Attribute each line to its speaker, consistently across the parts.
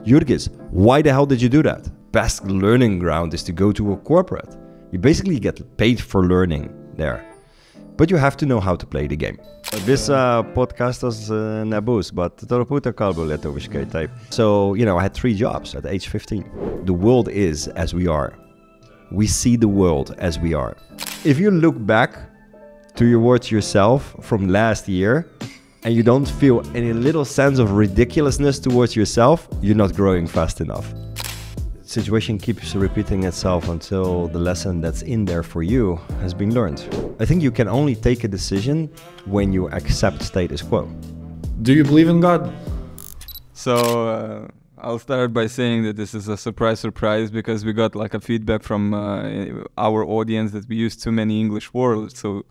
Speaker 1: Jurgis, why the hell did you do that? Best learning ground is to go to a corporate. You basically get paid for learning there. But you have to know how to play the game. Visą podcastas nebus, bet truputį kalbu lietuviškai taip. So, I had 3 jobs at age 15. The world is as we are. We see the world as we are. If you look back towards yourself from last year and you don't feel any little sense of ridiculousness towards yourself, you're not growing fast enough. The situation keeps repeating itself until the lesson that's in there for you has been learned. I think you can only take a decision when you accept status quo.
Speaker 2: Do you believe in God?
Speaker 3: So I'll start by saying that this is a surprise because we got like a feedback from our audience that we use too many English words. So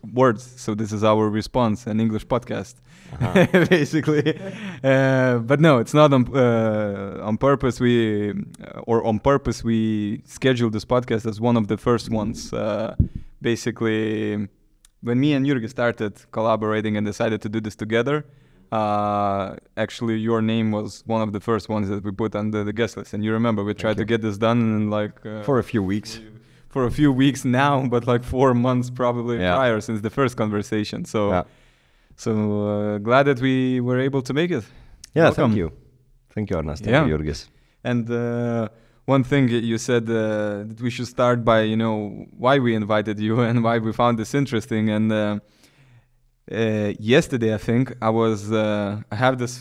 Speaker 3: this is our response, an English podcast, basically. But no, it's not on purpose. On purpose we scheduled this podcast as one of the first ones. Basically, when me and Jurgi started collaborating and decided to do this together, actually your name was one of the first ones that we put on the guest list, and you remember we tried to get this done in like
Speaker 1: for a few weeks
Speaker 3: now, but like 4 months probably prior since the first conversation. So glad that we were able to make it.
Speaker 1: Welcome. Thank you Arnas. Thank you Jurgis.
Speaker 3: And one thing you said that we should start by why we invited you and why we found this interesting. And yesterday, I think I have this,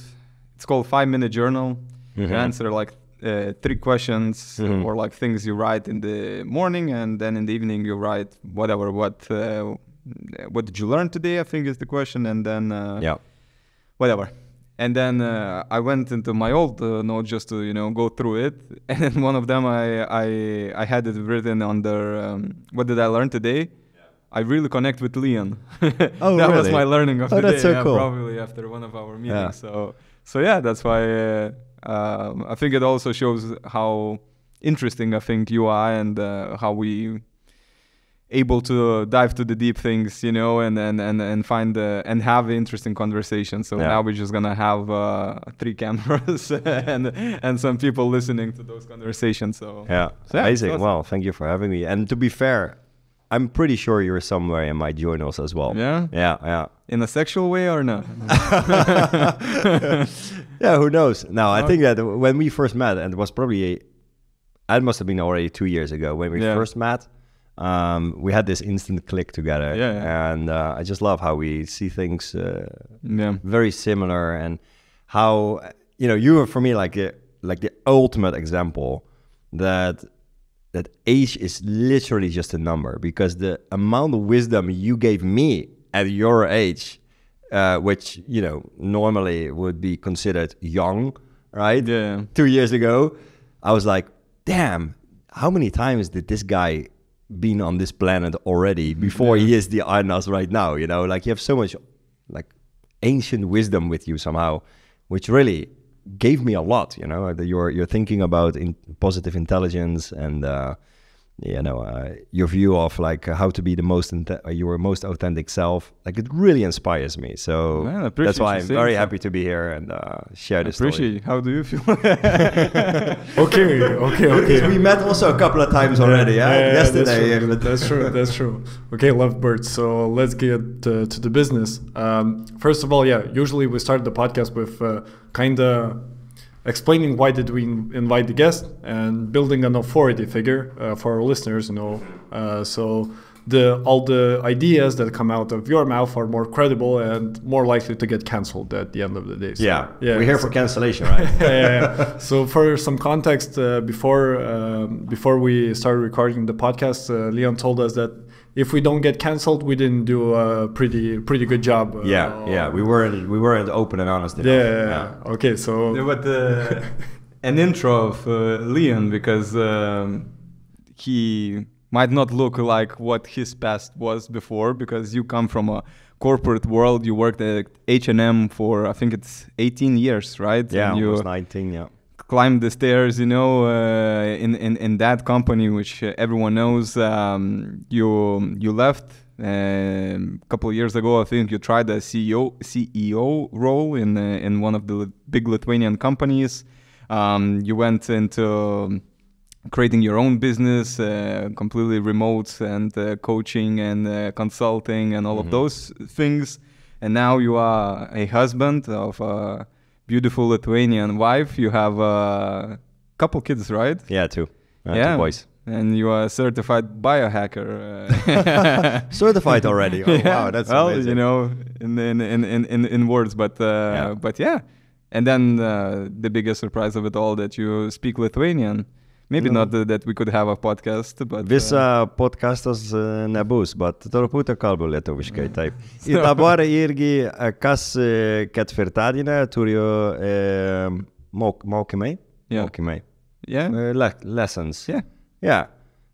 Speaker 3: it's called 5-minute journal. You answer like 3 questions or like things you write in the morning, and then in the evening you write whatever, what did you learn today, I think is the question, and then whatever. And then I went into my old note just to go through it, and then one of them I had it written under what did I learn today. I really connect with Laan. That was my learning of the day.
Speaker 1: That's so cool.
Speaker 3: Probably after one of our meetings. So yeah, that's why I think it also shows how interesting I think you are, and how we able to dive to the deep things, and find and have interesting conversations. So now we're just gonna have 3 cameras and some people listening to those conversations. So
Speaker 1: amazing.
Speaker 3: Awesome.
Speaker 1: Well, thank you for having me. And to be fair, I'm pretty sure you're somewhere in my journals as well.
Speaker 3: Yeah?
Speaker 1: Yeah.
Speaker 3: In a sexual way or no?
Speaker 1: Yeah, who knows? No, I think that when we first met, and it was probably, it must have been already 2 years ago when we first met, we had this instant click together. And I just love how we see things very similar, and how, you were for me like the ultimate example that age is literally just a number, because the amount of wisdom you gave me at your age, which, normally would be considered young, right?
Speaker 3: Yeah.
Speaker 1: 2 years ago, I was like, damn, how many times did this guy been on this planet already before he is the Arnas right now? Like you have so much like ancient wisdom with you somehow, which really gave me a lot, you're thinking about positive intelligence, and your view of like how to be the your most authentic self. Like it really inspires me. So that's why I'm very happy to be here and share this story.
Speaker 3: Appreciate. How do you feel?
Speaker 2: Okay.
Speaker 1: We met also a couple of times already. Yesterday.
Speaker 2: That's true. Okay, lovebirds. So let's get to the business. First of all, usually we start the podcast with kind of explaining why did we invite the guest and building an authority figure for our listeners, so all the ideas that come out of your mouth are more credible and more likely to get canceled at the end of the day. So,
Speaker 1: we're here for cancellation, right?
Speaker 2: So for some context, before we started recording the podcast, Laan told us that if we don't get canceled, we didn't do a pretty good job.
Speaker 1: We weren't open and honest enough.
Speaker 2: Okay, so
Speaker 3: but an intro of Laan, because he might not look like what his past was before, because you come from a corporate world. You worked at H&M for I think it's 18 years, right?
Speaker 1: Yeah,
Speaker 3: and you
Speaker 1: almost 19.
Speaker 3: climbed the stairs, in that company, which everyone knows. You left a couple of years ago. I think you tried a CEO role in one of the big Lithuanian companies. You went into creating your own business, completely remote, and coaching and consulting and all of those things. And now you are a husband of a beautiful Lithuanian wife. You have a couple kids, right?
Speaker 1: Yeah, two.
Speaker 3: Yeah.
Speaker 1: 2 boys.
Speaker 3: And you are a certified biohacker.
Speaker 1: Certified already. Oh, wow, that's amazing.
Speaker 3: You know, in words, but yeah. And then the biggest surprise of it all, that you speak Lithuanian. Maybe not that we could have a podcast, but...
Speaker 1: Visą podcastas nebus, bet truputį kalbu lietuviškai, taip. Ir dabar irgi kas ketvirtadienį turiu mokymai. Mokymai.
Speaker 3: Yeah.
Speaker 1: Lessons.
Speaker 3: Yeah.
Speaker 1: Yeah.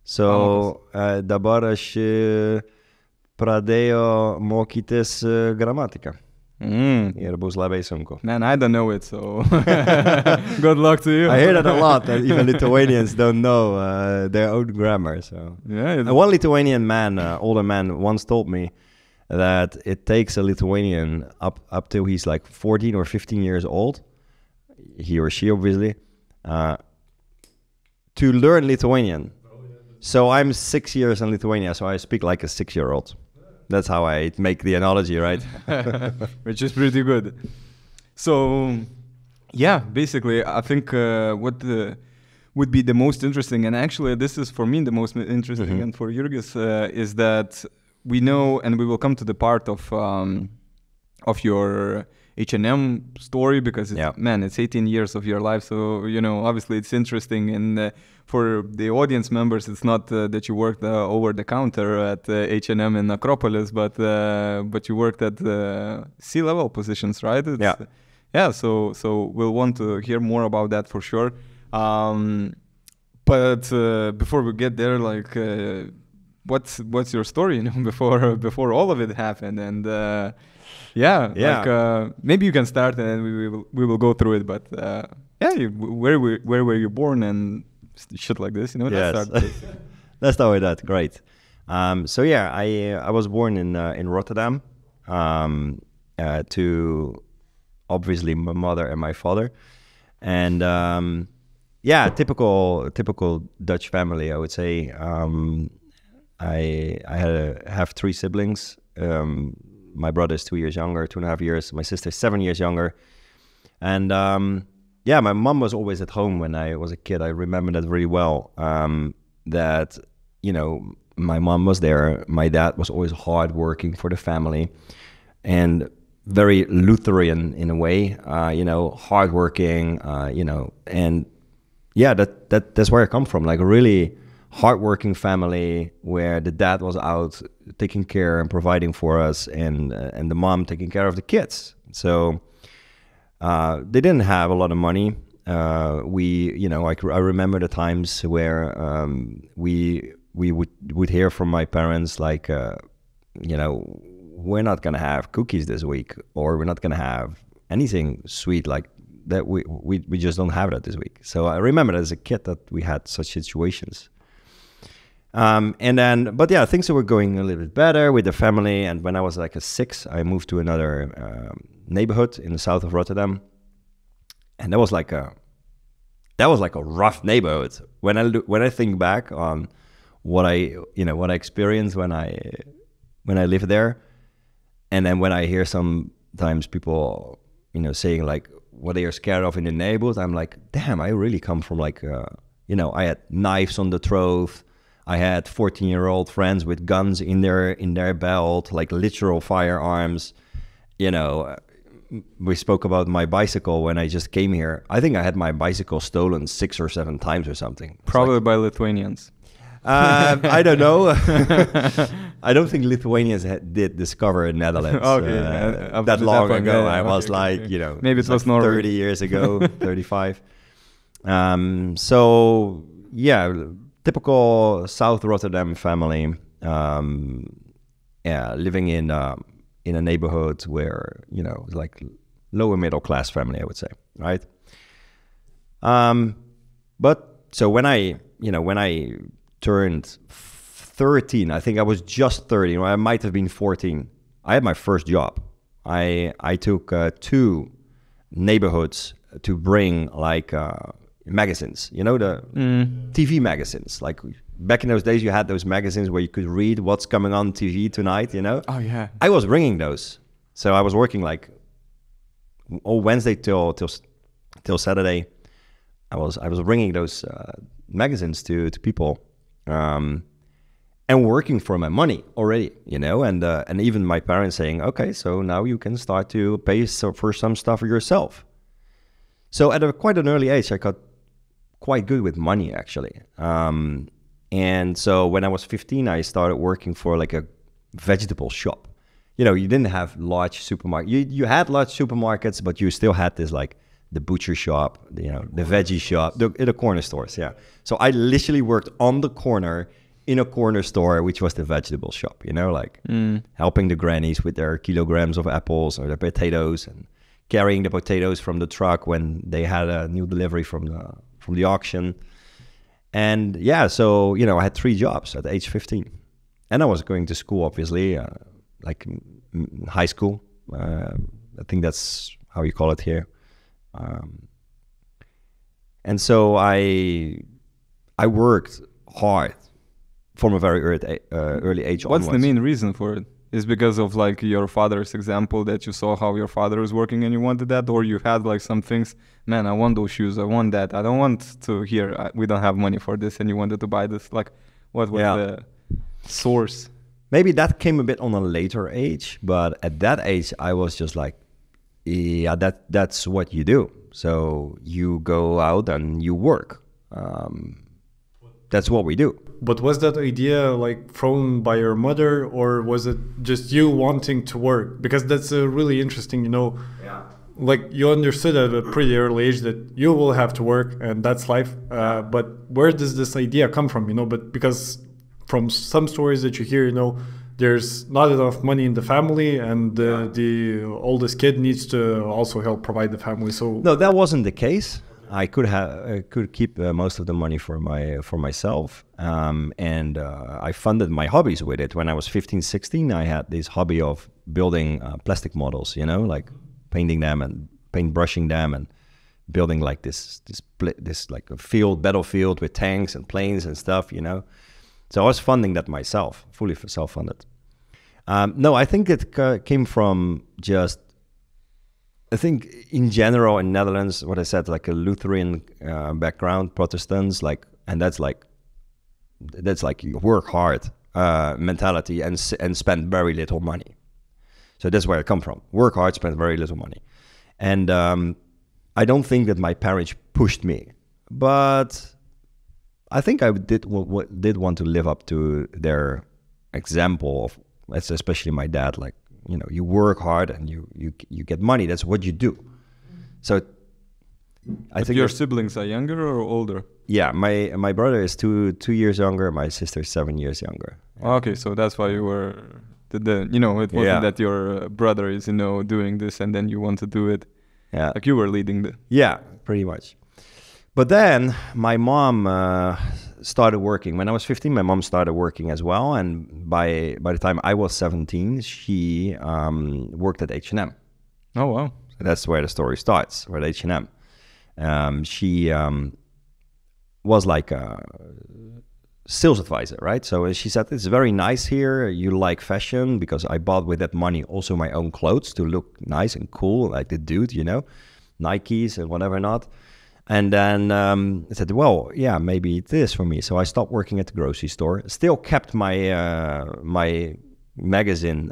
Speaker 1: So dabar aš pradėjau mokytis gramatiką. Ir bus labai sunku.
Speaker 3: Man, I don't know it, so good luck to you.
Speaker 1: I hear that a lot, that even Lithuanians don't know their own grammar. So one Lithuanian man, older man, once told me that it takes a Lithuanian up till he's like 14 or 15 years old, he or she obviously, to learn Lithuanian. So I'm 6 years in Lithuania, so I speak like a 6-year-old. That's how I make the analogy, right?
Speaker 3: Which is pretty good. So, yeah, basically, I think what would be the most interesting, and actually this is for me the most interesting, and for Jurgis, is that we know, and we will come to the part of your H&M story, because it's 18 years of your life, so you know, obviously it's interesting, and for the audience members, it's not that you worked over the counter at H&M in Acropolis, but you worked at C-level positions, right? So we'll want to hear more about that for sure. But before we get there, like, what's your story? You know, before all of it happened, and like maybe you can start, and then we will go through it. But where were you born and shit like this? You know,
Speaker 1: yes. Let's start with that. Great. So yeah, I was born in Rotterdam to obviously my mother and my father, and typical Dutch family, I would say. I have 3 siblings. My brother is 2 years younger, 2.5 years. My sister is 7 years younger. And my mom was always at home when I was a kid. I remember that really well. That, you know, my mom was there. My dad was always hard working for the family and very Lutheran in a way, you know, hard working, you know, and yeah, that's where I come from, like a really hardworking family where the dad was out taking care and providing for us, and the mom taking care of the kids. So they didn't have a lot of money. I remember the times where we would hear from my parents like, you know, we're not gonna have cookies this week, or we're not gonna have anything sweet like that. We just don't have that this week. So I remember as a kid that we had such situations. But yeah, things were going a little bit better with the family. And when I was like 6, I moved to another neighborhood in the south of Rotterdam, and that was like a rough neighborhood. When I think back on what I experienced when I lived there, and then when I hear sometimes people, you know, saying like what they are scared of in the neighborhood, I'm like, damn, I really come from like, you know, I had knives on the throat. I had 14-year-old friends with guns in their belt, like literal firearms. You know, we spoke about my bicycle when I just came here. I think I had my bicycle stolen 6 or 7 times or something.
Speaker 3: Probably by Lithuanians.
Speaker 1: I don't know. I don't think Lithuanians did discover Netherlands that long ago. I was you know,
Speaker 3: maybe it was Norway.
Speaker 1: 30 years ago, 35. So yeah, typical South Rotterdam family. Living in a neighborhood where, you know, like lower middle class family, I would say, right? But so when I turned 13, I think I was just 13, or I might have been 14. I had my first job. I took 2 neighborhoods to bring like magazines, you know, the TV magazines. Like back in those days, you had those magazines where you could read what's coming on TV tonight, you know?
Speaker 3: Oh, yeah.
Speaker 1: I was bringing those. So I was working like all Wednesday till Saturday. I was bringing those magazines to people, and working for my money already, you know, and even my parents saying, okay, so now you can start to pay for some stuff for yourself. So at quite an early age, I got quite good with money, actually. And so when I was 15, I started working for like a vegetable shop. You know, you didn't have large supermarkets. You had large supermarkets, but you still had this like the butcher shop, you know, the veggie shop, the corner stores, yeah. So I literally worked on the corner in a corner store, which was the vegetable shop, you know, like helping the grannies with their kilograms of apples or their potatoes and carrying the potatoes from the truck when they had a new delivery from the auction. And yeah, so, you know, I had 3 jobs at age 15. And I was going to school, obviously, like high school. I think that's how you call it here. And so I worked hard from a very early age
Speaker 3: What's
Speaker 1: onwards.
Speaker 3: the main reason for it? Is because of like your father's example that you saw how your father was working and you wanted that, or you had like some things, man, I want those shoes, I want that, I don't want to hear, we don't have money for this, and you wanted to buy this? Like, what was the source?
Speaker 1: Maybe that came a bit on a later age, but at that age I was just like, yeah, that's what you do. So you go out and you work. That's what we do.
Speaker 2: But was that idea like thrown by your mother, or was it just you wanting to work? Because that's a really interesting, you know, like you understood at a pretty early age that you will have to work and that's life. But where does this idea come from, you know? But because from some stories that you hear, you know, there's not enough money in the family, and the oldest kid needs to also help provide the family. So
Speaker 1: no, that wasn't the case. I could keep most of the money for myself, and I funded my hobbies with it. When I was 15, 16, I had this hobby of building plastic models, you know, like painting them and paintbrushing them and building like this like a battlefield with tanks and planes and stuff, you know. So I was funding that myself, fully self-funded. No, I think it came from just, I think in general in Netherlands, what I said, like a Lutheran background, Protestants, like, and that's like you work hard mentality and spend very little money. So that's where I come from. Work hard, spend very little money. And I don't think that my parents pushed me, but I think I did want to live up to their example of, especially my dad, like, you know, you work hard and you get money. That's what you do. So I think
Speaker 3: your siblings are younger or older?
Speaker 1: Yeah, my brother is two years younger. My sister is 7 years younger.
Speaker 3: Okay, so that's why you were you know, it wasn't that your brother is, you know, doing this and then you want to do it.
Speaker 1: Yeah,
Speaker 3: like you were leading the.
Speaker 1: Yeah, pretty much. But then my mom started working. When I was 15, my mom started working as well. And by the time I was 17, she worked at H&M.
Speaker 3: Oh, wow.
Speaker 1: So that's where the story starts, with H&M. She was like a sales advisor, right? So she said, it's very nice here. You like fashion, because I bought with that money also my own clothes to look nice and cool, like the dude, you know, Nikes and whatever not. And then I said, well, yeah, maybe it is for me. So I stopped working at the grocery store, still kept my my magazine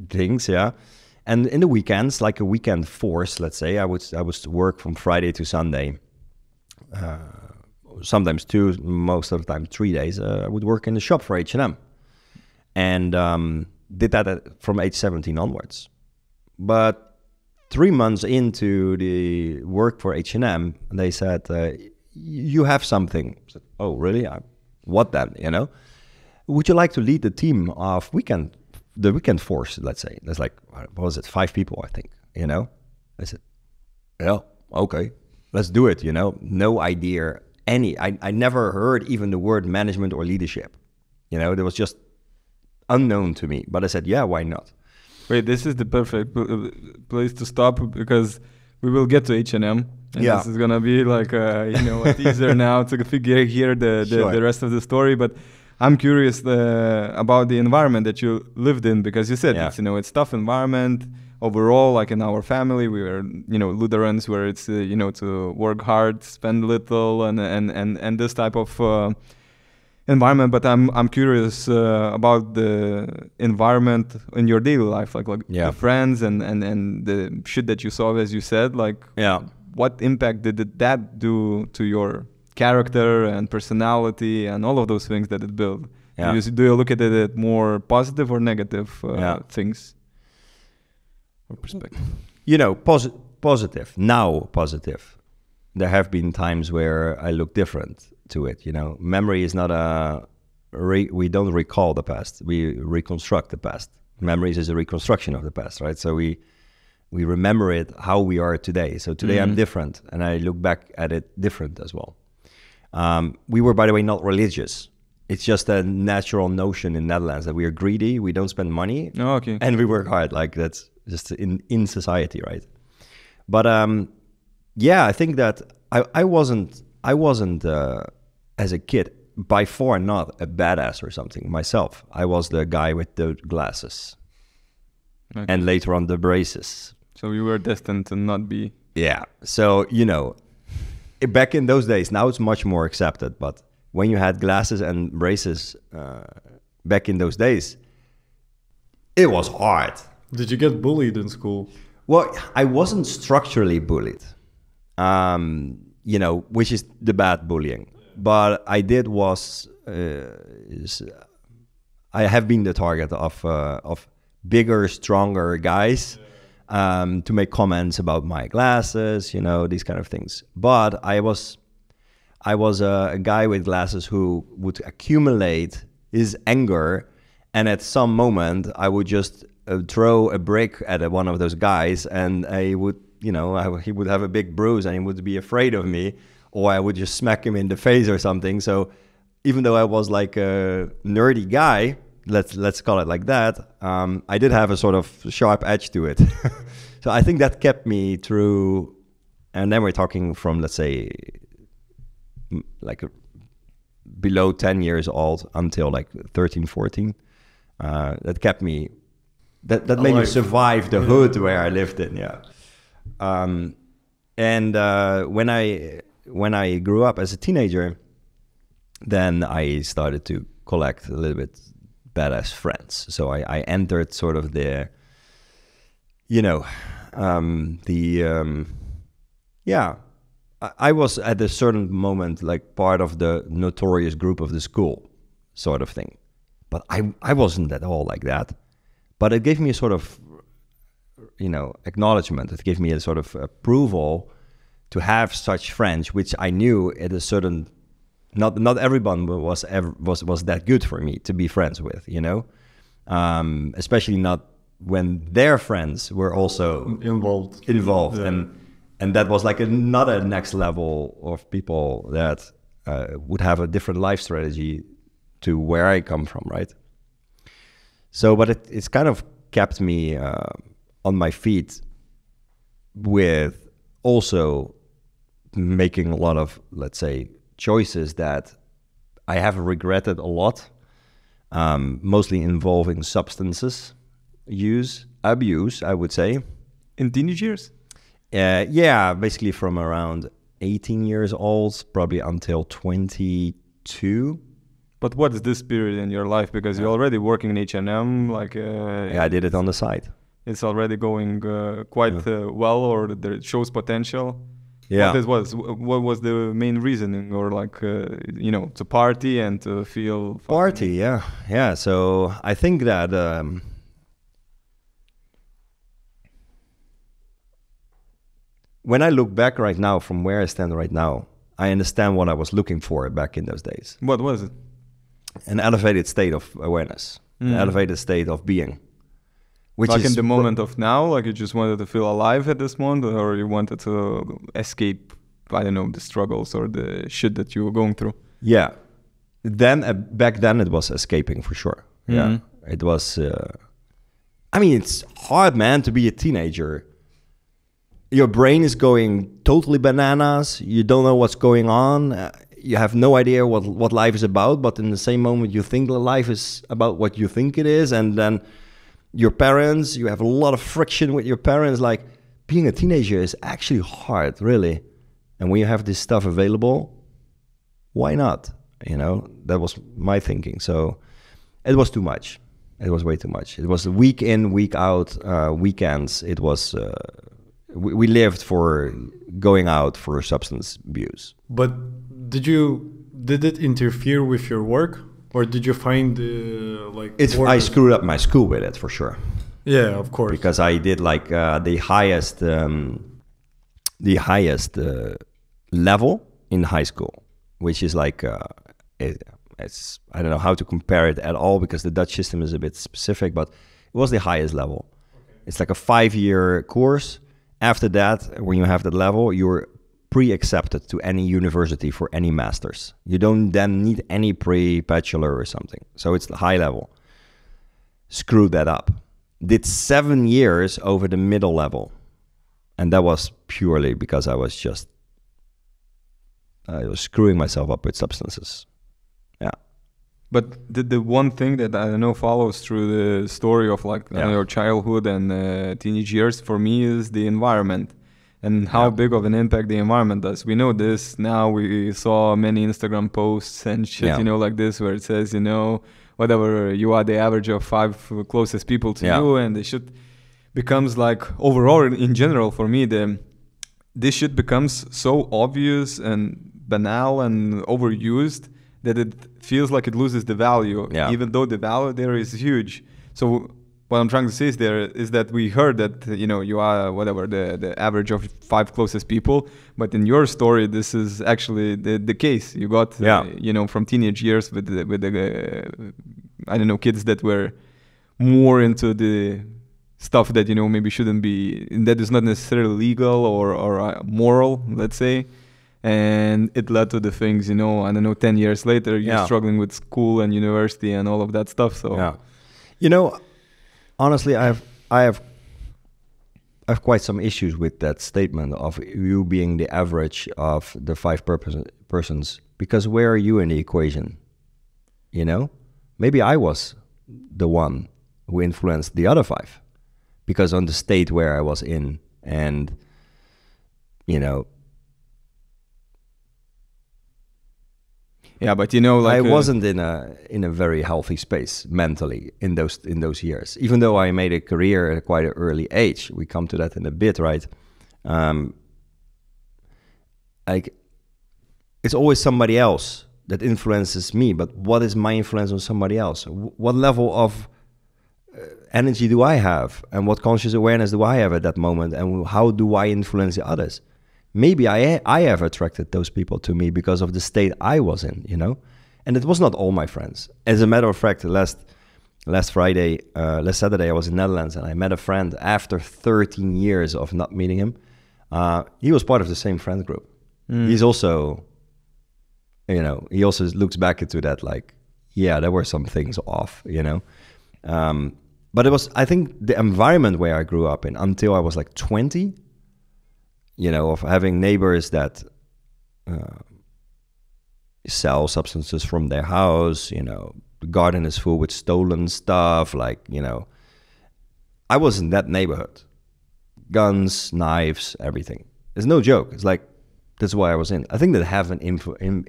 Speaker 1: things, yeah. And in the weekends, like a weekend force, let's say, I would work from Friday to Sunday. Sometimes 2, most of the time 3 days. I would work in the shop for H&M. And did that from age 17 onwards. But 3 months into the work for H&M, they said, you have something. I said, oh, really? What then, you know? Would you like to lead the team of the weekend force, let's say? There's like, what was it, 5 people, I think, you know? I said, yeah, okay, let's do it, you know? No idea, I never heard even the word management or leadership. You know, it was just unknown to me. But I said, yeah, why not?
Speaker 3: Wait, this is the perfect place to stop, because we will get to H&M. And
Speaker 1: Yeah.
Speaker 3: this is gonna be like a teaser now to hear the rest of the story. But I'm curious about the environment that you lived in, because you said it's tough environment overall. Like in our family, we were Lutherans, where it's to work hard, spend little, and this type of environment. But I'm curious about the environment in your daily life, like the friends and the shit that you saw, as you said. Like what impact did that do to your character and personality and all of those things that it built? Do you look at it more positive or negative things or perspective?
Speaker 1: Positive. Now positive. There have been times where I look different to it. Memory is not we don't recall the past, we reconstruct the past. Memories is a reconstruction of the past, right? So we remember it how we are today. So today I'm different, and I look back at it different as well. We were, by the way, not religious. It's just a natural notion in Netherlands that we are greedy, we don't spend money, and we work hard. Like that's just in society, right? But I think that I wasn't as a kid by far not a badass or something myself. I was the guy with the glasses, and later on the braces.
Speaker 3: So you were destined to not be.
Speaker 1: Yeah. So back in those days, now it's much more accepted, but when you had glasses and braces back in those days, it was hard.
Speaker 2: Did you get bullied in school?
Speaker 1: Well, I wasn't structurally bullied, which is the bad bullying. But I did I have been the target of bigger, stronger guys. To make comments about my glasses, these kind of things. But I was a guy with glasses who would accumulate his anger, and at some moment I would just throw a brick at one of those guys, and he would have a big bruise, and he would be afraid of me, or I would just smack him in the face or something. So even though I was like a nerdy guy, let's call it like that, I did have a sort of sharp edge to it. So I think that kept me through, and then we're talking from, let's say, like below 10 years old until like 13, 14. That kept me, that made me survive the hood where I lived in, and when I grew up as a teenager, then I started to collect a little bit badass friends. So I entered sort of the, I was at a certain moment like part of the notorious group of the school sort of thing. But I wasn't at all like that. But it gave me a sort of, acknowledgement. It gave me a sort of approval to have such friends, which I knew at a certain, not everyone was that good for me to be friends with, especially not when their friends were also involved, and that was like another next level of people that would have a different life strategy to where I come from, right? So, but it's kind of kept me on my feet with also making a lot of, let's say, choices that I have regretted a lot, mostly involving substances abuse, I would say.
Speaker 3: In teenage years?
Speaker 1: Basically from around 18 years old, probably until 22.
Speaker 3: But what is this period in your life? Because you're already working in H&M,
Speaker 1: I did it on the side.
Speaker 3: It's already going quite well, or it shows potential.
Speaker 1: Yeah.
Speaker 3: What was the main reasoning, or to party and to feel
Speaker 1: party? Yeah. So I think that when I look back right now, from where I stand right now, I understand what I was looking for back in those days.
Speaker 3: What was it?
Speaker 1: An elevated state of awareness, an elevated state of being.
Speaker 3: Which like in the moment of now, like you just wanted to feel alive at this moment, or you wanted to escape, I don't know, the struggles or the shit that you were going through?
Speaker 1: Yeah. Then back then it was escaping for sure. Yeah. It was, it's hard, man, to be a teenager your brain is going totally bananas. You don't know what's going on. You have no idea what life is about, but in the same moment you think life is about what you think it is. And then your parents, you have a lot of friction with your parents. Like, being a teenager is actually hard, really. And when you have this stuff available, why not? You know, that was my thinking. So it was too much. It was way too much. It was week in, week out, weekends. It was, we lived for going out for substance abuse.
Speaker 2: But did it interfere with your work, or did you find
Speaker 1: I screwed up my school with it, for sure.
Speaker 2: Yeah, of course.
Speaker 1: Because I did like the highest level in high school, which is like it's I don't know how to compare it at all, because the Dutch system is a bit specific, but it was the highest level. Okay. It's like a 5-year course. After that, when you have that level, you're pre-accepted to any university for any masters. You don't then need any pre-bachelor or something. So it's the high level. Screwed that up. Did 7 years over the middle level. And that was purely because I was screwing myself up with substances. Yeah.
Speaker 3: But the one thing that I know follows through the story of like your childhood and teenage years for me is the environment and how big of an impact the environment does. We know this now. We saw many Instagram posts and shit, you know, like this, where it says, you know, whatever, you are the average of 5 closest people to you, and the shit becomes like, overall in general for me, this shit becomes so obvious and banal and overused that it feels like it loses the value, even though the value there is huge. So what I'm trying to say is that we heard that, you know, you are whatever the average of 5 closest people, but in your story this is actually the case. You got you know, from teenage years with the I don't know, kids that were more into the stuff that, you know, maybe shouldn't be, and that is not necessarily legal or moral, let's say. And it led to the things, you know, I don't know, 10 years later, you're struggling with school and university and all of that stuff. So,
Speaker 1: you know, honestly, I have quite some issues with that statement of you being the average of the 5 persons, because where are you in the equation? You know, maybe I was the one who influenced the other 5, because on the state where I was in, and, you know,
Speaker 3: yeah, but you know, like
Speaker 1: I wasn't in a very healthy space mentally in those years. Even though I made a career at quite an early age, we come to that in a bit, right? Like, it's always somebody else that influences me. But what is my influence on somebody else? What level of energy do I have, and what conscious awareness do I have at that moment, and how do I influence the others? Maybe I have attracted those people to me because of the state I was in, you know? And it was not all my friends. As a matter of fact, last Saturday, I was in Netherlands, and I met a friend after 13 years of not meeting him. He was part of the same friend group. He's also, you know, he also looks back into that like, yeah, there were some things off, you know? But it was, I think, the environment where I grew up in until I was like 20, you know, of having neighbors that sell substances from their house, you know, the garden is full with stolen stuff, like, you know, I was in that neighborhood. Guns, knives, everything. It's no joke. It's like, that's why I was in. I think that have an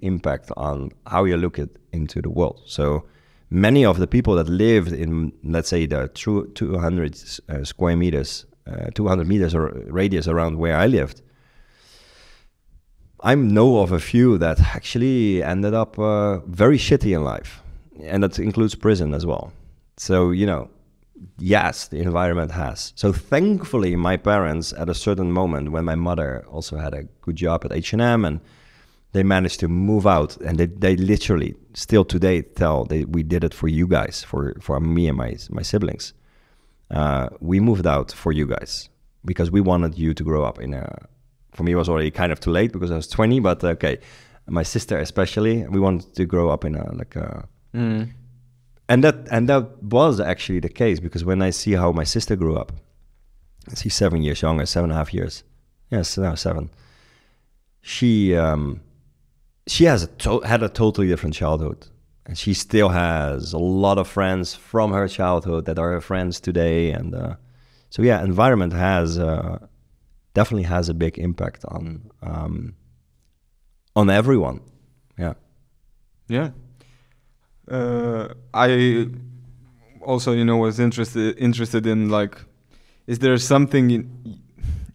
Speaker 1: impact on how you look into the world. So many of the people that lived in, let's say, the 200 square meters, 200 meters or radius around where I lived, I know of a few that actually ended up very shitty in life. And that includes prison as well. So, you know, yes, the environment has. So thankfully, my parents, at a certain moment, when my mother also had a good job at H&M, and they managed to move out, and they literally still today tell, we did it for you guys, for me and my siblings. We moved out for you guys because we wanted you to grow up in a, for me it was already kind of too late because I was 20, but okay, my sister especially, we wanted to grow up in a, like a, and that was actually the case, because when I see how my sister grew up, she's 7 years younger, 7.5 years, Yes, now 7. She has had a totally different childhood, and she still has a lot of friends from her childhood that are her friends today. And so yeah, environment has definitely has a big impact on everyone. Yeah.
Speaker 3: Yeah. I also, was interested in, like, is there something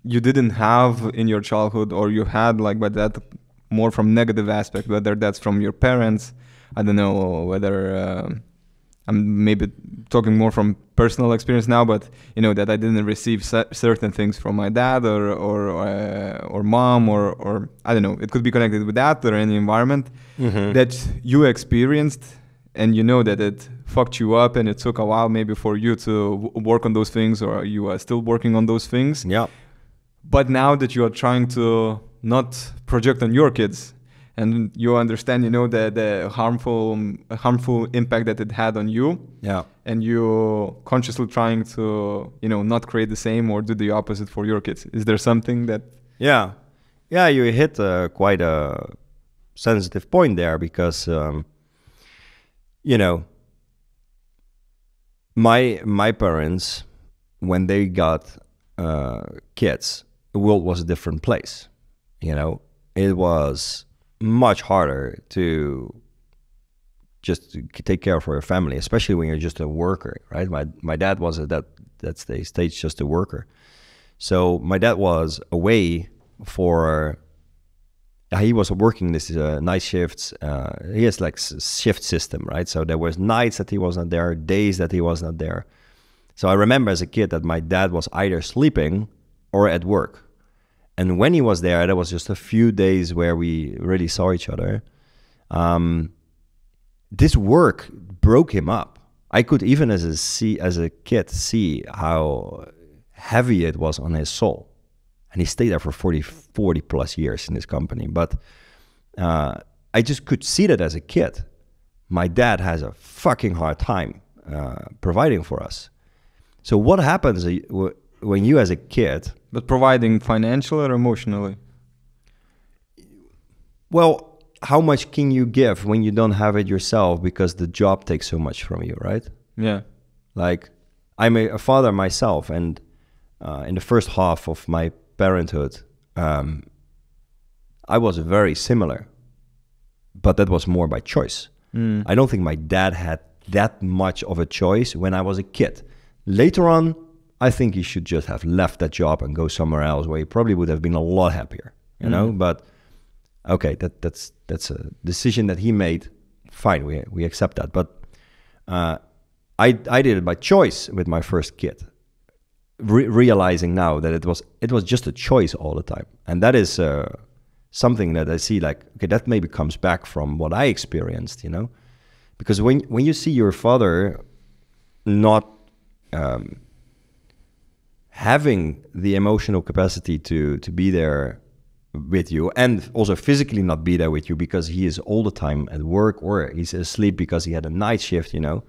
Speaker 3: you didn't have in your childhood, or you had, like, but that more from negative aspect, whether that's from your parents, I don't know, whether I'm maybe talking more from personal experience now, but that I didn't receive certain things from my dad or mom, or I don't know, it could be connected with that or any environment that you experienced, and that it fucked you up, and it took a while maybe for you to work on those things, or you are still working on those things.
Speaker 1: Yeah.
Speaker 3: But now that you are trying to not project on your kids, and you understand, the harmful impact that it had on you.
Speaker 1: Yeah.
Speaker 3: And you consciously trying to, not create the same or do the opposite for your kids. Is there something that...
Speaker 1: Yeah. Yeah, you hit quite a sensitive point there, because, my parents, when they got kids, the world was a different place. It was much harder to just take care of your family, especially when you're just a worker, right? My dad was at that stage just a worker. So my dad was away for, he was working this night shifts. He has like shift system, right? So there was nights that he was not there, days that he was not there. So I remember as a kid that my dad was either sleeping or at work. And when he was there was just a few days where we really saw each other. This work broke him up. I could even as a kid see how heavy it was on his soul. And he stayed there for 40 plus years in this company. But I just could see that as a kid. My dad has a fucking hard time providing for us. So what happens when you as a kid...
Speaker 3: But providing financially or emotionally?
Speaker 1: Well, how much can you give when you don't have it yourself, because the job takes so much from you, right?
Speaker 3: Yeah.
Speaker 1: Like, I'm a father myself, and in the first half of my parenthood, I was very similar, but that was more by choice. I don't think my dad had that much of a choice when I was a kid. Later on, I think he should just have left that job and go somewhere else where he probably would have been a lot happier, you know? But okay, that's a decision that he made. Fine, we accept that. But I did it by choice with my first kid, realizing now that it was just a choice all the time. And that is something that I see like, okay, that maybe comes back from what I experienced, you know? Because when you see your father not having the emotional capacity to be there with you, and also physically not be there with you because he is all the time at work, or he's asleep because he had a night shift, you know,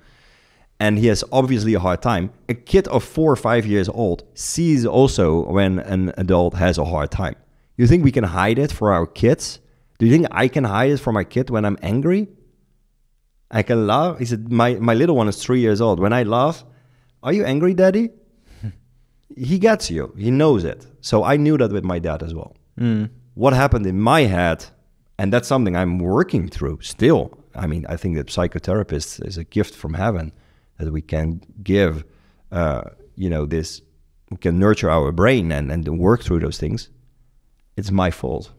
Speaker 1: and he has obviously a hard time. A kid of 4 or 5 years old sees also when an adult has a hard time. You think we can hide it for our kids? Do you think I can hide it from my kid when I'm angry? I can laugh. He said, my little one is 3 years old. When I laugh, "Are you angry, Daddy?" He gets you. He knows it. So I knew that with my dad as well. What happened in my head, and that's something I'm working through still. I mean, I think that psychotherapists is a gift from heaven that we can give, this, we can nurture our brain and work through those things. It's my fault.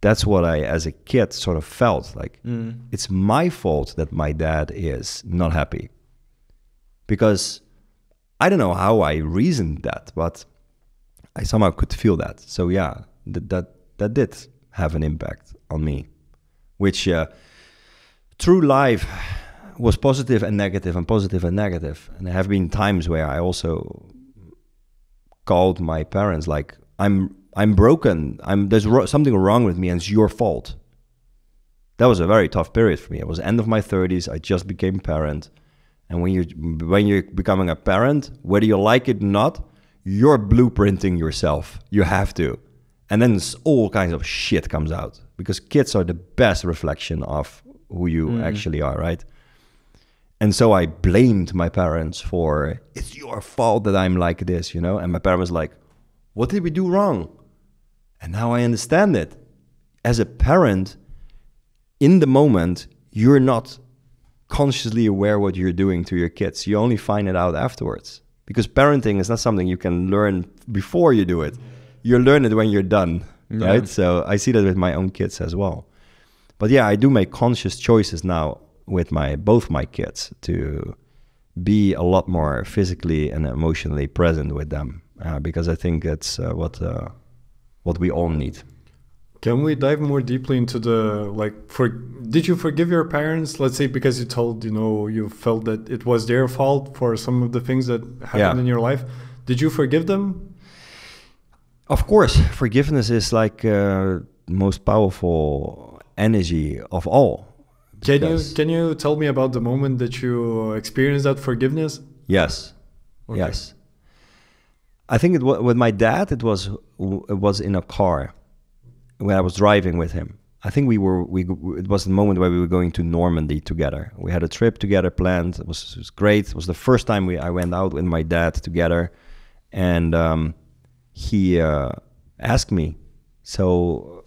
Speaker 1: That's what I, as a kid, sort of felt like. It's my fault that my dad is not happy. Because I don't know how I reasoned that, but I somehow could feel that. So yeah, that did have an impact on me, which through life was positive and negative and positive and negative. And there have been times where I also called my parents like, I'm broken. There's something wrong with me, and it's your fault. That was a very tough period for me. It was the end of my 30s. I just became a parent. And when you're becoming a parent, whether you like it or not, you're blueprinting yourself. You have to. And then all kinds of shit comes out, because kids are the best reflection of who you actually are, right? And so I blamed my parents for, it's your fault that I'm like this, you know? And my parents was like, what did we do wrong? And now I understand it. As a parent, in the moment, you're not consciously aware what you're doing to your kids. You only find it out afterwards. Because parenting is not something you can learn before you do it. You learn it when you're done, right? So I see that with my own kids as well. But yeah, I do make conscious choices now with both my kids to be a lot more physically and emotionally present with them, because I think that's what we all need.
Speaker 2: Can we dive more deeply into the, did you forgive your parents? Let's say because you told, you felt that it was their fault for some of the things that happened in your life. Did you forgive them?
Speaker 1: Of course, forgiveness is like most powerful energy of all.
Speaker 2: Can you tell me about the moment that you experienced that forgiveness?
Speaker 1: Yes, okay. Yes. I think with my dad, it was in a car when I was driving with him. I think it was the moment where we were going to Normandy together. We had a trip together planned. It was great. It was the first time I went out with my dad together, and he asked me, so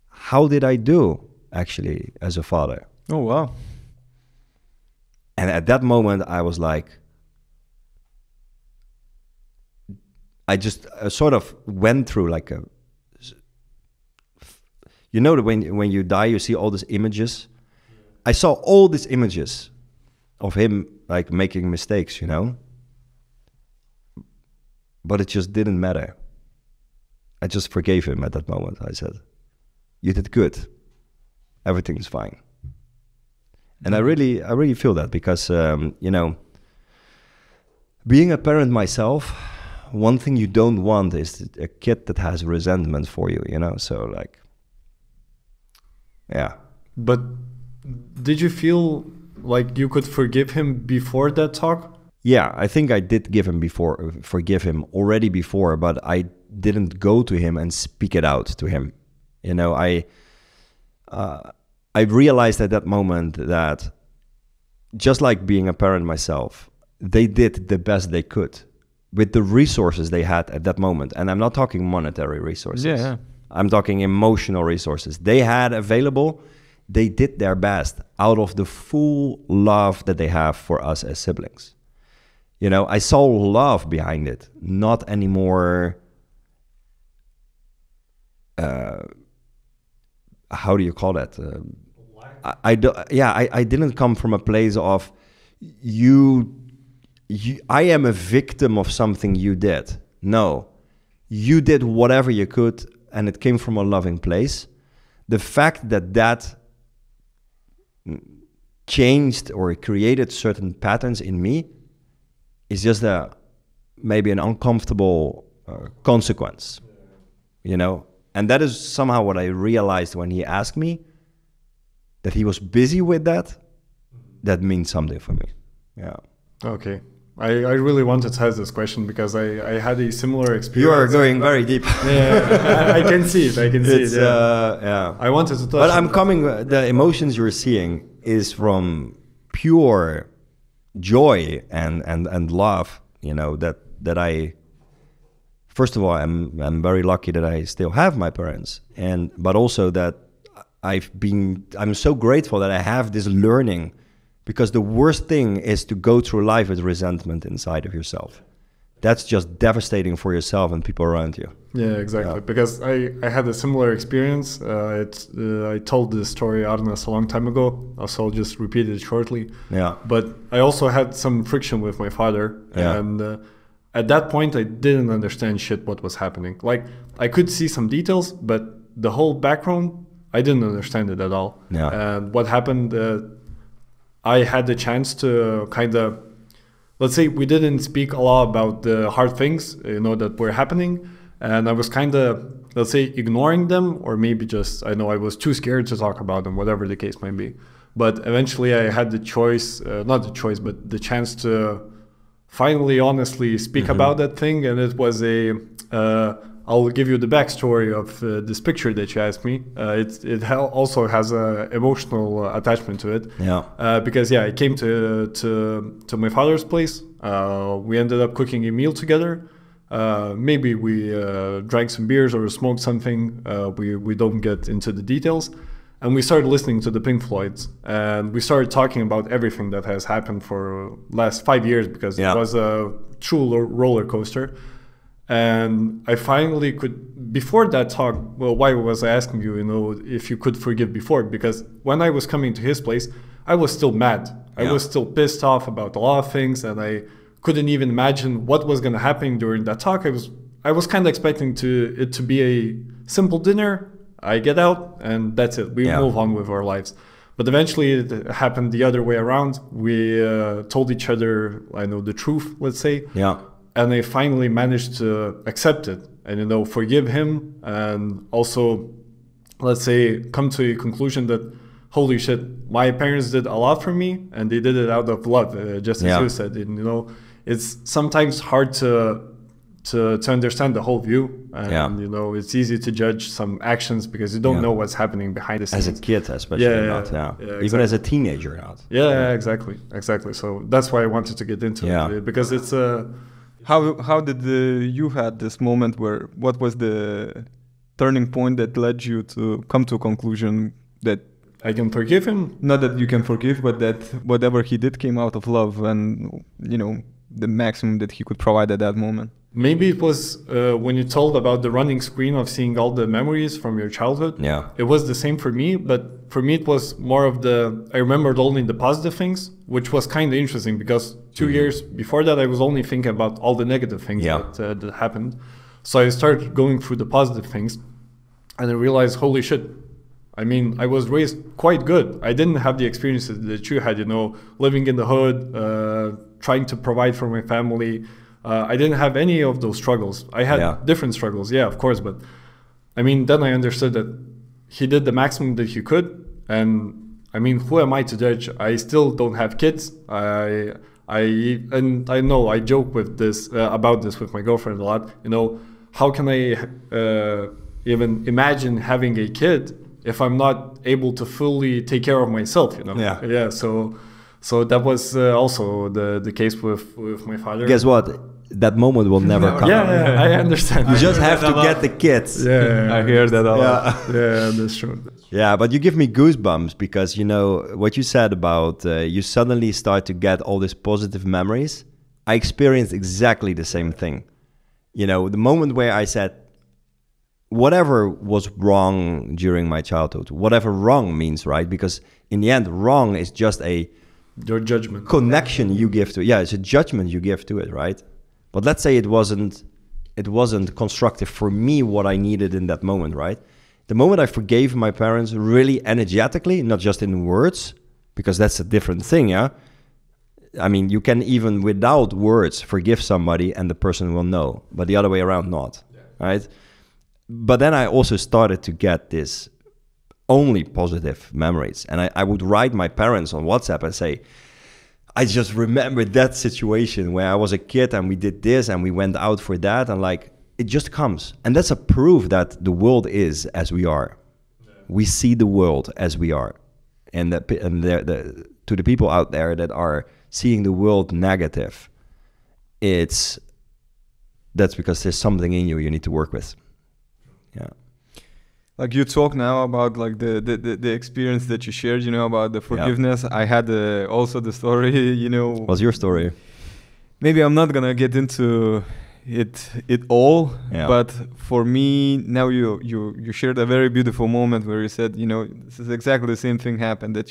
Speaker 1: how did I do actually as a father?
Speaker 3: Oh, wow.
Speaker 1: And at that moment I was like, I just sort of went through like a, that when you die, you see all these images. I saw all these images of him like making mistakes, but it just didn't matter. I just forgave him at that moment. I said, you did good. Everything's fine. And I really feel that because, being a parent myself, one thing you don't want is a kid that has resentment for you, So like, yeah.
Speaker 2: But did you feel like you could forgive him before that talk?
Speaker 1: Yeah, I think I did forgive him already before, but I didn't go to him and speak it out to him. I realized at that moment that just like being a parent myself, they did the best they could with the resources they had at that moment. And I'm not talking monetary resources.
Speaker 3: Yeah. I'm
Speaker 1: talking emotional resources. They had available, they did their best out of the full love that they have for us as siblings. I saw love behind it, not anymore, how do you call that? I didn't come from a place of I am a victim of something you did. No, you did whatever you could, and it came from a loving place. The fact that changed or created certain patterns in me is just maybe an uncomfortable consequence, And that is somehow what I realized when he asked me, that he was busy with that. That means something for me. Yeah.
Speaker 2: Okay. I really wanted to ask this question because I had a similar experience.
Speaker 1: You are going very deep.
Speaker 2: Yeah, I can see it.
Speaker 1: Yeah.
Speaker 2: I wanted to touch.
Speaker 1: But the emotions you're seeing is from pure joy and love, that I, first of all, I'm very lucky that I still have my parents, but also that I'm so grateful that I have this learning, because the worst thing is to go through life with resentment inside of yourself. That's just devastating for yourself and people around you.
Speaker 2: Yeah, exactly. Yeah. Because I had a similar experience. I told this story, Arnas, a long time ago, so I'll just repeat it shortly.
Speaker 1: Yeah.
Speaker 2: But I also had some friction with my father. Yeah. And at that point, I didn't understand what was happening. Like, I could see some details, but the whole background, I didn't understand it at all.
Speaker 1: Yeah.
Speaker 2: And what happened, I had the chance to let's say we didn't speak a lot about the hard things, that were happening. And I was let's say, ignoring them, or maybe just, I was too scared to talk about them, whatever the case might be. But eventually I had the choice, not the choice, but the chance to finally honestly speak about that thing. And it was I'll give you the backstory of this picture that you asked me. It also has an emotional attachment to it.
Speaker 1: Yeah.
Speaker 2: Because I came to my father's place. We ended up cooking a meal together. Maybe we drank some beers or smoked something. We don't get into the details. And we started listening to the Pink Floyds, and we started talking about everything that has happened for last 5 years, because it was a true roller coaster. And I finally could, before that talk, well, why was I asking you, if you could forgive before? Because when I was coming to his place, I was still mad. I was still pissed off about a lot of things, and I couldn't even imagine what was going to happen during that talk. I was kind of expecting it to be a simple dinner. I get out and that's it. We move on with our lives. But eventually it happened the other way around. We told each other, the truth, let's say.
Speaker 1: Yeah.
Speaker 2: And I finally managed to accept it and, forgive him. And also, let's say, come to a conclusion that, holy shit, my parents did a lot for me and they did it out of love, just as you said. And, it's sometimes hard to understand the whole view, and it's easy to judge some actions because you don't know what's happening behind the scenes.
Speaker 1: As a kid, especially exactly. Even as a teenager, not.
Speaker 2: Exactly. So that's why I wanted to get into it, because it's
Speaker 3: How did you had this moment where, what was the turning point that led you to come to a conclusion that
Speaker 2: I can forgive him?
Speaker 3: Not that you can forgive, but that whatever he did came out of love and the maximum that he could provide at that moment.
Speaker 2: Maybe it was when you told about the running screen of seeing all the memories from your childhood.
Speaker 1: Yeah.
Speaker 2: It was the same for me, but for me it was more of I remembered only the positive things, which was kind of interesting because 2 years before that I was only thinking about all the negative things that happened. So I started going through the positive things and I realized, holy shit, I was raised quite good. I didn't have the experiences that you had, living in the hood, trying to provide for my family. I didn't have any of those struggles. I had different struggles, of course. But then I understood that he did the maximum that he could. And who am I to judge? I still don't have kids. I know I joke with this about this with my girlfriend a lot. How can I even imagine having a kid if I'm not able to fully take care of myself? So that was also the case with my father.
Speaker 1: Guess what? That moment will never come.
Speaker 2: I understand.
Speaker 1: You just have to get the kids.
Speaker 3: I hear that a lot.
Speaker 2: Yeah, that's true.
Speaker 1: Yeah, but you give me goosebumps because, what you said about you suddenly start to get all these positive memories. I experienced exactly the same thing. The moment where I said, whatever was wrong during my childhood, whatever wrong means, right? Because in the end, wrong is just
Speaker 2: your judgment
Speaker 1: connection you give to it. Yeah, it's a judgment you give to it, right? But let's say it wasn't constructive for me what I needed in that moment, right? The moment I forgave my parents really energetically, not just in words, because that's a different thing, you can even without words forgive somebody and the person will know, but the other way around not, right? But then I also started to get this only positive memories. And I would write my parents on WhatsApp and say, I just remembered that situation where I was a kid and we did this and we went out for that. And it just comes. And that's a proof that the world is as we are. Yeah. We see the world as we are. And to the people out there that are seeing the world negative, that's because there's something in you need to work with. Yeah.
Speaker 3: Like you talk now about the experience that you shared, about the forgiveness. Yeah. I had also the story,
Speaker 1: What's your story?
Speaker 3: Maybe I'm not gonna get into it all, but for me now you shared a very beautiful moment where you said, this is exactly the same thing happened, that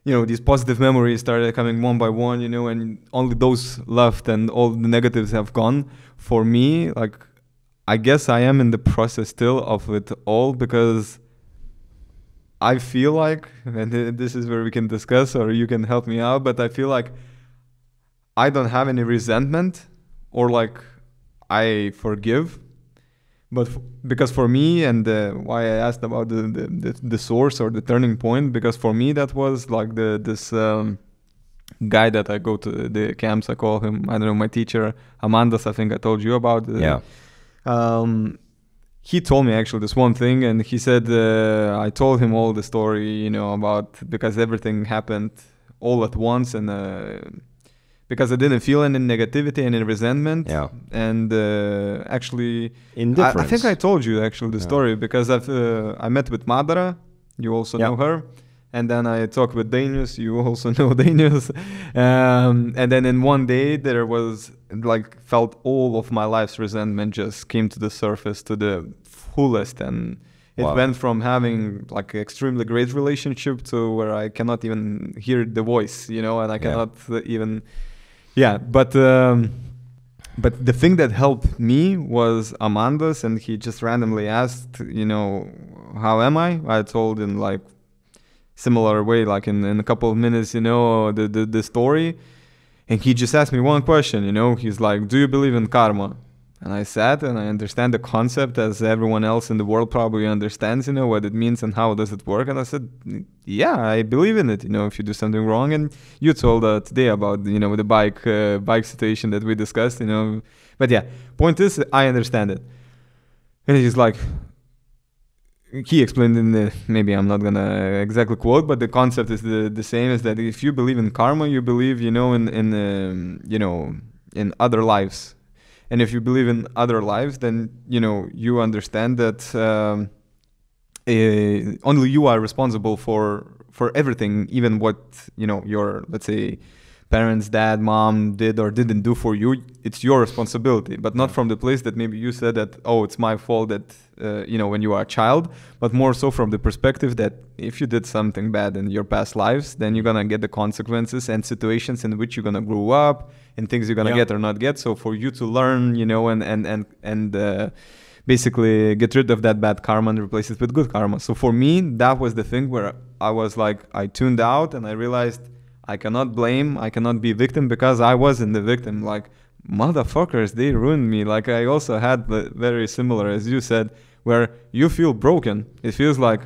Speaker 3: these positive memories started coming one by one, and only those left and all the negatives have gone. For me, I guess I am in the process still of it all, because I feel like, and this is where we can discuss or you can help me out, but I feel like I don't have any resentment or I forgive. But because for me, and why I asked about the source or the turning point, because for me that was guy that I go to the camps, I call him, I don't know, my teacher, Amandas, I think I told you about. He told me actually this one thing, and he said, I told him all the story, about, because everything happened all at once, and because I didn't feel any negativity, any resentment. And actually, I think I told you actually the story, because I met with Madara, you also know her. And then I talked with Danius, you also know Danius. And then in one day there was felt all of my life's resentment just came to the surface to the fullest. And it went from having extremely great relationship to where I cannot even hear the voice, and I cannot even, but the thing that helped me was Amanda's, and he just randomly asked, how am I? I told him similar way, in a couple of minutes, the story. And he just asked me one question, he's like, do you believe in karma? And I sat and I understand the concept as everyone else in the world probably understands, what it means and how does it work. And I said, yeah, I believe in it, if you do something wrong. And you told today about, the bike situation that we discussed, But yeah, point is, I understand it. And he's like, he explained maybe I'm not gonna exactly quote, but the concept is the same, is that if you believe in karma, you believe, in other lives. And if you believe in other lives, then, you understand that only you are responsible for everything, even what, your, let's say, parents, dad, mom did or didn't do for you. It's your responsibility, but not from the place that maybe you said that, oh, it's my fault that, when you are a child, but more so from the perspective that if you did something bad in your past lives, then you're going to get the consequences and situations in which you're going to grow up and things you're going to get or not get. So for you to learn, and basically get rid of that bad karma and replace it with good karma. So for me, that was the thing where I was I tuned out and I realized I cannot blame, I cannot be victim, because I wasn't the victim. Motherfuckers, they ruined me. I also had very similar, as you said, where you feel broken. It feels like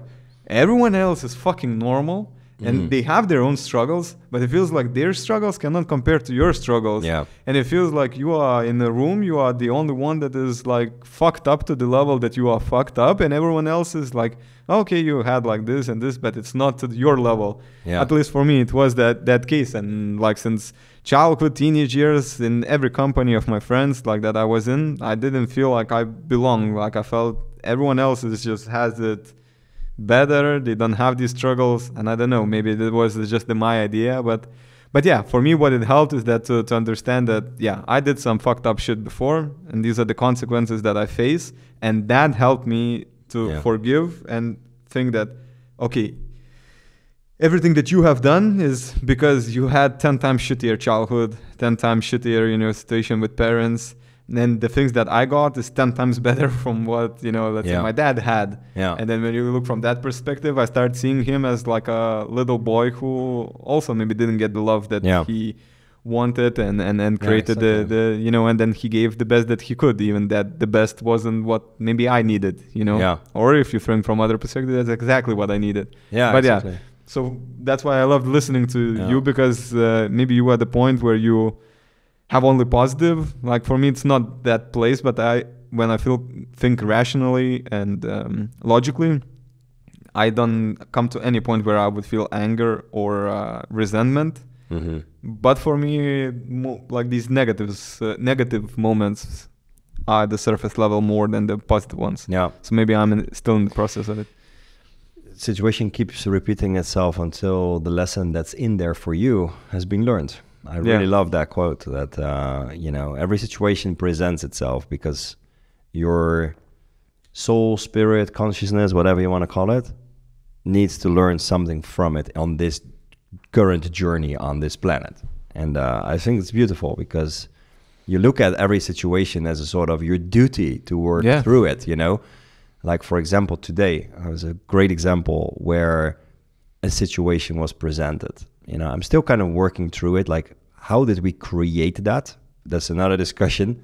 Speaker 3: everyone else is fucking normal and they have their own struggles, but it feels like their struggles cannot compare to your struggles. And it feels like you are in a room, you are the only one that is fucked up to the level that you are fucked up, and everyone else is okay, you had this and this, but it's not to your level. At least for me, it was that case. And since childhood, teenage years, in every company of my friends that I was in, I didn't feel like I belong. I felt everyone else just has it better. They don't have these struggles. And I don't know, maybe that was just my idea. But yeah, for me, what it helped is that to understand that, I did some fucked up shit before, and these are the consequences that I face. And that helped me to forgive and think that, okay, everything that you have done is because you had 10 times shittier childhood, 10 times shittier, situation with parents. And then the things that I got is 10 times better from what, let's say my dad had. And then when you look from that perspective, I start seeing him as a little boy who also maybe didn't get the love that he wanted and created the and then he gave the best that he could, even that the best wasn't what maybe I needed, or if you think from other perspective, that's exactly what I needed.
Speaker 1: Exactly.
Speaker 3: So that's why I loved listening to you, because maybe you were at the point where you have only positive. For me, it's not that place, but when I think rationally and logically, I don't come to any point where I would feel anger or resentment. But for me, these negative moments are the surface level more than the positive ones. So maybe I'm still in the process of it.
Speaker 1: Situation keeps repeating itself until the lesson that's in there for you has been learned. I really love that quote, that every situation presents itself because your soul, spirit, consciousness, whatever you want to call it, needs to learn something from it on this current journey on this planet. And I think it's beautiful, because you look at every situation as a sort of your duty to work through it, for example, today was a great example where a situation was presented. I'm still kind of working through it. How did we create that? That's another discussion.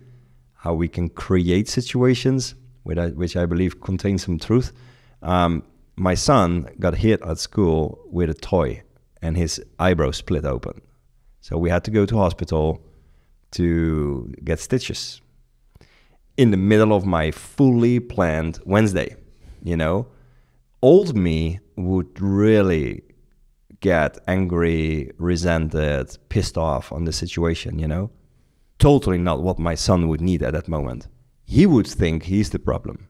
Speaker 1: How we can create situations which I believe contain some truth. My son got hit at school with a toy and his eyebrow split open. So we had to go to hospital to get stitches in the middle of my fully planned Wednesday. You know, old me would really get angry, resented, pissed off on the situation, you know. Totally not what my son would need at that moment. He would think he's the problem.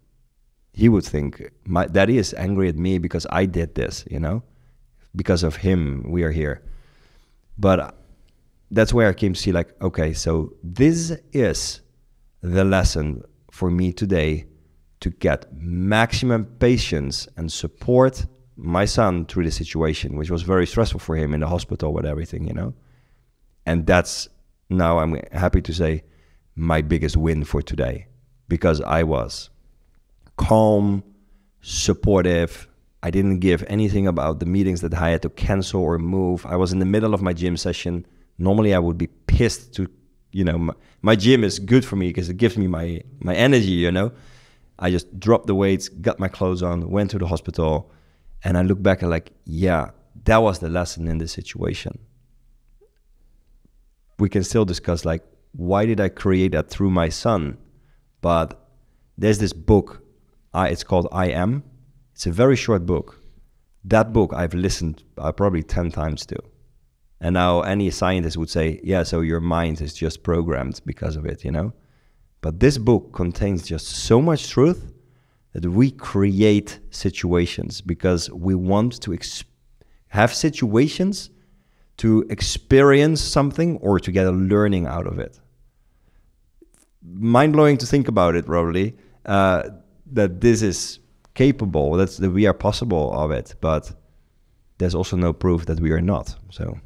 Speaker 1: He would think, my daddy is angry at me because I did this, you know. Because of him, we are here. But that's where I came to see, like, okay, so this is the lesson for me today, to get maximum patience and support my son through the situation, which was very stressful for him in the hospital with everything, you know. And that's, now I'm happy to say, my biggest win for today, because I was calm, supportive. I didn't give anything about the meetings that I had to cancel or move. I was in the middle of my gym session. Normally I would be pissed to, you know, my gym is good for me because it gives me my energy, you know. I just dropped the weights, got my clothes on, went to the hospital, and I look back and like, yeah, that was the lesson in this situation. We can still discuss like, why did I create that through my son? But there's this book, it's called I Am. It's a very short book. That book I've listened probably 10 times to. And now any scientist would say, yeah, so your mind is just programmed because of it, you know? But this book contains just so much truth that we create situations because we want to have situations to experience something or to get a learning out of it. Mind-blowing to think about it, probably, that this is capable, that we are possible of it, but there's also no proof that we are not, so...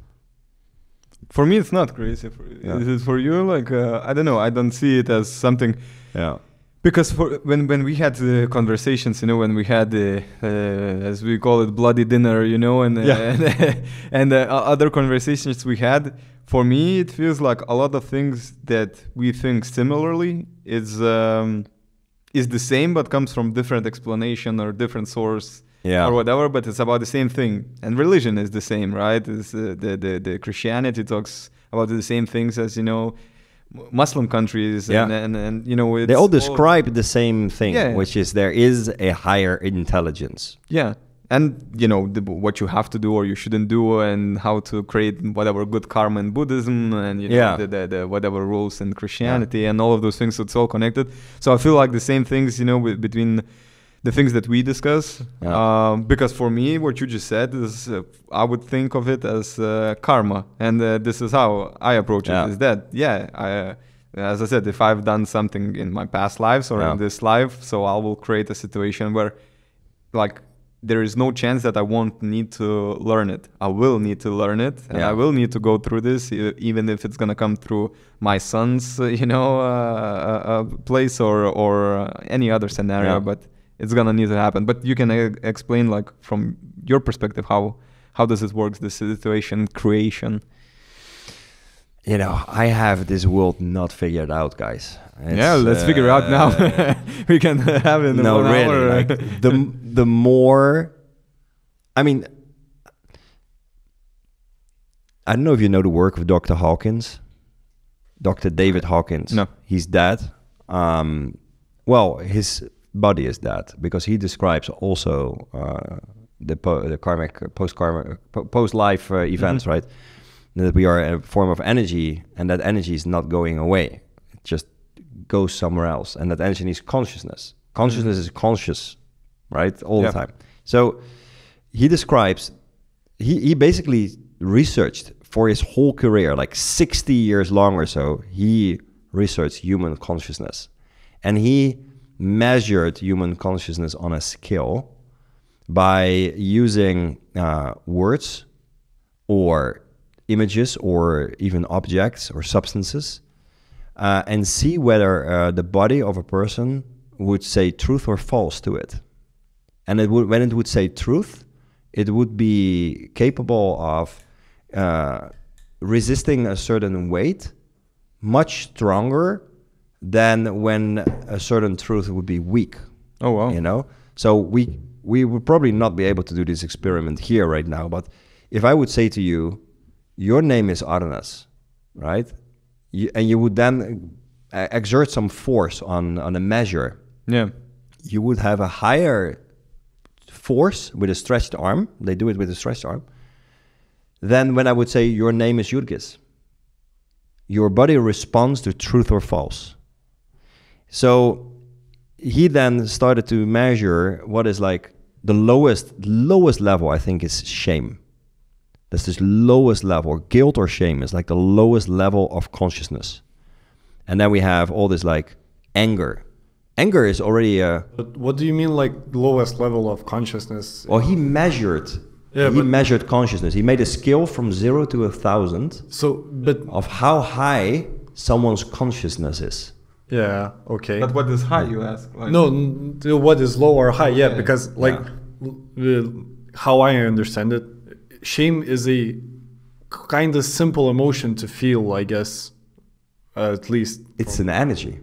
Speaker 3: For me, it's not crazy. Is it for you? Like, I don't know. I don't see it as something.
Speaker 1: Yeah.
Speaker 3: Because when we had the conversations, you know, when we had the, as we call it, bloody dinner, you know, and other conversations we had, for me, it feels like a lot of things that we think similarly is the same, but comes from different explanation or different source.
Speaker 1: Yeah.
Speaker 3: Or whatever, but it's about the same thing. And religion is the same, right? It's, the Christianity talks about the same things as, you know, Muslim countries. And you know,
Speaker 1: they all describe the same thing,
Speaker 3: yeah,
Speaker 1: which is there is a higher intelligence.
Speaker 3: Yeah. And, you know, what you have to do or you shouldn't do, and how to create whatever good karma in Buddhism, and, you know, the whatever rules in Christianity, and all of those things. So it's all connected. So I feel like the same things, you know, between the things that we discuss, because for me, what you just said is, I would think of it as karma, and this is how I approach it. Is that, as I said, if I've done something in my past lives or in this life, so I will create a situation where, like, there is no chance that I won't need to learn it. I will need to learn it, and I will need to go through this, even if it's gonna come through my son's, you know, place or any other scenario, but it's gonna need to happen. But you can explain, like, from your perspective, how does this work, this situation creation?
Speaker 1: You know, I have this world not figured out, guys.
Speaker 3: Let's figure it out now. We can have it in 1 hour.
Speaker 1: Really, like, the more, I mean, I don't know if you know the work of Dr. Hawkins, Dr. David Hawkins.
Speaker 3: No.
Speaker 1: He's dead. Well, his body is dead, because he describes also the karmic, post-life events, right? That we are a form of energy, and that energy is not going away. It just goes somewhere else. And that energy needs consciousness. Consciousness is conscious, right? All the time. So he describes, he basically researched for his whole career, like 60 years long or so, he researched human consciousness. And he measured human consciousness on a scale by using words or images or even objects or substances, and see whether the body of a person would say truth or false to it. And it would, when it would say truth, it would be capable of resisting a certain weight much stronger than when a certain truth would be weak.
Speaker 3: Oh, wow.
Speaker 1: You know? So we would probably not be able to do this experiment here right now, but if I would say to you, your name is Arnas, right? And you would then exert some force on a measure.
Speaker 3: Yeah.
Speaker 1: You would have a higher force with a stretched arm. They do it with a stretched arm. Then when I would say your name is Jurgis, your body responds to truth or false. So he then started to measure what is like the lowest level, I think, is shame. That's this lowest level. Guilt or shame is like the lowest level of consciousness. And then we have all this like anger. Anger is already a...
Speaker 2: But what do you mean like lowest level of consciousness?
Speaker 1: Well, he measured.
Speaker 2: Yeah,
Speaker 1: he measured consciousness. He made a scale from 0 to 1,000 of how high someone's consciousness is.
Speaker 2: Yeah, okay.
Speaker 3: But what is high, you ask? Like,
Speaker 2: No, what is low or high? Yeah, because like how I understand it, shame is a kind of simple emotion to feel, I guess, at least.
Speaker 1: It's an energy.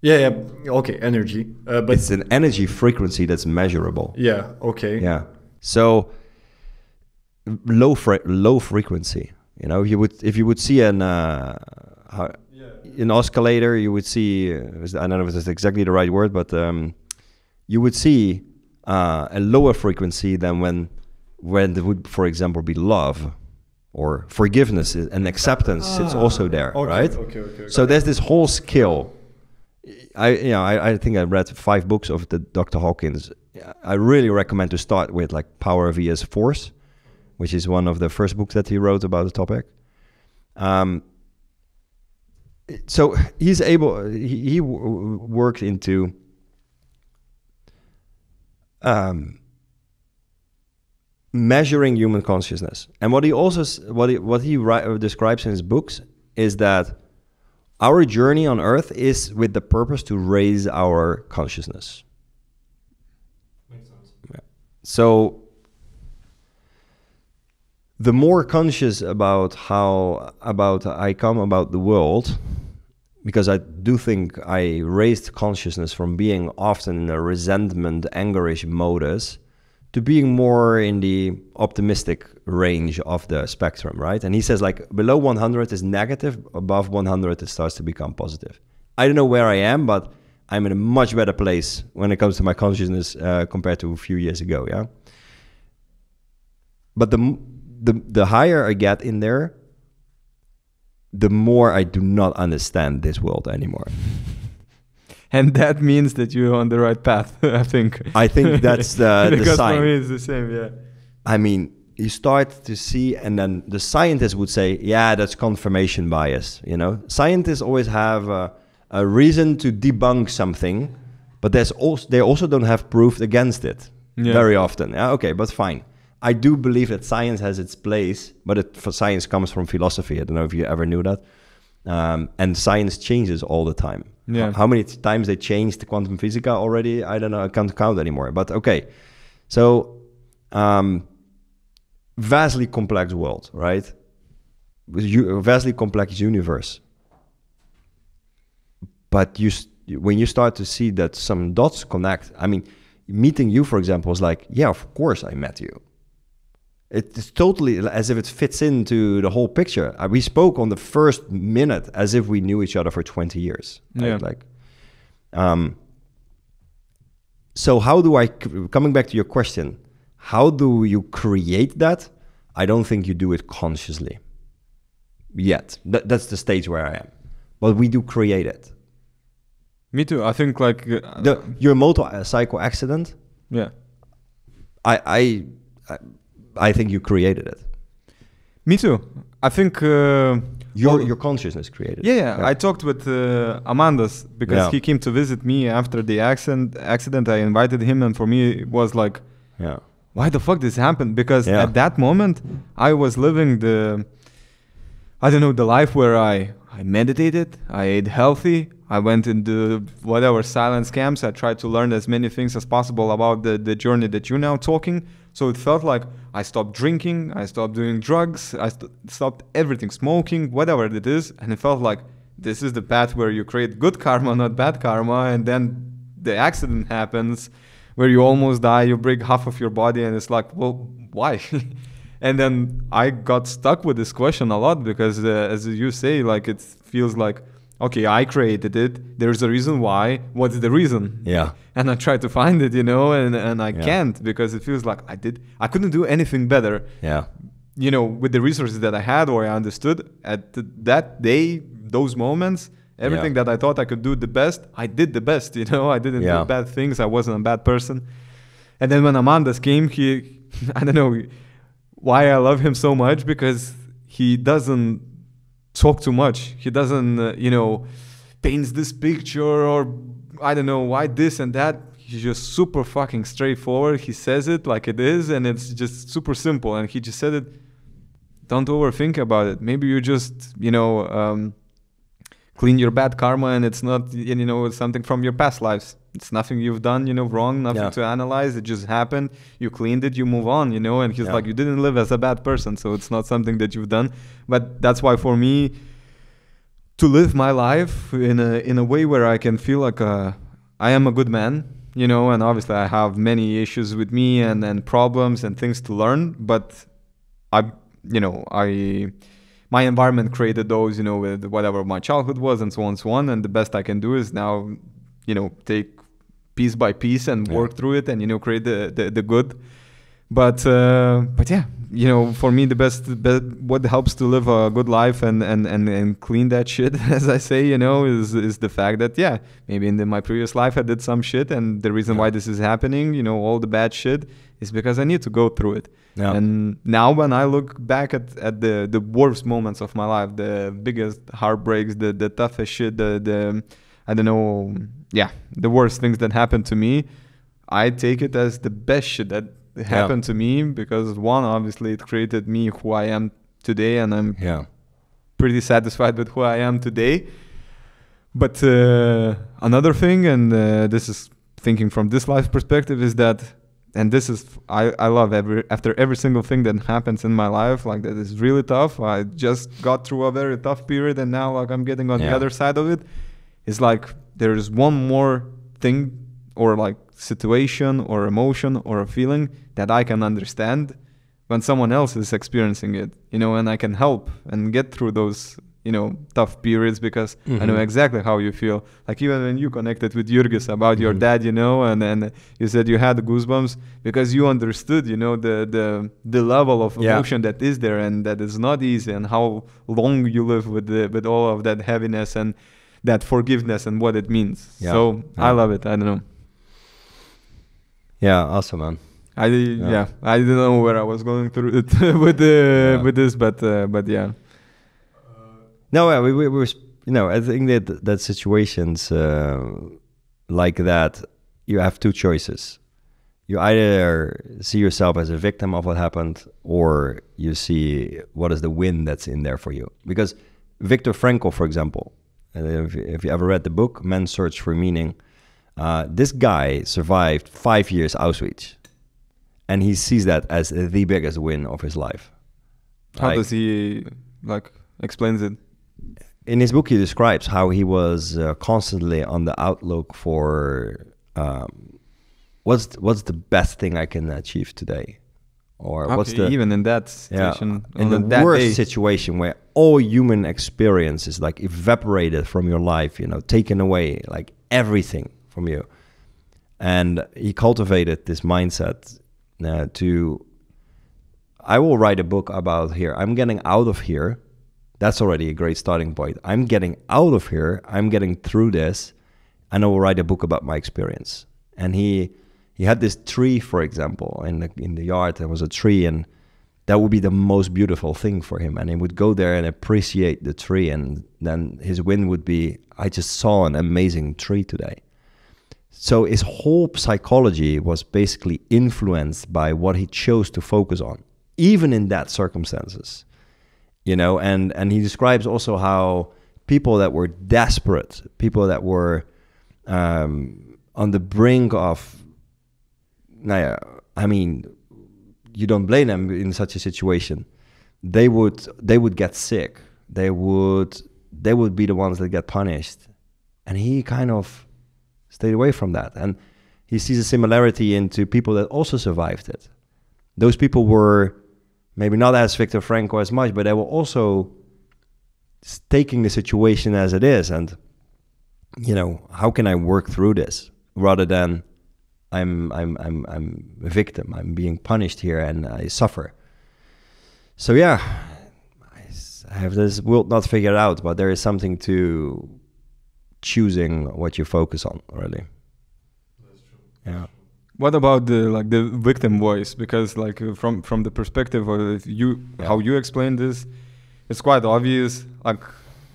Speaker 2: Yeah, okay, energy. But
Speaker 1: It's an energy frequency that's measurable.
Speaker 2: yeah, okay.
Speaker 1: Yeah. So low frequency. You know, if you would see an oscillator, you would see. I don't know if it's exactly the right word, but you would see a lower frequency than when there would, for example, be love or forgiveness and acceptance. It's also there,
Speaker 2: Okay,
Speaker 1: right?
Speaker 2: Okay.
Speaker 1: So there's this whole skill. I think I read 5 books of the Dr. Hawkins. I really recommend to start with like Power vs. Force, which is one of the first books that he wrote about the topic. So he's able. He worked into measuring human consciousness, and what he also describes in his books is that our journey on Earth is with the purpose to raise our consciousness.
Speaker 2: Makes sense.
Speaker 1: Yeah. So the more conscious about I come about the world, because I do think I raised consciousness from being often in a resentment, angerish modus to being more in the optimistic range of the spectrum, right? And he says like below 100 is negative, above 100 it starts to become positive. I don't know where I am, but I'm in a much better place when it comes to my consciousness compared to a few years ago, yeah? But the higher I get in there, the more I do not understand this world anymore.
Speaker 3: And that means that you're on the right path, I think.
Speaker 1: I think that's the
Speaker 3: because
Speaker 1: sign.
Speaker 3: for me it's the same, yeah.
Speaker 1: I mean, you start to see, and then the scientists would say, yeah, that's confirmation bias, you know? Scientists always have a reason to debunk something, but they also don't have proof against it very often. Yeah, okay, but fine. I do believe that science has its place, but for science comes from philosophy. I don't know if you ever knew that. And science changes all the time.
Speaker 3: Yeah.
Speaker 1: How many times they changed the quantum physics already? I don't know. I can't count anymore. But okay. So, vastly complex world, right? Vastly complex universe. But when you start to see that some dots connect, I mean, meeting you, for example, is like, yeah, of course I met you. It's totally as if it fits into the whole picture. We spoke on the first minute as if we knew each other for 20 years. Right?
Speaker 3: Yeah.
Speaker 1: So how do coming back to your question, how do you create that? I don't think you do it consciously yet. That's the stage where I am. But we do create it.
Speaker 3: Me too. I think like...
Speaker 1: your motorcycle accident?
Speaker 3: Yeah.
Speaker 1: I think you created it.
Speaker 3: Me too. I think...
Speaker 1: your consciousness created it.
Speaker 3: Yeah. I talked with Amandas because he came to visit me after the accident. I invited him, and for me it was like, why the fuck this happened? Because at that moment I was living the life where I meditated, I ate healthy, I went into whatever silence camps, I tried to learn as many things as possible about the journey that you're now talking. So it felt like I stopped drinking, I stopped doing drugs, I stopped everything, smoking, whatever it is. And it felt like this is the path where you create good karma, not bad karma. And then the accident happens where you almost die, you break half of your body, and it's like, well, why? And then I got stuck with this question a lot because, as you say, like it feels like, okay, I created it. There's a reason why. What's the reason?
Speaker 1: Yeah.
Speaker 3: And I try to find it, and I can't, because it feels like I couldn't do anything better.
Speaker 1: Yeah.
Speaker 3: With the resources that I had, or I understood at that day, those moments, everything that I thought I could do the best, I did the best. I didn't do bad things. I wasn't a bad person. And then when Amandas came, I don't know why I love him so much, because he doesn't talk too much. He doesn't, paints this picture, or I don't know why this and that. He's just super fucking straightforward. He says it like it is, and it's just super simple. And he just said it. Don't overthink about it. Maybe you just, clean your bad karma, and it's not, it's something from your past lives. It's nothing you've done, wrong, nothing to analyze. It just happened. You cleaned it, you move on, and he's like, you didn't live as a bad person, so it's not something that you've done. But that's why for me, to live my life in a way where I can feel like I am a good man, and obviously I have many issues with me and problems and things to learn, but my environment created those, with whatever my childhood was and so on, and the best I can do is now, take piece by piece and work through it and, create the good. But yeah, for me, the best, what helps to live a good life and clean that shit, as I say, is the fact that, maybe in my previous life I did some shit, and the reason why this is happening, all the bad shit, is because I need to go through it. Yeah. And now when I look back at the worst moments of my life, the biggest heartbreaks, the toughest shit, the I don't know, the worst things that happened to me, I take it as the best shit that happened to me, because one, obviously it created me who I am today, and I'm pretty satisfied with who I am today. But another thing, and this is thinking from this life perspective, is that, and this is, I love after every single thing that happens in my life, like that is really tough. I just got through a very tough period, and now like I'm getting on the other side of it. It's like there's one more thing, or like situation or emotion or a feeling that I can understand when someone else is experiencing it, and I can help and get through those, tough periods, because I know exactly how you feel. Like even when you connected with Jurgis about your dad, and then you said you had goosebumps because you understood, the level of emotion that is there, and that is not easy, and how long you live with all of that heaviness and that forgiveness and what it means. So I love it. I don't know.
Speaker 1: Yeah, awesome, man.
Speaker 3: I didn't know where I was going through it with this, but yeah.
Speaker 1: No, we were, I think that situations like that, you have two choices. You either see yourself as a victim of what happened, or you see what is the win that's in there for you. Because Viktor Frankl, for example, if you ever read the book Man's Search for Meaning, this guy survived 5 years Auschwitz, and he sees that as the biggest win of his life.
Speaker 3: How does he explains it?
Speaker 1: In his book, he describes how he was constantly on the outlook for what's the best thing I can achieve today, or what's the,
Speaker 3: even in that situation,
Speaker 1: in the worst situation where all human experience is like evaporated from your life, taken away, like everything from you. And he cultivated this mindset I will write a book about here. I'm getting out of here. That's already a great starting point. I'm getting out of here. I'm getting through this, and I will write a book about my experience. And he had this tree, for example, in the yard. There was a tree, and that would be the most beautiful thing for him. And he would go there and appreciate the tree, and then his win would be, I just saw an amazing tree today. So his whole psychology was basically influenced by what he chose to focus on, even in that circumstances. And he describes also how people that were desperate, people that were on the brink of, you don't blame them in such a situation. They would get sick. They would be the ones that get punished. And he kind of stayed away from that. And he sees a similarity into people that also survived it. Those people were maybe not as Viktor Frankl as much, but they were also taking the situation as it is, and how can I work through this rather than I'm a victim, I'm being punished here and I suffer. So yeah, I have this world not figured out, but there is something to choosing what you focus on, really.
Speaker 2: That's true.
Speaker 1: Yeah.
Speaker 3: What about the victim voice? Because from the perspective of how you explain this, it's quite obvious. Like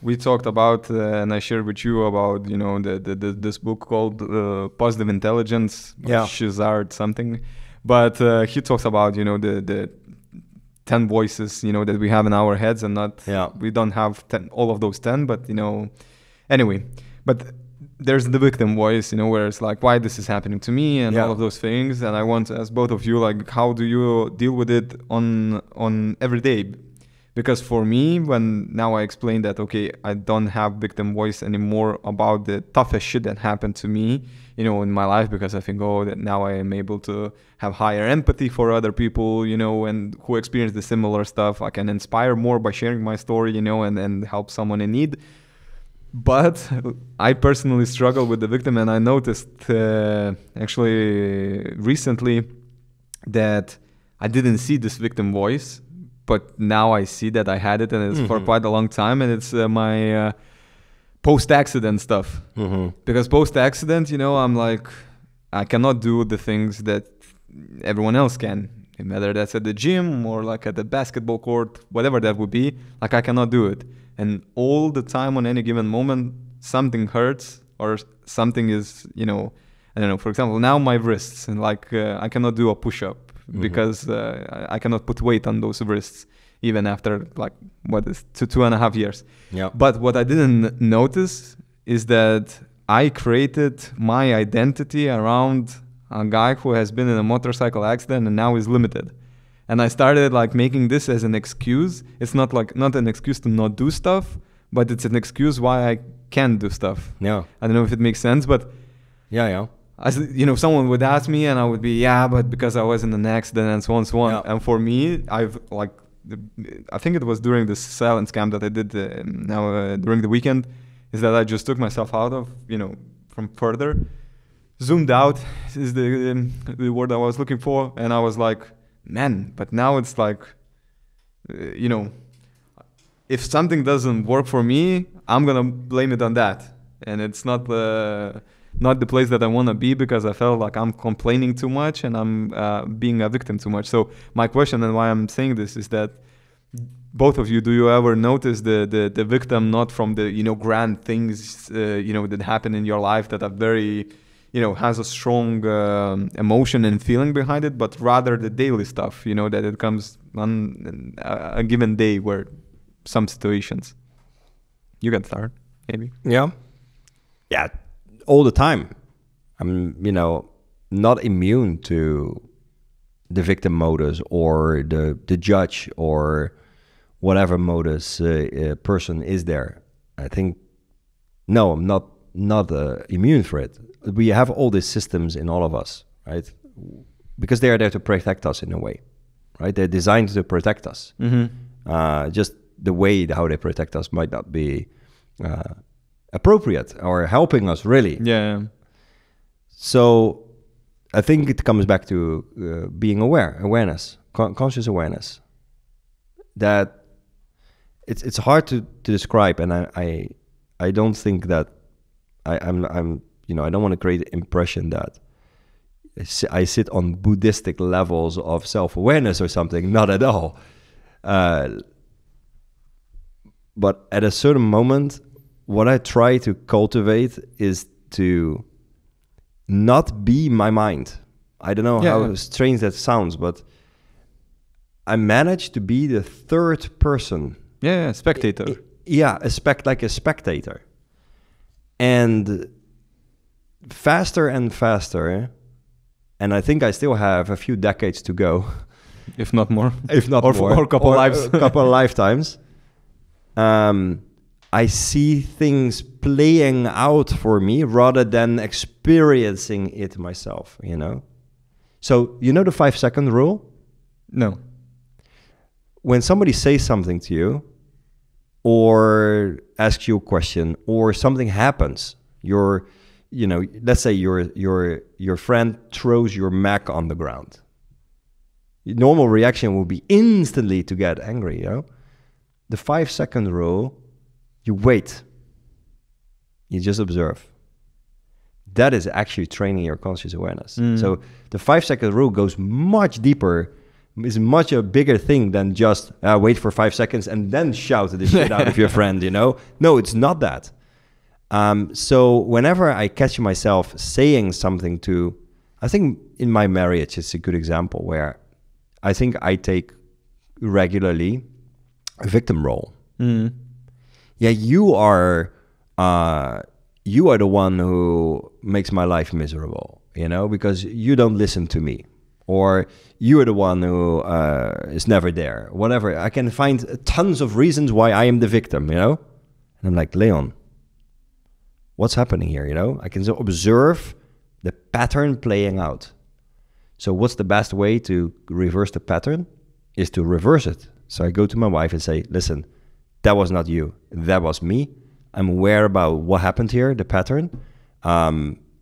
Speaker 3: we talked about, and I shared with you about this book called Positive Intelligence, Shizard something. But he talks about the 10 voices that we have in our heads, and we don't have all of those 10, but anyway. But there's the victim voice, where it's like, why this is happening to me, and all of those things. And I want to ask both of you, like, how do you deal with it on every day? Because for me, when now I explain that, okay, I don't have victim voice anymore about the toughest shit that happened to me, in my life, because I think, that now I am able to have higher empathy for other people, and who experience the similar stuff. I can inspire more by sharing my story, and help someone in need. But I personally struggle with the victim, and I noticed actually recently that I didn't see this victim voice, but now I see that I had it, and it's for quite a long time, and it's my post-accident stuff. Because post-accident, I'm like, I cannot do the things that everyone else can, whether that's at the gym or like at the basketball court, whatever that would be, like I cannot do it. And all the time on any given moment, something hurts or something is, I don't know, for example, now my wrists, and like I cannot do a push-up because I cannot put weight on those wrists, even after like, 2.5 years.
Speaker 1: Yeah.
Speaker 3: But what I didn't notice is that I created my identity around a guy who has been in a motorcycle accident and now is limited. And I started like making this as an excuse. It's not an excuse to not do stuff, but it's an excuse why I can't do stuff.
Speaker 1: Yeah.
Speaker 3: I don't know if it makes sense, but
Speaker 1: yeah.
Speaker 3: as someone would ask me, and I would be, but because I was in an accident and so on, so on.
Speaker 1: Yeah.
Speaker 3: And for me, I think it was during the silence camp that I did during the weekend, is that I just took myself out of, from further, zoomed out is the word I was looking for, and I was like, man, but now it's like, if something doesn't work for me, I'm gonna blame it on that, and it's not the place that I want to be, because I felt like I'm complaining too much and I'm being a victim too much. So my question, and why I'm saying this, is that both of you, do you ever notice the victim not from the grand things that happen in your life that are very has a strong emotion and feeling behind it, but rather the daily stuff, that it comes on a given day, where some situations. You can start, maybe.
Speaker 1: Yeah, all the time. I'm, not immune to the victim modus or the judge or whatever modus person is there. I think, no, I'm not immune for it. We have all these systems in all of us, right? Because they are there to protect us in a way, right? They're designed to protect us. Just the way how they protect us might not be appropriate or helping us, really.
Speaker 3: Yeah.
Speaker 1: So I think it comes back to being awareness, conscious awareness. That it's hard to describe, and I don't think that I'm I don't want to create the impression that I sit on Buddhistic levels of self-awareness or something. Not at all. But at a certain moment, what I try to cultivate is to not be my mind. I don't know how strange that sounds, but I managed to be the third person.
Speaker 3: Yeah, spectator.
Speaker 1: Like a spectator. And faster and faster, and I think I still have a few decades to go.
Speaker 3: If not more.
Speaker 1: Or
Speaker 3: a couple lives.
Speaker 1: A couple of lifetimes. I see things playing out for me rather than experiencing it myself, So, the 5-second rule?
Speaker 3: No.
Speaker 1: when somebody says something to you or asks you a question or something happens, let's say your friend throws your Mac on the ground. Your normal reaction would be instantly to get angry, The 5-second rule, you wait. You just observe. That is actually training your conscious awareness. So the 5-second rule goes much deeper, is much a bigger thing than just wait for 5 seconds and then shout the shit out of your friend, No, it's not that. So whenever I catch myself saying something I think in my marriage, it's a good example where I think I take regularly a victim role. Yeah, you are the one who makes my life miserable, because you don't listen to me, or you are the one who is never there, whatever. I can find tons of reasons why I am the victim, And I'm like, Leon, what's happening here, I can observe the pattern playing out. So what's the best way to reverse the pattern is to reverse it. So I go to my wife and say, listen, that was not you, that was me. I'm aware about what happened here, the pattern.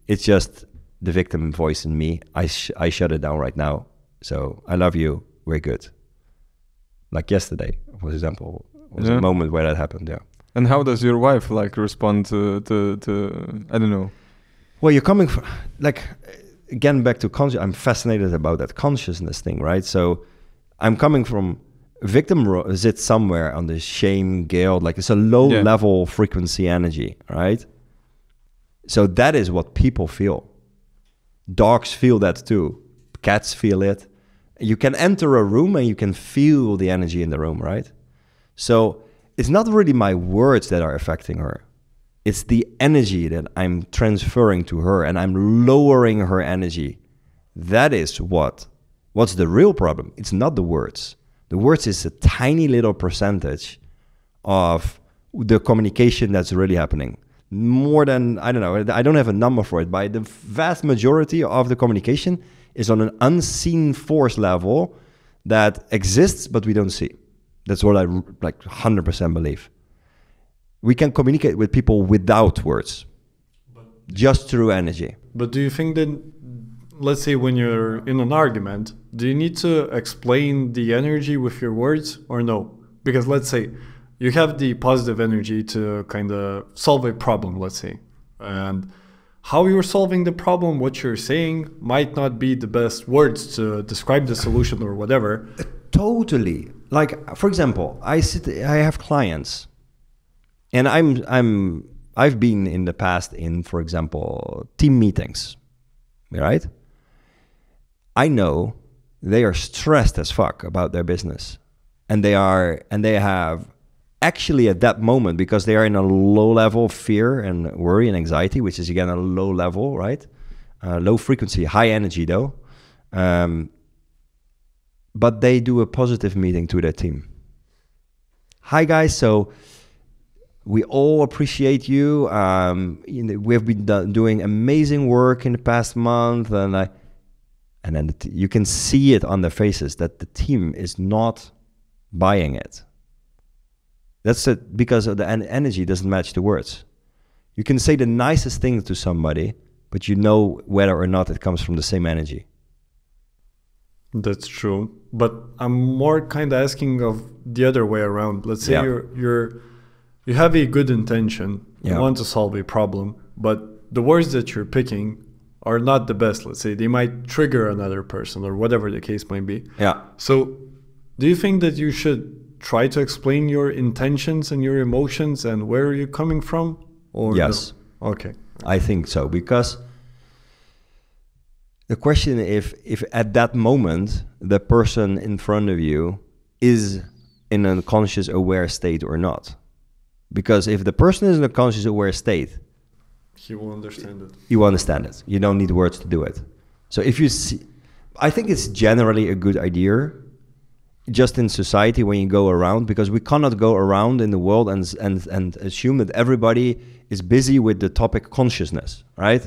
Speaker 1: It's just the victim voice in me. I shut it down right now. So I love you, we're good. Like yesterday, for example, was a moment where that happened,
Speaker 3: And how does your wife respond to I don't know?
Speaker 1: Well, you're coming from, again, back to conscious. I'm fascinated about that consciousness thing, right? So I'm coming from victim sits somewhere on the shame, guilt, it's a low level frequency energy, right? So that is what people feel. Dogs feel that too. Cats feel it. You can enter a room and you can feel the energy in the room, right? So it's not really my words that are affecting her. It's the energy that I'm transferring to her, and I'm lowering her energy. That is what's the real problem. It's not the words. The words is a tiny little percentage of the communication that's really happening. More than, I don't know, I don't have a number for it, but the vast majority of the communication is on an unseen force level that exists, but we don't see. That's what I 100% believe. We can communicate with people without words, just through energy.
Speaker 2: But do you think that, let's say when you're in an argument, do you need to explain the energy with your words or no? Because let's say you have the positive energy to kind of solve a problem, let's say. And how you're solving the problem, what you're saying might not be the best words to describe the solution or whatever.
Speaker 1: Totally. For example, I have clients, and I've been in the past in, for example, team meetings, right? I know they are stressed as fuck about their business, and they have actually at that moment, because they are in a low level of fear and worry and anxiety, which is again a low level, right? Low frequency, high energy though. But they do a positive meeting to their team. Hi guys, so we all appreciate you. We have been doing amazing work in the past month, and then you can see it on their faces that the team is not buying it. That's it, because of the energy doesn't match the words. You can say the nicest thing to somebody, but you know whether or not it comes from the same energy.
Speaker 2: That's true. But I'm more kind of asking of the other way around. Let's say you have a good intention, you want to solve a problem, but the words that you're picking are not the best. Let's say they might trigger another person or whatever the case might be.
Speaker 1: Yeah.
Speaker 2: So do you think that you should try to explain your intentions and your emotions and where are you coming from? Or
Speaker 1: yes.
Speaker 2: No? Okay.
Speaker 1: I think so, because the question if at that moment the person in front of you is in a conscious aware state or not. Because if the person is in a conscious aware state,
Speaker 2: he will understand it.
Speaker 1: You understand it. You don't need words to do it. So if you see, I think it's generally a good idea just in society when you go around, because we cannot go around in the world and assume that everybody is busy with the topic consciousness, right?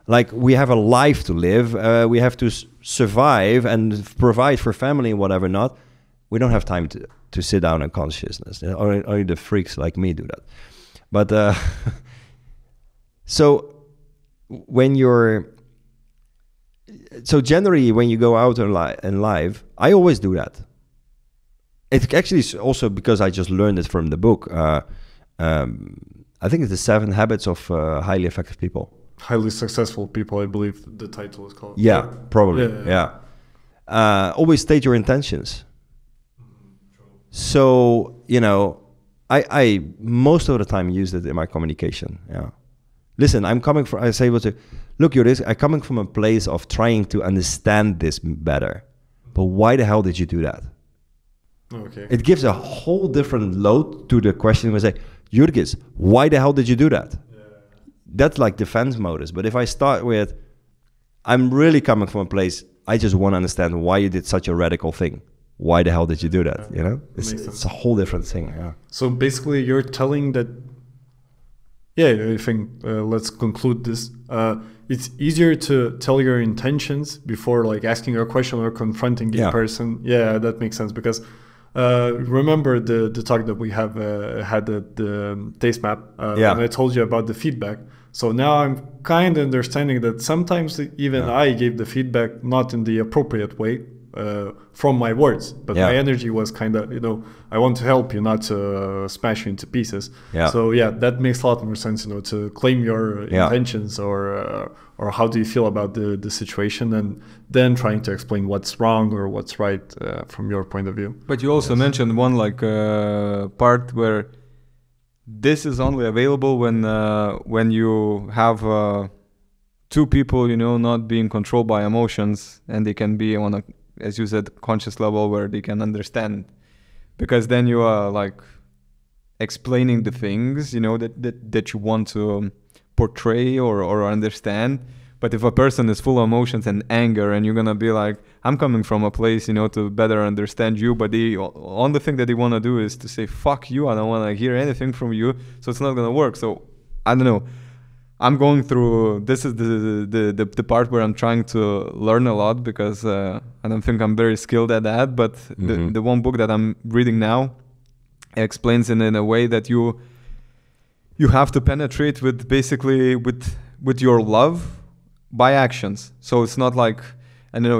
Speaker 1: Like we have a life to live, we have to survive and provide for family and whatever not. we don't have time to sit down in consciousness. Only the freaks like me do that. But so generally when you go out in live, I always do that. It actually is also because I just learned it from the book. I think it's the 7 Habits of Highly Effective People.
Speaker 2: Highly Successful People, I believe the title is called.
Speaker 1: Yeah, probably. Yeah. Always state your intentions. So, I most of the time use it in my communication. Yeah. Listen, I'm coming from, I say, look, I'm coming from a place of trying to understand this better. But why the hell did you do that?
Speaker 2: Okay.
Speaker 1: It gives a whole different load to the question. We say, Jurgis, why the hell did you do that? Yeah. That's like defense modus. But if I start with, I'm really coming from a place, I just want to understand why you did such a radical thing. Why the hell did you do that? It's a whole different thing. Yeah.
Speaker 2: So basically you're telling that, I think let's conclude this. It's easier to tell your intentions before like asking a question or confronting the person. Yeah, that makes sense because remember the talk that we have had at the taste map and I told you about the feedback. So now I'm kind of understanding that sometimes even I gave the feedback not in the appropriate way from my words, but my energy was kind of, I want to help you, not to smash you into pieces. Yeah. So that makes a lot more sense, to claim your intentions or how do you feel about the situation, and then trying to explain what's wrong or what's right from your point of view.
Speaker 3: But you also mentioned one part where this is only available when you have 2 people, not being controlled by emotions, and they can be on a, as you said, conscious level where they can understand, because then you are like explaining the things, that you want to portray or understand. But if a person is full of emotions and anger, and you're gonna be like, I'm coming from a place, to better understand you, but the only thing that they want to do is to say, fuck you, I don't want to hear anything from you, so it's not gonna work. So I don't know, I'm going through, this is the part where I'm trying to learn a lot, because I don't think I'm very skilled at that, but the one book that I'm reading now explains it in a way that you have to penetrate with basically with your love by actions. So it's not like, I don't know,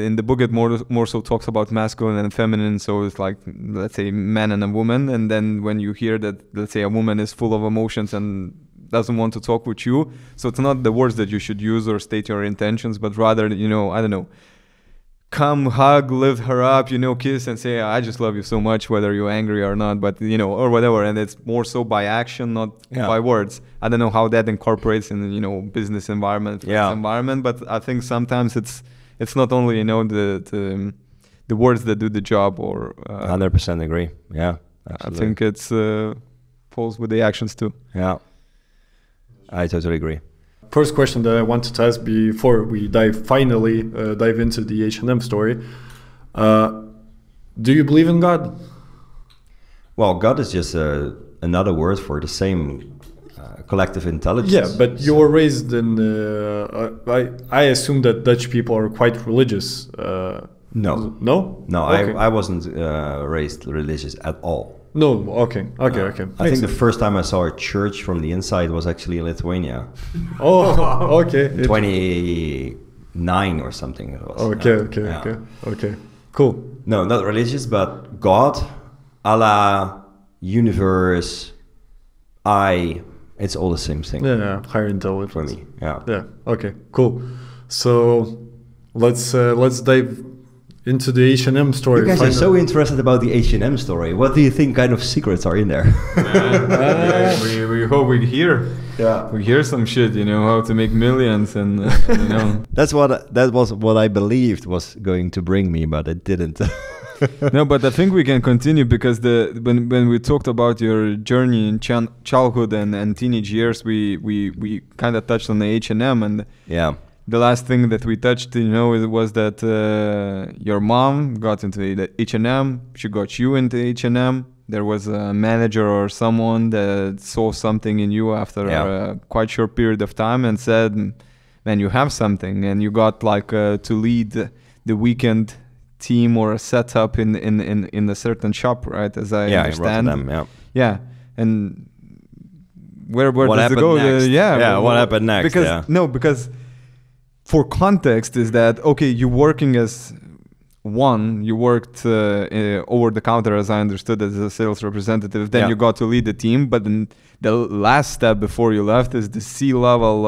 Speaker 3: in the book it more so talks about masculine and feminine, so it's like, let's say, man and a woman, and then when you hear that, let's say, a woman is full of emotions and doesn't want to talk with you, so it's not the words that you should use or state your intentions, but rather, I don't know, come, hug, lift her up, kiss and say, I just love you so much, whether you're angry or not, but, or whatever. And it's more so by action, not by words. I don't know how that incorporates in, business environment, environment, but I think sometimes it's not only, the words that do the job, or...
Speaker 1: 100% agree. Yeah, absolutely.
Speaker 3: I think it's falls with the actions too.
Speaker 1: Yeah, I totally agree.
Speaker 2: First question that I wanted to ask before we finally dive into the H&M story. Do you believe in God?
Speaker 1: Well, God is just another word for the same collective intelligence.
Speaker 2: Yeah, but you were raised in... I assume that Dutch people are quite religious.
Speaker 1: No.
Speaker 2: No?
Speaker 1: No, okay. I wasn't raised religious at all.
Speaker 2: No, okay. I
Speaker 1: think the first time I saw a church from the inside was actually in Lithuania.
Speaker 2: Oh, okay.
Speaker 1: 29 or something it was.
Speaker 2: Okay. Cool.
Speaker 1: No, not religious, but God, Allah, universe, it's all the same thing.
Speaker 2: Yeah, higher intelligence.
Speaker 1: For me, yeah.
Speaker 2: Yeah, okay, cool. So let's dive into the H&M story.
Speaker 1: You guys are so interested about the H&M story. What do you think kind of secrets are in there?
Speaker 3: We hope we hear. Yeah, we hear some shit. How to make millions, and
Speaker 1: that was what I believed was going to bring me, but it didn't.
Speaker 3: No, but I think we can continue, because when we talked about your journey in childhood and teenage years, we kind of touched on the H&M, and the last thing that we touched, was that your mom got into the H&M. She got you into H&M. There was a manager or someone that saw something in you after a quite short period of time and said, man, you have something. And you got to lead the weekend team or a setup in a certain shop, right? As I understand.
Speaker 1: In Rotterdam, yeah.
Speaker 3: Yeah, and where
Speaker 1: what
Speaker 3: does it go?
Speaker 1: Next? What happened next?
Speaker 3: Because for context is that, okay, you're working as one, you worked over the counter, as I understood, as a sales representative. Then you got to lead the team, but then the last step before you left is the C-level,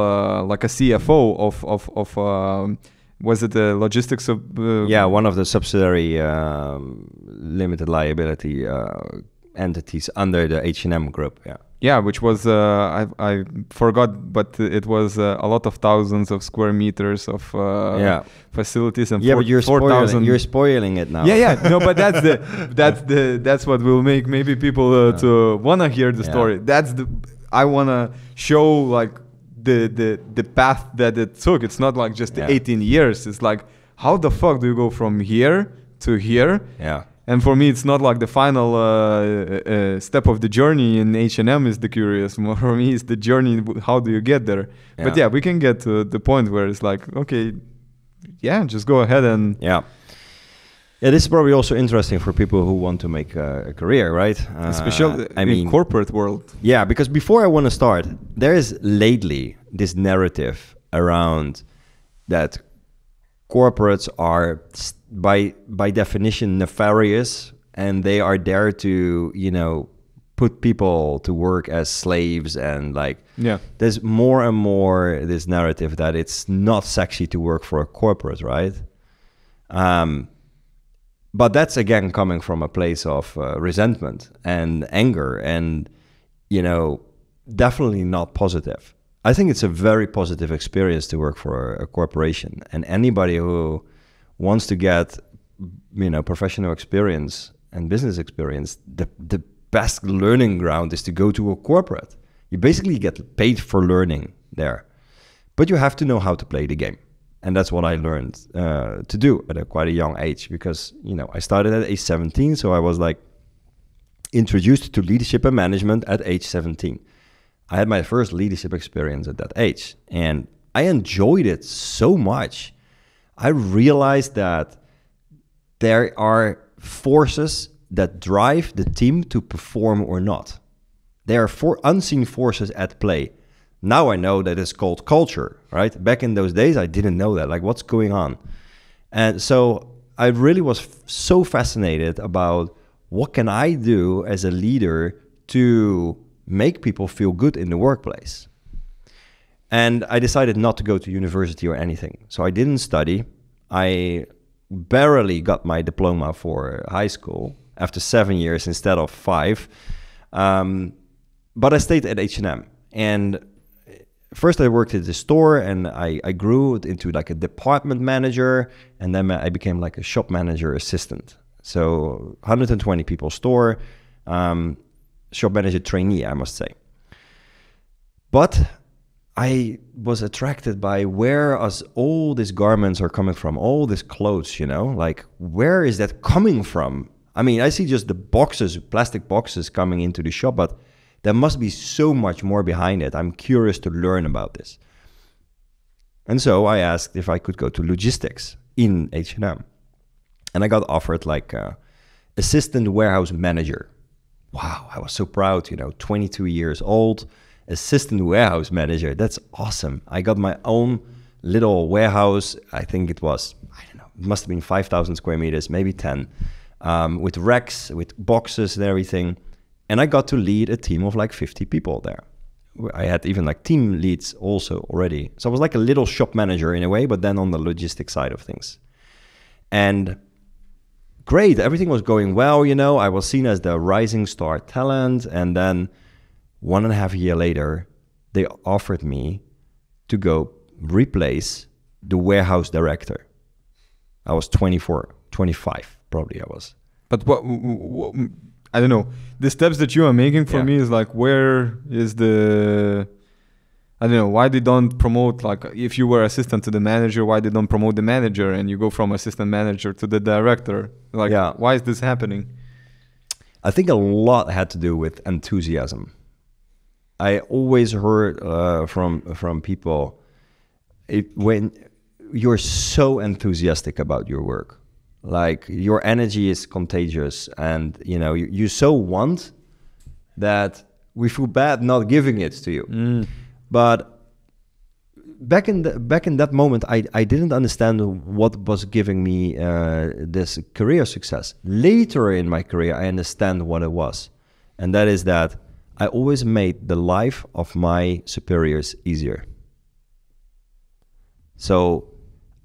Speaker 3: like a CFO of was it the logistics of?
Speaker 1: One of the subsidiary limited liability entities under the H&M group.
Speaker 3: Yeah, which was I forgot, but it was a lot of thousands of square meters of facilities and
Speaker 1: but you're 4,000. You're spoiling it now.
Speaker 3: No, but that's what will make maybe people to wanna hear the story. I wanna show like the path that it took. It's not like just 18 years. It's like, how the fuck do you go from here to here?
Speaker 1: Yeah.
Speaker 3: And for me, it's not like the final step of the journey in H&M is the curious. For me, it's the journey. How do you get there? But we can get to the point where it's like, okay, just go ahead and...
Speaker 1: Yeah, this is probably also interesting for people who want to make a career, right?
Speaker 3: Especially in corporate world.
Speaker 1: Yeah, because before I want to start, there is lately this narrative around that corporates are by definition nefarious, and they are there to put people to work as slaves, and there's more and more this narrative that it's not sexy to work for a corporate, right? But that's again coming from a place of resentment and anger, and definitely not positive. I think it's a very positive experience to work for a corporation, and anybody who wants to get, professional experience and business experience, the best learning ground is to go to a corporate. You basically get paid for learning there, but you have to know how to play the game. And that's what I learned to do at quite a young age, because, I started at age 17. So I was introduced to leadership and management at age 17. I had my first leadership experience at that age, and I enjoyed it so much. I realized that there are forces that drive the team to perform or not. There are unseen forces at play. Now I know that it's called culture, right? Back in those days, I didn't know that. Like, what's going on? And so I really was so fascinated about what can I do as a leader to make people feel good in the workplace. And I decided not to go to university or anything. So I didn't study. I barely got my diploma for high school after 7 years instead of 5. But I stayed at H&M. And first I worked at the store, and I grew into like a department manager, and then I became like a shop manager assistant. So 120 people store, shop manager trainee, I must say. But I was attracted by where all these garments are coming from, all these clothes, like where is that coming from? I mean, I see just the boxes, plastic boxes coming into the shop, but there must be so much more behind it. I'm curious to learn about this. And so I asked if I could go to logistics in H&M. And I got offered like assistant warehouse manager. Wow, I was so proud, 22 years old, assistant warehouse manager. That's awesome. I got my own little warehouse. I think it was, it must have been 5,000 square meters, maybe 10, with racks, with boxes and everything. And I got to lead a team of like 50 people there. I had even like team leads also already. So I was like a little shop manager in a way, but then on the logistics side of things. And great, everything was going well, I was seen as the rising star talent. And then 1.5 years later, they offered me to go replace the warehouse director. I was 24, 25, probably I was.
Speaker 3: But what I don't know. The steps that you are making for me is like, where is I don't know, why they don't promote, like if you were assistant to the manager, why they don't promote the manager and you go from assistant manager to the director? Like, why is this happening?
Speaker 1: I think a lot had to do with enthusiasm. I always heard from people, when you're so enthusiastic about your work, Like your energy is contagious, and you so want that we feel bad not giving it to you. But back in that moment, I didn't understand what was giving me this career success. Later in my career, I understand what it was, and that is that I always made the life of my superiors easier. So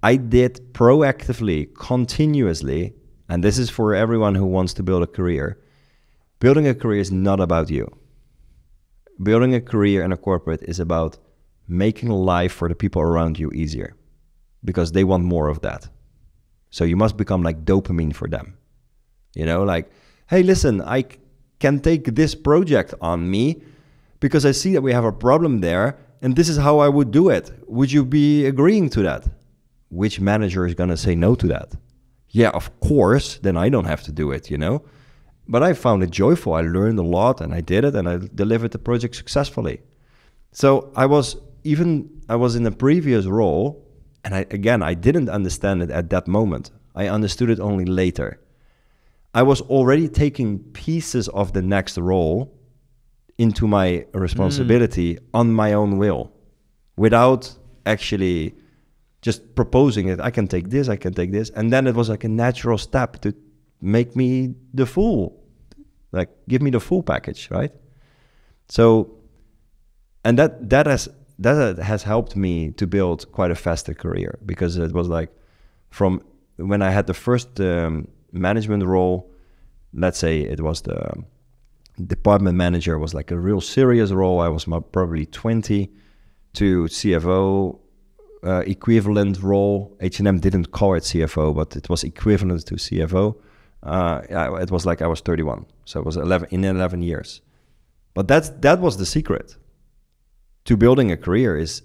Speaker 1: I did proactively, continuously, and this is for everyone who wants to build a career. Building a career is not about you. Building a career in a corporate is about making life for the people around you easier, because they want more of that. So you must become like dopamine for them. Like, hey, listen, I can take this project on me because I see that we have a problem there, and this is how I would do it. Would you be agreeing to that? Which manager is going to say no to that? Yeah, of course, then I don't have to do it, But I found it joyful. I learned a lot, and I did it, and I delivered the project successfully. So I was in a previous role, and I didn't understand it at that moment. I understood it only later. I was already taking pieces of the next role into my responsibility on my own will, without actually just proposing it. I can take this, and then it was like a natural step to make me the full, like give me the full package, right? So, and that has helped me to build quite a faster career, because it was like from when I had the first management role, let's say it was the department manager, was like a real serious role. I was probably 20, to CFO equivalent role. H&M didn't call it CFO, but it was equivalent to CFO. It was like I was 31, so it was 11 years. But that was the secret to building a career, is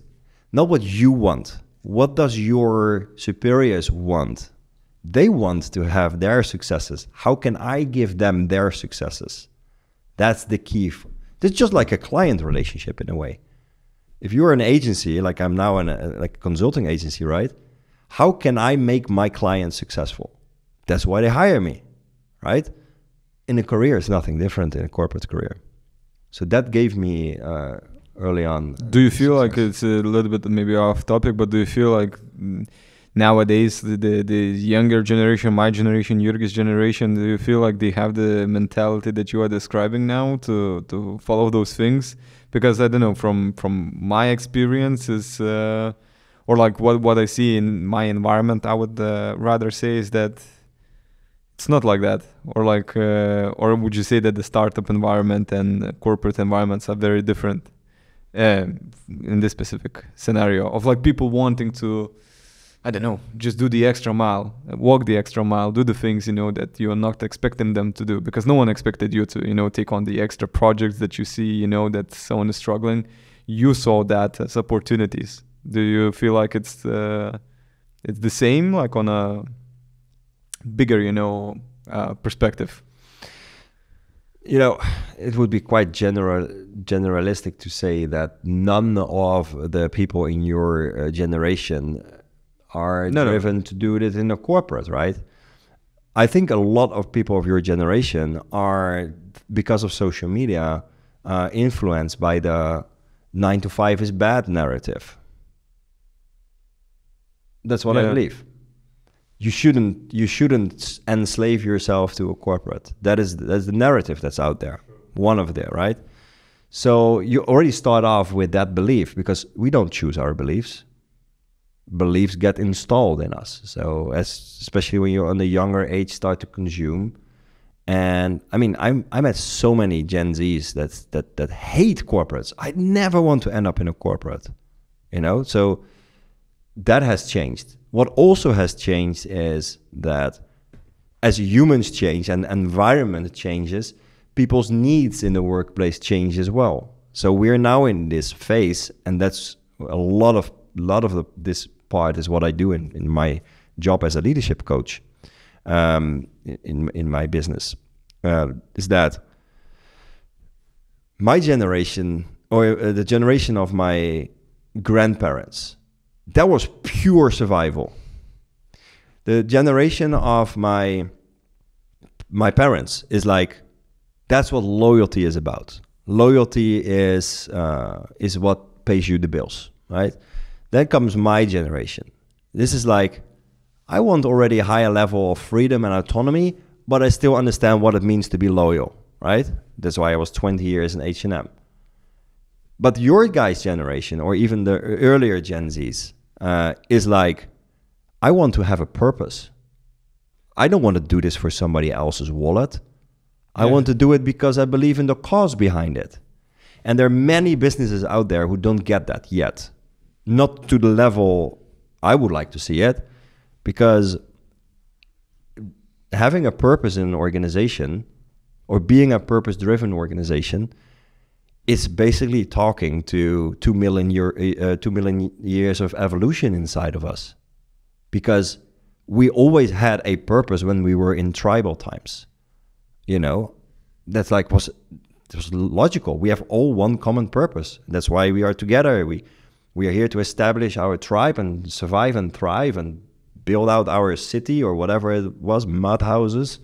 Speaker 1: not what you want. What does your superiors want? They want to have their successes. How can I give them their successes? That's the key. It's just like a client relationship in a way. If you're an agency, like I'm now in a consulting agency, right? How can I make my clients successful? That's why they hire me, right? In a career, it's nothing different in a corporate career. So that gave me early on.
Speaker 3: Do you feel like it's a little bit maybe off topic, but do you feel like nowadays the younger generation, my generation, Jürgen's generation, do you feel like they have the mentality that you are describing now to follow those things? Because I don't know, from my experiences or like what I see in my environment, I would rather say is that it's not like that. Or like or would you say that the startup environment and corporate environments are very different in this specific scenario of like people wanting to, I don't know, just do the extra mile, walk the extra mile, do the things, that you are not expecting them to do, because no one expected you to, take on the extra projects that you see, that someone is struggling. You saw that as opportunities. Do you feel like it's the same, like on a bigger, perspective?
Speaker 1: It would be quite generalistic to say that none of the people in your generation are driven to do it in a corporate, right? I think a lot of people of your generation are, because of social media, influenced by the 9 to 5 is bad narrative. That's what I believe. You shouldn't enslave yourself to a corporate. That's the narrative that's out there. One of them, right? So you already start off with that belief, because we don't choose our beliefs. Beliefs get installed in us. So especially when you're on the younger age, start to consume. And I mean, I met so many Gen Zs that hate corporates. I never want to end up in a corporate, So that has changed. What also has changed is that as humans change and environment changes, people's needs in the workplace change as well. So we're now in this phase, and that's a lot of this part is what I do in my job as a leadership coach in my business, is that my generation, or the generation of my grandparents, that was pure survival. the generation of my parents is like, that's what loyalty is about. Loyalty is what pays you the bills, right? Then comes my generation. This is like, I want already a higher level of freedom and autonomy, but I still understand what it means to be loyal, right? That's why I was 20 years in H&M. But your guys' generation, or even the earlier Gen Zs, is like, I want to have a purpose. I don't want to do this for somebody else's wallet. I want to do it because I believe in the cause behind it. And there are many businesses out there who don't get that yet. Not to the level I would like to see it, because having a purpose in an organization or being a purpose-driven organization is basically talking to 2 million years of evolution inside of us. Because we always had a purpose when we were in tribal times. You know, that's like was logical. We have all one common purpose. That's why we are together. We are here to establish our tribe and survive and thrive and build out our city or whatever it was, mud houses.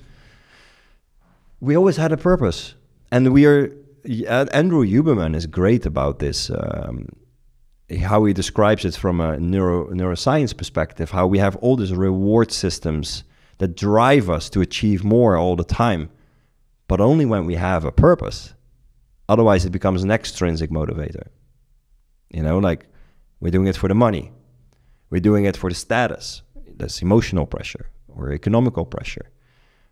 Speaker 1: We always had a purpose. And Andrew Huberman is great about this, how he describes it from a neuroscience perspective, how we have all these reward systems that drive us to achieve more all the time, but only when we have a purpose. Otherwise, it becomes an extrinsic motivator. You know, like we're doing it for the money. We're doing it for the status. That's emotional pressure or economical pressure.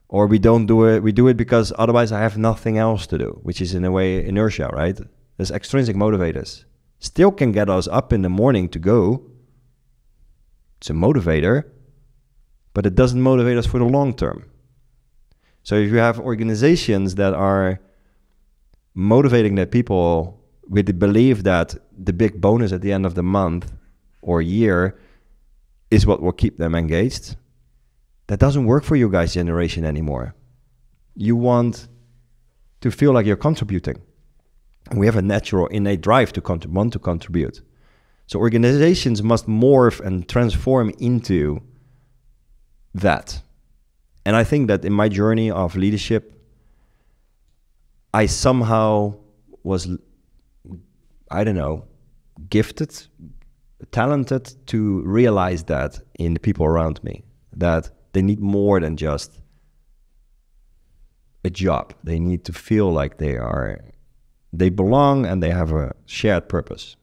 Speaker 1: Or we don't do it, we do it because otherwise I have nothing else to do, which is in a way inertia, right? There's extrinsic motivators. Still can get us up in the morning to go. It's a motivator, but it doesn't motivate us for the long term. So if you have organizations that are motivating their people with the belief that the big bonus at the end of the month or year is what will keep them engaged, that doesn't work for you guys' generation anymore. You want to feel like you're contributing. And we have a natural innate drive to want to contribute. So organizations must morph and transform into that. And I think that in my journey of leadership, I somehow was, I don't know, gifted, talented to realize that in the people around me, that they need more than just a job. They need to feel like they belong and they have a shared purpose.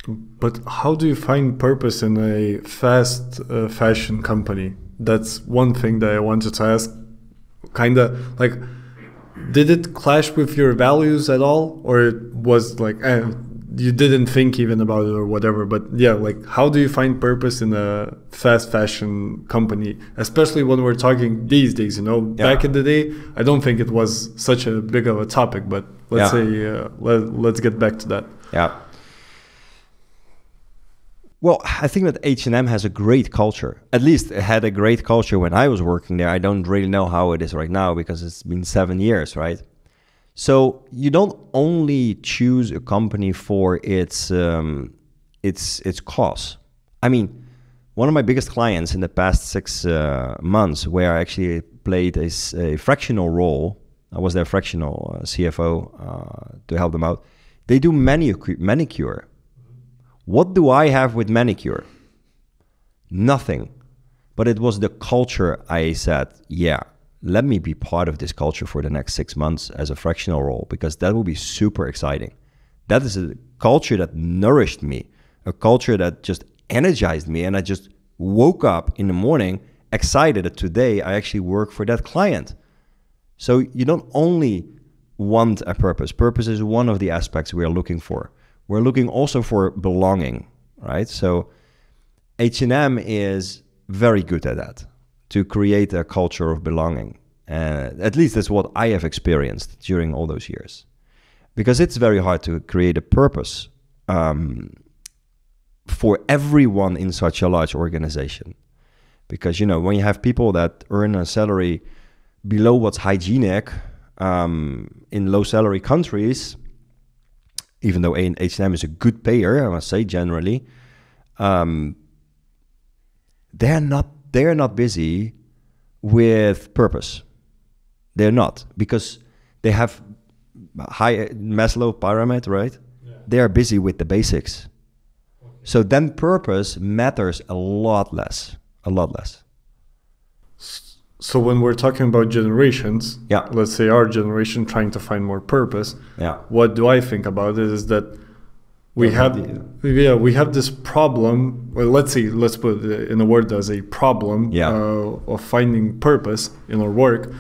Speaker 2: But how do you find purpose in a fast fashion company? That's one thing that I wanted to ask. Kind of like, did it clash with your values at all? Or it was like, you didn't think even about it or whatever? But yeah, like, how do you find purpose in a fast fashion company? Especially when we're talking these days, you know, back in the day, I don't think it was such a big of a topic, but let's say, let's get back to that.
Speaker 1: Yeah. Well, I think that H&M has a great culture. At least it had a great culture when I was working there. I don't really know how it is right now because it's been 7 years, right? So you don't only choose a company for its cause. I mean, one of my biggest clients in the past 6 months, where I actually played a fractional role, I was their fractional CFO to help them out. They do manicure. What do I have with manicure? Nothing. But it was the culture. I said, yeah, let me be part of this culture for the next 6 months as a fractional role, because that will be super exciting. That is a culture that nourished me, a culture that just energized me. And I just woke up in the morning excited that today I actually work for that client. So you don't only want a purpose. Purpose is one of the aspects we are looking for. We're looking also for belonging, right? So H&M is very good at that, to create a culture of belonging. At least that's what I have experienced during all those years. Because it's very hard to create a purpose for everyone in such a large organization. Because, you know, when you have people that earn a salary below what's hygienic in low salary countries, even though H&M is a good payer, I must say, generally, they're not they are not busy with purpose. They're not, because they have high Maslow pyramid, right? Yeah. They are busy with the basics. Okay. So then purpose matters a lot less.
Speaker 2: So when we're talking about generations,
Speaker 1: yeah,
Speaker 2: let's say our generation trying to find more purpose,
Speaker 1: yeah,
Speaker 2: what do I think about it is that we have this problem. Well, let's put it in a word as a problem,
Speaker 1: yeah,
Speaker 2: of finding purpose in our work,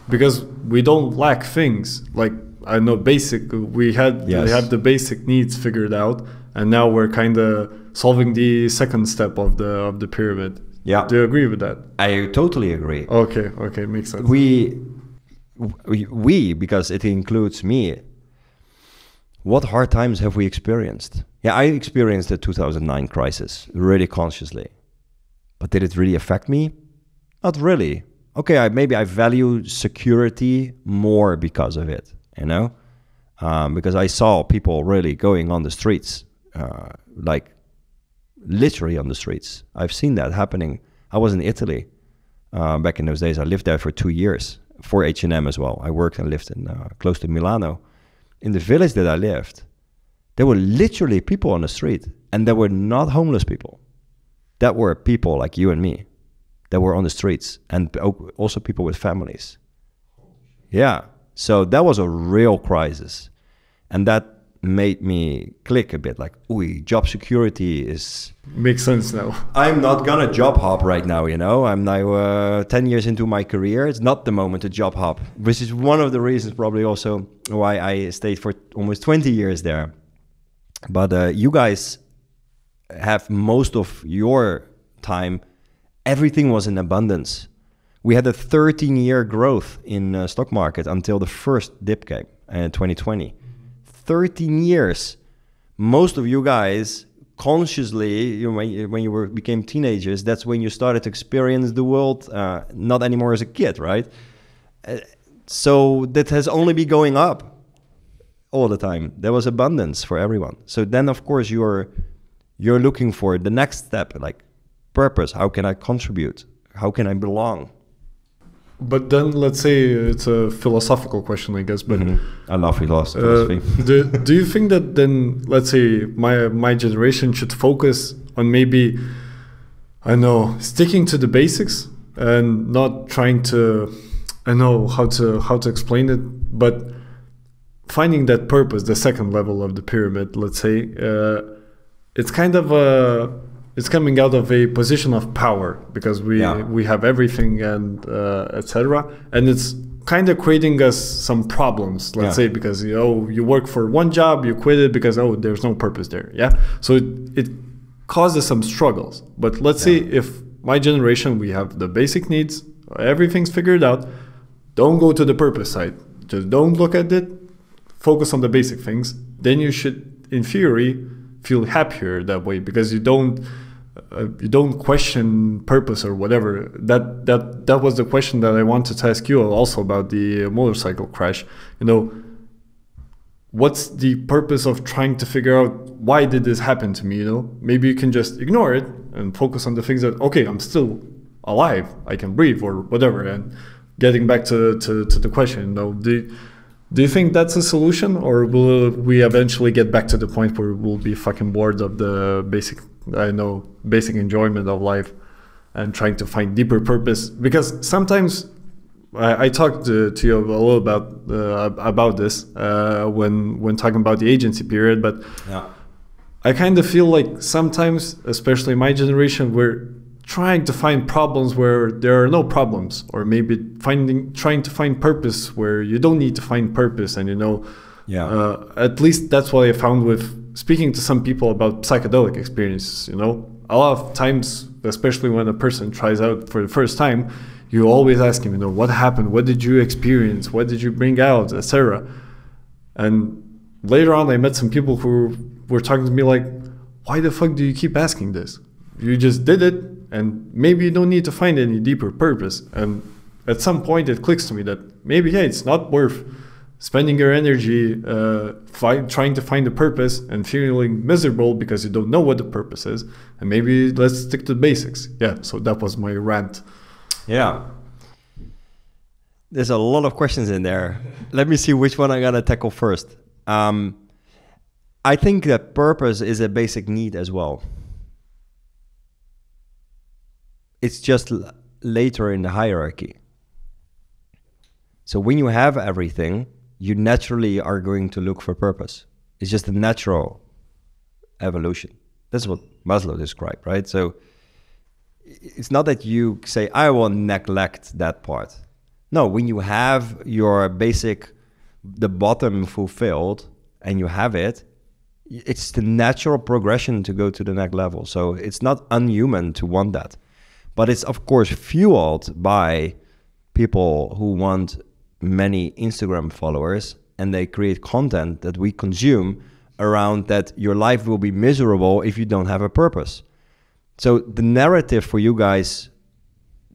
Speaker 2: because we don't lack things. Like, I know we have the basic needs figured out, and now we're kind of solving the second step of the pyramid.
Speaker 1: Yeah.
Speaker 2: Do you agree with that?
Speaker 1: I totally agree.
Speaker 2: Okay, makes sense.
Speaker 1: We, because it includes me, what hard times have we experienced? Yeah, I experienced the 2009 crisis really consciously. But did it really affect me? Not really. Okay, maybe I value security more because of it, you know? Because I saw people really going on the streets, like literally on the streets. I've seen that happening. I was in Italy back in those days. I lived there for 2 years for H&M as well. I worked and lived in close to Milano. In the village that I lived, there were literally people on the street, and they were not homeless people. That were people like you and me that were on the streets, and also people with families. Yeah, so that was a real crisis, and that made me click a bit, like, ooh, job security is...
Speaker 2: Makes sense now.
Speaker 1: I'm not gonna job hop right now, you know? I'm now 10 years into my career. It's not the moment to job hop, which is one of the reasons probably also why I stayed for almost 20 years there. But you guys have most of your time, everything was in abundance. We had a 13-year growth in stock market until the first dip came in 2020. 13 years. Most of you guys consciously, when you became teenagers, that's when you started to experience the world, not anymore as a kid, right? So that has only been going up all the time. There was abundance for everyone. So then, of course, you're looking for the next step, like purpose. How can I contribute? How can I belong?
Speaker 2: But then, let's say it's a philosophical question, I guess. But
Speaker 1: I love philosophy.
Speaker 2: Do you think that then, let's say my generation should focus on maybe, I know, sticking to the basics and not trying to, I know how to explain it, but finding that purpose, the second level of the pyramid, let's say, it's kind of it's coming out of a position of power, because we have everything and etc. And it's kind of creating us some problems, let's say, because you work for one job, you quit it because there's no purpose there. Yeah, so it causes some struggles. But let's say if my generation, we have the basic needs, everything's figured out, don't go to the purpose side, just don't look at it, focus on the basic things, then you should, in theory, feel happier that way, because you don't question purpose or whatever. That was the question that I wanted to ask you also about the motorcycle crash. What's the purpose of trying to figure out why did this happen to me? Maybe you can just ignore it and focus on the things that, okay, I'm still alive, I can breathe or whatever. And getting back to the question, do you think that's a solution, or will we eventually get back to the point where we'll be fucking bored of the basic enjoyment of life and trying to find deeper purpose? Because sometimes I talked to you a little about this when talking about the agency period, but I kind of feel like sometimes, especially my generation, we're trying to find problems where there are no problems, or maybe trying to find purpose where you don't need to find purpose. And at least that's what I found with speaking to some people about psychedelic experiences. A lot of times, especially when a person tries out for the first time, you always ask him, what happened, what did you experience, what did you bring out, etc. And later on, I met some people who were talking to me like, why the fuck do you keep asking this? You just did it, and maybe you don't need to find any deeper purpose. And at some point it clicks to me that maybe, it's not worth spending your energy trying to find a purpose and feeling miserable because you don't know what the purpose is. And maybe let's stick to the basics. Yeah, so that was my rant.
Speaker 1: Yeah. There's a lot of questions in there. Let me see which one I'm going to tackle first. I think that purpose is a basic need as well. It's just later in the hierarchy. So when you have everything, you naturally are going to look for purpose. It's just a natural evolution. That's what Maslow described, right? So it's not that you say, I will neglect that part. No, when you have your basic, the bottom fulfilled, and you have it, it's the natural progression to go to the next level. So it's not unhuman to want that. But it's, of course, fueled by people who want many Instagram followers, and they create content that we consume around that your life will be miserable if you don't have a purpose. So the narrative for you guys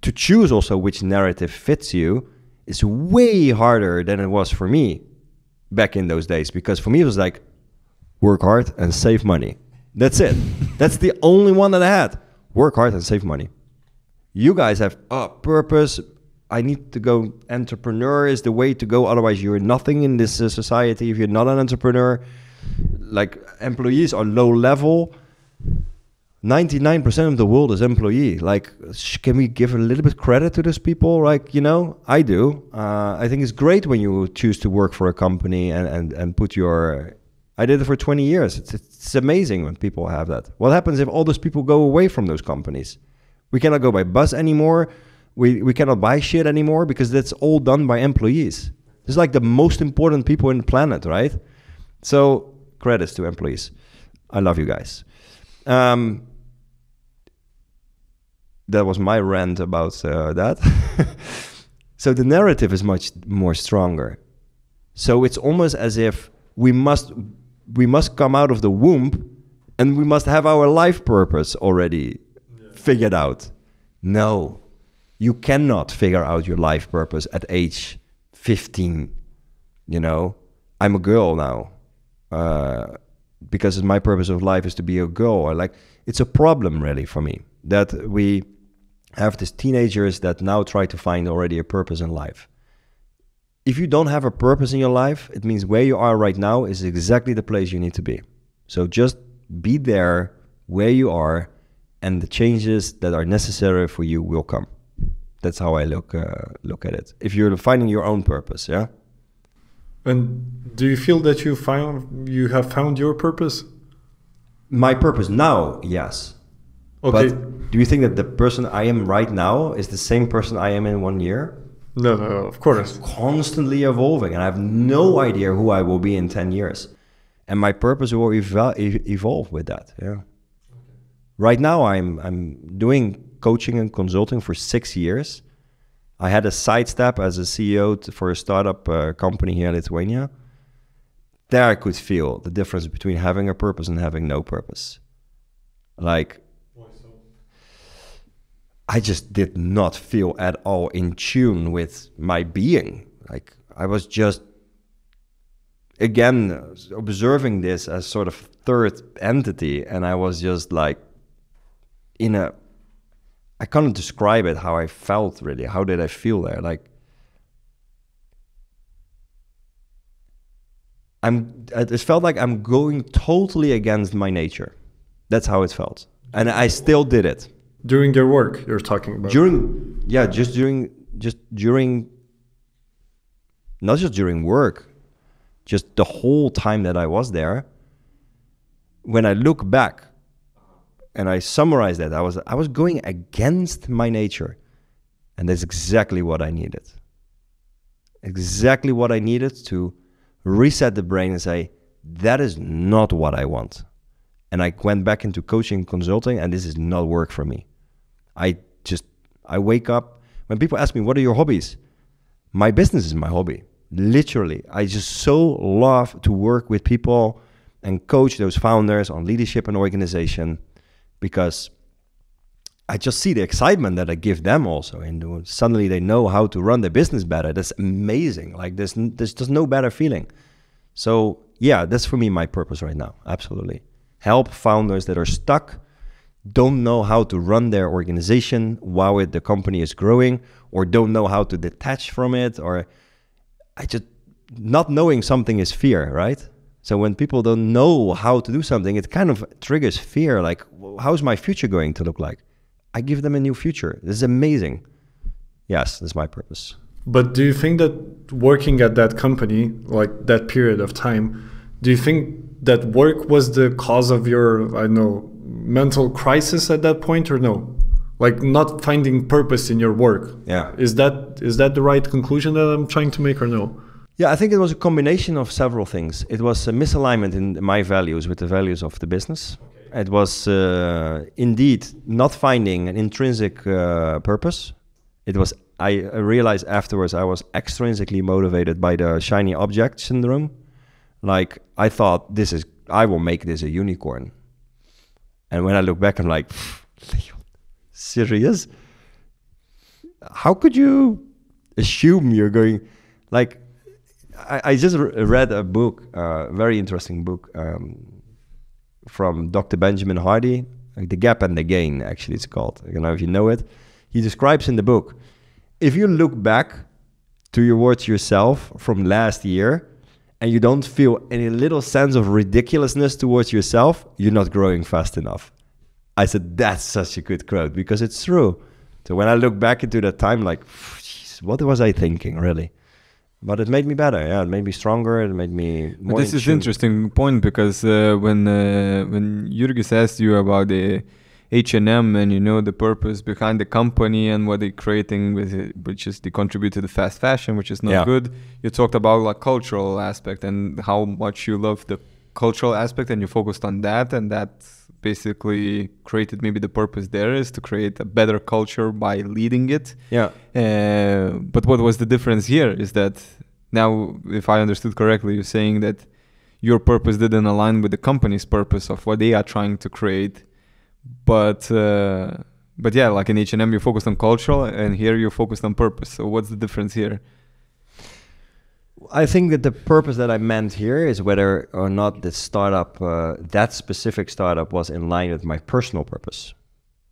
Speaker 1: to choose also which narrative fits you is way harder than it was for me back in those days. Because for me, it was like, work hard and save money. That's it. That's the only one that I had. Work hard and save money. You guys have purpose. I need to go. Entrepreneur is the way to go. Otherwise, you're nothing in this society. If you're not an entrepreneur, like employees are low level. 99% of the world is employee. Like, can we give a little bit credit to those people? Like, you know, I do. I think it's great when you choose to work for a company and put your... I did it for 20 years. It's amazing when people have that. What happens if all those people go away from those companies? We cannot go by bus anymore. We cannot buy shit anymore because that's all done by employees. It's like the most important people in the planet, right? So credits to employees. I love you guys. That was my rant about that. So the narrative is much more stronger. So it's almost as if we must come out of the womb and we must have our life purpose already figured out. No, you cannot figure out your life purpose at age 15. You know, I'm a girl now because my purpose of life is to be a girl. It's a problem really for me that we have these teenagers that now try to find already a purpose in life. If you don't have a purpose in your life, it means where you are right now is exactly the place you need to be. So just be there where you are, and the changes that are necessary for you will come. That's how I look at it. If you're finding your own purpose, yeah.
Speaker 2: And do you feel that you have found your purpose?
Speaker 1: My purpose now, yes.
Speaker 2: Okay.
Speaker 1: But do you think that the person I am right now is the same person I am in 1 year?
Speaker 2: No, of course.
Speaker 1: I'm constantly evolving, and I have no idea who I will be in 10 years. And my purpose will evolve with that, yeah. Okay. Right now, I'm doing coaching and consulting for 6 years. I had a sidestep as a CEO for a startup company here in Lithuania. There I could feel the difference between having a purpose and having no purpose. Like, I just did not feel at all in tune with my being. Like, I was just, again, observing this as sort of third entity, and I was just like, I can't describe it, how I felt really. How did I feel there? Like, it felt like I'm going totally against my nature. That's how it felt. And I still did it.
Speaker 2: During your work, you're talking about?
Speaker 1: Not just during work, just the whole time that I was there. When I look back and I summarize that, I was going against my nature. And that's exactly what I needed. Exactly what I needed to reset the brain and say, that is not what I want. And I went back into coaching and consulting, and this is not work for me. I wake up, when people ask me, what are your hobbies? My business is my hobby, literally. I just so love to work with people and coach those founders on leadership and organization, because I just see the excitement that I give them also, and suddenly they know how to run their business better. That's amazing. Like there's just no better feeling. So yeah, that's for me my purpose right now. Absolutely. Help founders that are stuck, don't know how to run their organization while the company is growing, or don't know how to detach from it, or not knowing something is fear, right? So when people don't know how to do something, it kind of triggers fear. Like, how's my future going to look like? I give them a new future. This is amazing. Yes, that's my purpose.
Speaker 2: But do you think that working at that company, like that period of time, do you think that work was the cause of your, I don't know, mental crisis at that point, or no? Like not finding purpose in your work.
Speaker 1: Yeah.
Speaker 2: Is that the right conclusion that I'm trying to make, or no?
Speaker 1: Yeah, I think it was a combination of several things. It was a misalignment in my values with the values of the business. It was indeed not finding an intrinsic purpose. It was, I realized afterwards, I was extrinsically motivated by the shiny object syndrome. Like I thought, I will make this a unicorn. And when I look back, I'm like, serious? How could you assume you're going, like, I just read a book, a very interesting book from Dr. Benjamin Hardy, The Gap and the Gain, actually it's called. I don't know if you know it. He describes in the book, if you look back towards yourself from last year and you don't feel any little sense of ridiculousness towards yourself, you're not growing fast enough. I said, that's such a good quote, because it's true. So when I look back into that time, like, geez, what was I thinking, really? But it made me better. Yeah, it made me stronger. It made me more.
Speaker 3: But this is an interesting point, because when Jurgis asked you about the H&M and the purpose behind the company and what they're creating with it, which is they contribute to the fast fashion, which is not good. You talked about like cultural aspect and how much you love the cultural aspect, and you focused on that, and that basically created maybe the purpose there is to create a better culture by leading it.
Speaker 1: Yeah.
Speaker 3: But what was the difference here is that now, if I understood correctly, you're saying that your purpose didn't align with the company's purpose of what they are trying to create. But yeah, like in H&M, you focused on cultural, and here you focused on purpose. So what's the difference here?
Speaker 1: I think that the purpose that I meant here is whether or not the startup, that specific startup, was in line with my personal purpose.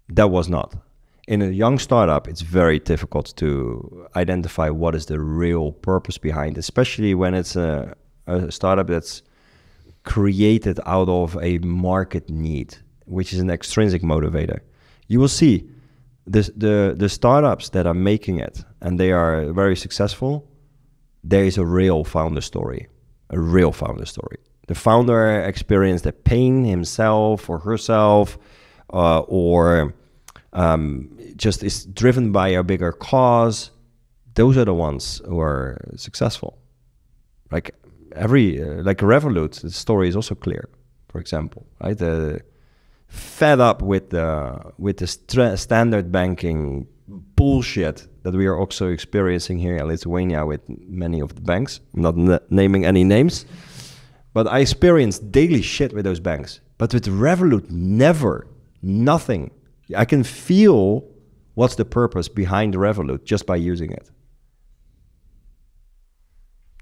Speaker 1: That was not. In a young startup, it's very difficult to identify what is the real purpose behind, especially when it's a startup that's created out of a market need, which is an extrinsic motivator. You will see the startups that are making it, and they are very successful. There is a real founder story, The founder experienced the pain himself or herself, or just is driven by a bigger cause. Those are the ones who are successful. Like Revolut, the story is also clear, for example, right? Fed up with the standard banking bullshit that we are also experiencing here in Lithuania with many of the banks. I'm not naming any names, but I experienced daily shit with those banks. But with Revolut, nothing. I can feel what's the purpose behind Revolut just by using it.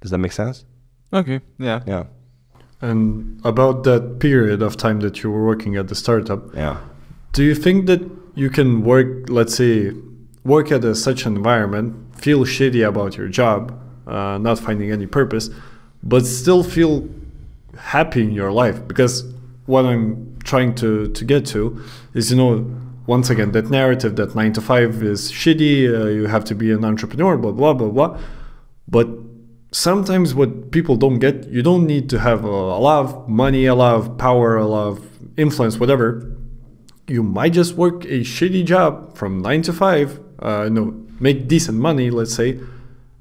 Speaker 1: Does that make sense?
Speaker 3: Okay, yeah.
Speaker 1: Yeah.
Speaker 2: And about that period of time that you were working at the startup, do you think that you can work at such an environment, feel shitty about your job, not finding any purpose, but still feel happy in your life? Because what I'm trying to get to is, once again, that narrative that 9 to 5 is shitty, you have to be an entrepreneur, blah, blah, blah, blah. But sometimes what people don't get, you don't need to have a lot of money, a lot of power, a lot of influence, whatever. You might just work a shitty job from 9 to 5, make decent money, let's say,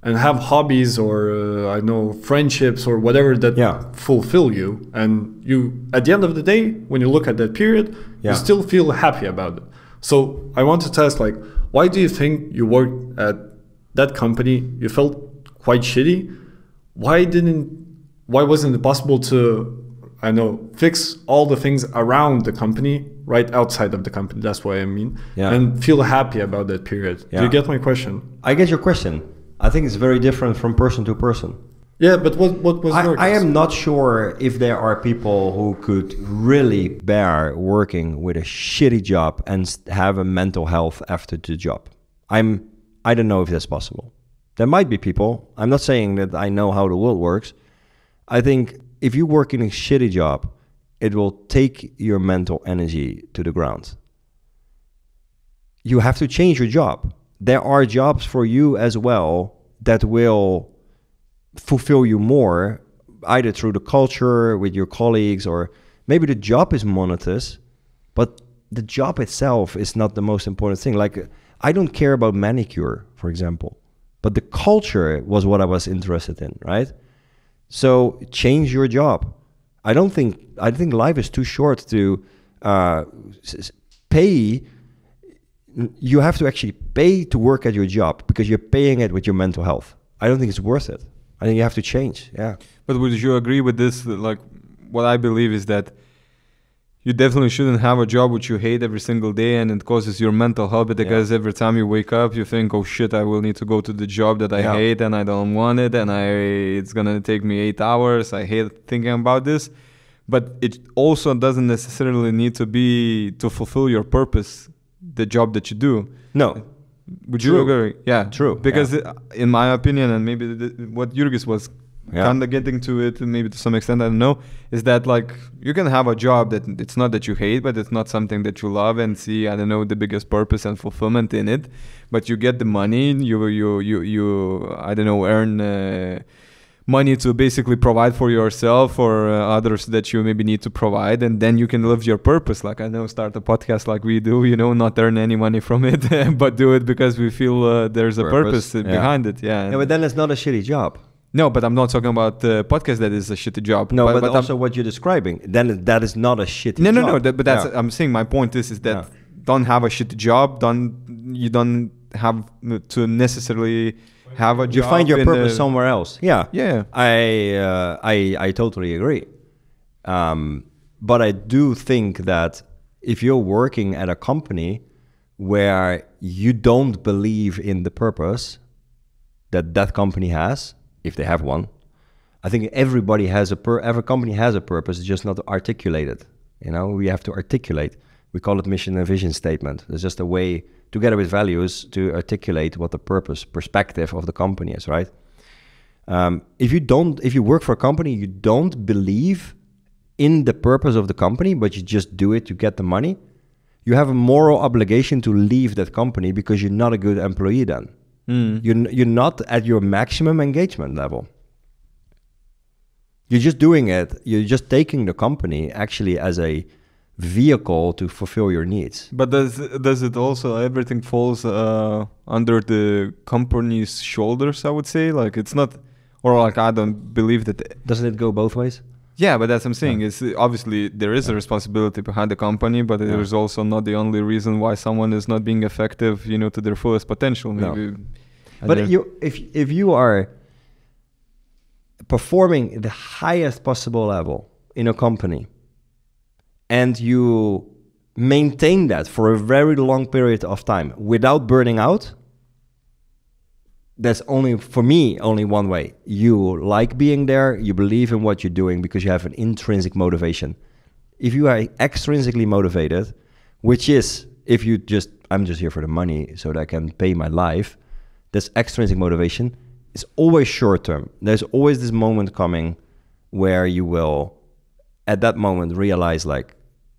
Speaker 2: and have hobbies or friendships or whatever that fulfill you. And you, at the end of the day, when you look at that period, you still feel happy about it. So I wanted to ask, why do you think you worked at that company? You felt quite shitty. Why wasn't it possible to, fix all the things around the company right outside of the company. That's what I mean.
Speaker 1: Yeah.
Speaker 2: And feel happy about that period.
Speaker 1: Yeah.
Speaker 2: Do you get my question?
Speaker 1: I get your question. I think it's very different from person to person.
Speaker 2: Yeah, but what was your
Speaker 1: I
Speaker 2: case?
Speaker 1: am not sure if there are people who could really bear working with a shitty job and have a mental health after the job. I don't know if that's possible. There might be people. I'm not saying that I know how the world works. I think if you work in a shitty job, it will take your mental energy to the ground. You have to change your job. There are jobs for you as well that will fulfill you more, either through the culture with your colleagues, or maybe the job is monotonous, but the job itself is not the most important thing. Like, I don't care about manicure, for example, but the culture was what I was interested in, right? So change your job. I think life is too short to pay. You have to actually pay to work at your job because you're paying it with your mental health. I don't think it's worth it. I think you have to change. Yeah.
Speaker 3: But would you agree with this? Like, what I believe is that you definitely shouldn't have a job which you hate every single day and it causes your mental health, because every time you wake up, you think, oh shit, I will need to go to the job that I hate and I don't want it, and it's gonna take me 8 hours. I hate thinking about this. But it also doesn't necessarily need to be to fulfill your purpose, the job that you do.
Speaker 1: No.
Speaker 3: Would you agree? Yeah.
Speaker 1: True.
Speaker 3: Because in my opinion, and maybe what Jurgis was kind of getting to it, maybe to some extent, I don't know, is that like you can have a job that it's not that you hate, but it's not something that you love and see, I don't know, the biggest purpose and fulfillment in it. But you get the money, you I don't know, earn money to basically provide for yourself or others that you maybe need to provide, and then you can live your purpose. Like, I know, start a podcast like we do, not earn any money from it, but do it because we feel there's a purpose behind it. Yeah.
Speaker 1: But then it's not a shitty job.
Speaker 3: No, but I'm not talking about the podcast that is a shitty job.
Speaker 1: No, but also what you're describing, then that is not a shitty job.
Speaker 3: No. But that's I'm saying my point is that don't have a shitty job. You don't have to necessarily have a job.
Speaker 1: You find your purpose somewhere else. Yeah.
Speaker 3: Yeah.
Speaker 1: I totally agree. But I do think that if you're working at a company where you don't believe in the purpose that company has, if they have one, I think everybody has every company has a purpose, it's just not articulated. We have to articulate. We call it mission and vision statement. It's just a way, together with values, to articulate what the perspective of the company is, right? If you work for a company, you don't believe in the purpose of the company, but you just do it to get the money, you have a moral obligation to leave that company because you're not a good employee then. You're not at your maximum engagement level. You're just doing it. You're just taking the company actually as a vehicle to fulfill your needs.
Speaker 3: But does it also, everything falls under the company's shoulders, I would say? Like, it's not, or like, I don't believe that.
Speaker 1: Doesn't it go both ways?
Speaker 3: Yeah, but that's what I'm saying. It's obviously there is a responsibility behind the company, but it is also not the only reason why someone is not being effective, to their fullest potential. Maybe.
Speaker 1: No. But if you are performing the highest possible level in a company and you maintain that for a very long period of time without burning out, there's only, for me, only one way. You like being there, you believe in what you're doing because you have an intrinsic motivation. If you are extrinsically motivated, which is, I'm just here for the money so that I can pay my life, this extrinsic motivation is always short term. There's always this moment coming where you will, at that moment, realize like,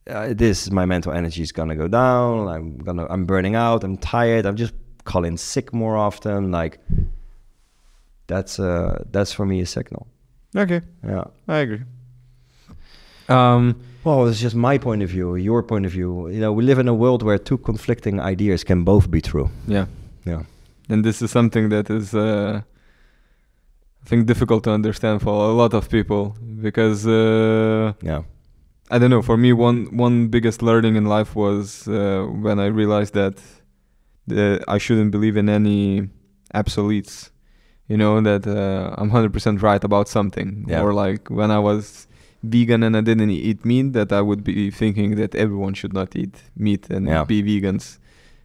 Speaker 1: my mental energy is gonna go down. I'm burning out. I'm tired. I'm just calling sick more often. Like, that's for me a signal.
Speaker 3: Okay.
Speaker 1: Yeah,
Speaker 3: I agree.
Speaker 1: Well, it's just my point of view, your point of view. We live in a world where two conflicting ideas can both be true.
Speaker 3: Yeah.
Speaker 1: Yeah.
Speaker 3: And this is something that is, I think, difficult to understand for a lot of people because, I don't know, for me, one biggest learning in life was when I realized that I shouldn't believe in any absolutes, that I'm 100% right about something.
Speaker 1: Yeah.
Speaker 3: Or like when I was vegan and I didn't eat meat, that I would be thinking that everyone should not eat meat and be vegans.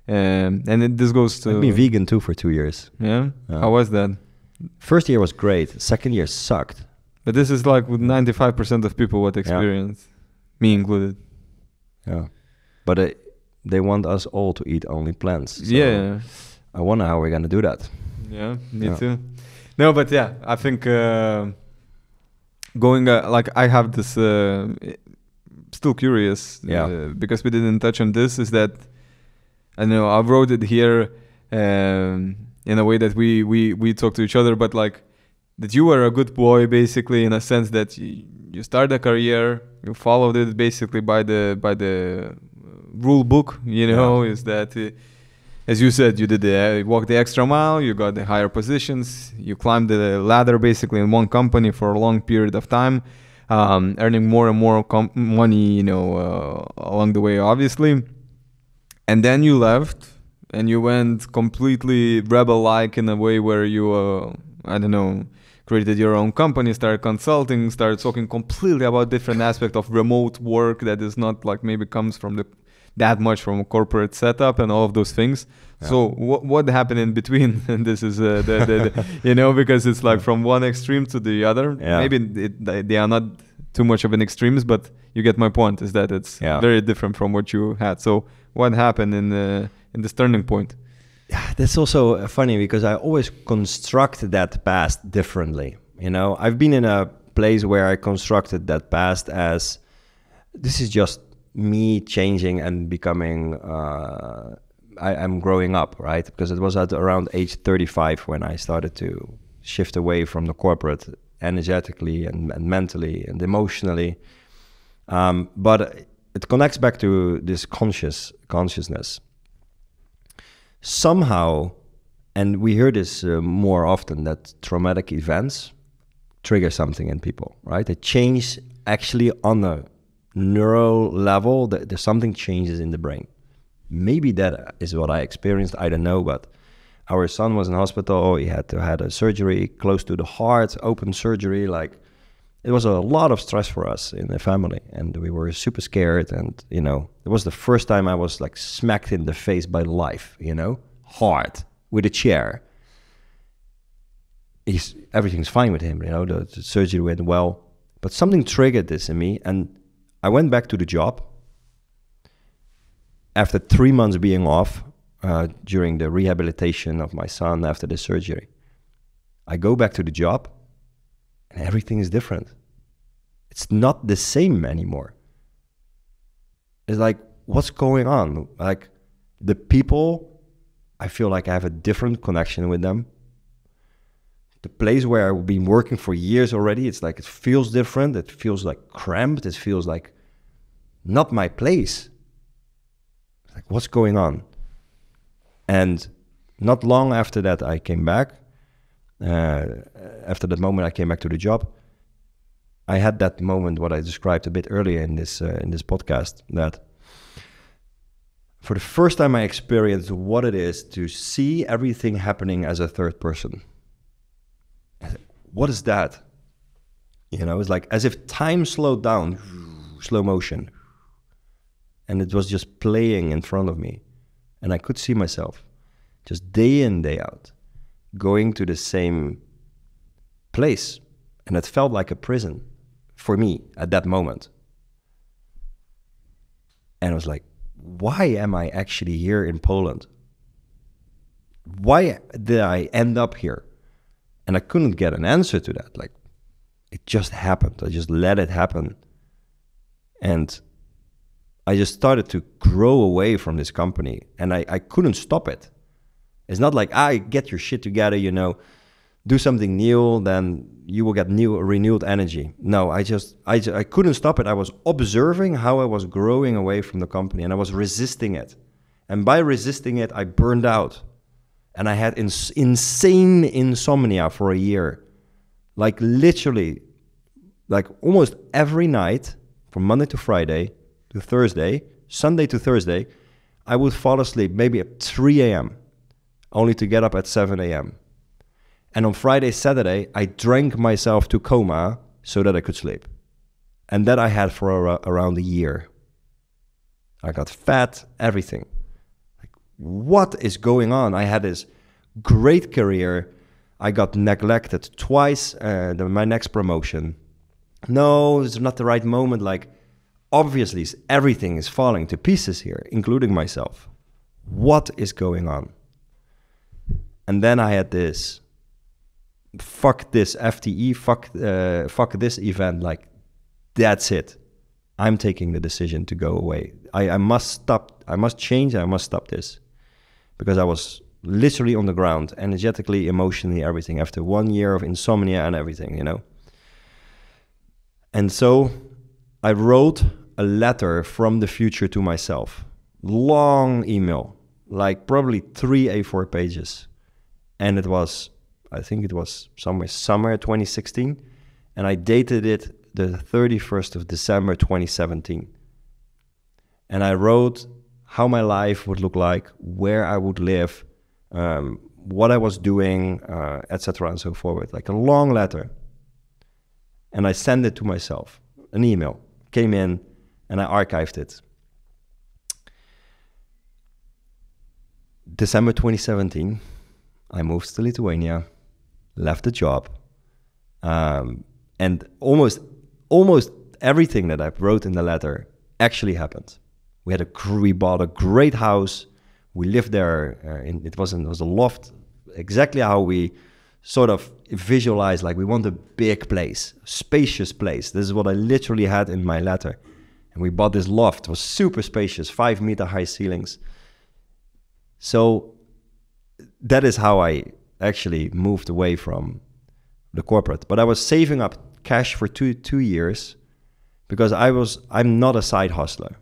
Speaker 3: This goes to...
Speaker 1: I've been vegan too for 2 years.
Speaker 3: Yeah? How was that?
Speaker 1: First year was great. Second year sucked.
Speaker 3: But this is like with 95% of people what experience, me included.
Speaker 1: Yeah. But they want us all to eat only plants. So
Speaker 3: yeah.
Speaker 1: I wonder how we're going to do that.
Speaker 3: Yeah, me too. No, but yeah, I think going, like I have this, still curious, because we didn't touch on this, is that, I know I wrote it here in a way that we talk to each other, but like that you were a good boy basically, in a sense that you started a career, you followed it basically by the rule book, you know, is that as you said, you did you walked the extra mile, you got the higher positions, you climbed the ladder basically in one company for a long period of time, earning more and more money, you know, along the way, obviously. And then you left and you went completely rebel-like in a way where you, I don't know, created your own company, started consulting, started talking completely about different aspects of remote work that is not like maybe comes from that much from a corporate setup and all of those things. Yeah. So what happened in between? And this is the you know, because it's like from one extreme to the other. Yeah. Maybe they are not too much of an extremes, but you get my point. Is that it's very different from what you had. So what happened in this turning point?
Speaker 1: Yeah, that's also funny because I always construct that past differently. You know, I've been in a place where I constructed that past as this is just me changing and becoming, I'm growing up, right? Because it was at around age 35 when I started to shift away from the corporate energetically and mentally and emotionally. But it connects back to this consciousness. Somehow, and we hear this more often, that traumatic events trigger something in people, right? They change actually on a neural level, there's something changes in the brain. Maybe that is what I experienced, I don't know, but our son was in hospital, he had a surgery close to the heart, open surgery, like it was a lot of stress for us in the family, and we were super scared, and you know, it was the first time I was like smacked in the face by life, you know, hard, with a chair. Everything's fine with him, you know, the surgery went well, but something triggered this in me, and I went back to the job after 3 months being off during the rehabilitation of my son after the surgery. I go back to the job and everything is different. It's not the same anymore. It's like, what's going on? Like the people, I feel like I have a different connection with them. The place where I've been working for years already, it's like it feels different. It feels like cramped. It feels like not my place. Like, what's going on? And not long after that, I came back. After that moment, I came back to the job. I had that moment, what I described a bit earlier in this podcast, that for the first time I experienced what it is to see everything happening as a third person. What is that? You know, it's like as if time slowed down, slow motion. And it was just playing in front of me. And I could see myself just day in, day out, going to the same place. And it felt like a prison for me at that moment. And I was like, why am I actually here in Poland? Why did I end up here? And I couldn't get an answer to that. Like, it just happened. I just let it happen. And I just started to grow away from this company. And I couldn't stop it. It's not like, get your shit together, you know, do something new, then you will get renewed energy. No, I couldn't stop it. I was observing how I was growing away from the company, and I was resisting it. And by resisting it, I burned out. And I had insane insomnia for a year. Like literally, like almost every night, from Monday to Friday to Thursday, Sunday to Thursday, I would fall asleep maybe at 3 a.m., only to get up at 7 a.m. And on Friday, Saturday, I drank myself to coma so that I could sleep. And that I had for around a year. I got fat, everything. Like, what is going on? I had this great career. I got neglected twice. My next promotion. No, it's not the right moment. Like, obviously, everything is falling to pieces here, including myself. What is going on? And then I had this, fuck this FTE, fuck this event. Like, that's it. I'm taking the decision to go away. I must stop. I must change. I must stop this. Because I was literally on the ground, energetically, emotionally, everything, after 1 year of insomnia and everything, you know. And so I wrote a letter from the future to myself. Long email, like probably 3 A4 pages. And it was, I think it was summer 2016. And I dated it the 31st of December 2017. And I wrote how my life would look like, where I would live, what I was doing, etc. and so forth. Like a long letter. And I sent it to myself. An email came in and I archived it. December 2017, I moved to Lithuania, left the job, and almost everything that I wrote in the letter actually happened. We bought a great house. We lived there. It was a loft, exactly how we sort of visualized. Like, we want a big place, spacious place. This is what I literally had in my letter. And we bought this loft. It was super spacious, 5-meter high ceilings. So that is how I actually moved away from the corporate. But I was saving up cash for two years because I'm not a side hustler.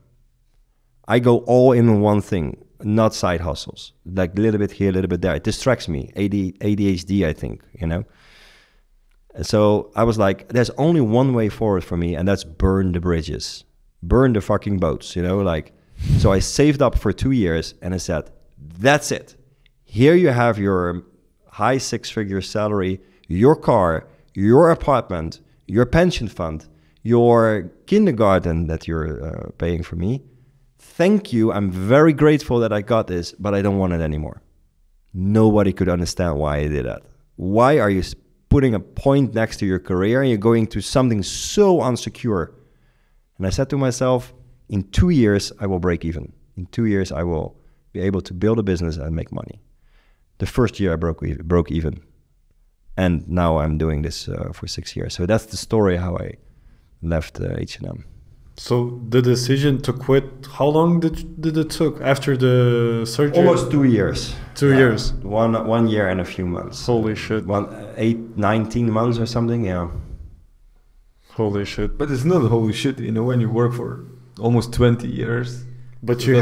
Speaker 1: I go all in on one thing, not side hustles. Like a little bit here, a little bit there. It distracts me. ADHD, I think, you know. So I was like, there's only one way forward for me, and that's burn the bridges. Burn the fucking boats, you know, like. So I saved up for 2 years and I said, that's it. Here you have your high 6-figure salary, your car, your apartment, your pension fund, your kindergarten that you're paying for me. Thank you. I'm very grateful that I got this, but I don't want it anymore. Nobody could understand why I did that. Why are you putting a point next to your career and you're going to something so unsecure? And I said to myself, in 2 years, I will break even. In 2 years, I will be able to build a business and make money. The first year I broke even. And now I'm doing this for 6 years. So that's the story how I left H&M.
Speaker 2: So the decision to quit, how long did it took after the surgery?
Speaker 1: Almost 2 years.
Speaker 2: 2 years.
Speaker 1: 1 year and a few months.
Speaker 2: Holy shit.
Speaker 1: 19 months or something, yeah.
Speaker 2: Holy shit.
Speaker 3: But it's not holy shit, you know, when you work for almost 20 years.
Speaker 2: But you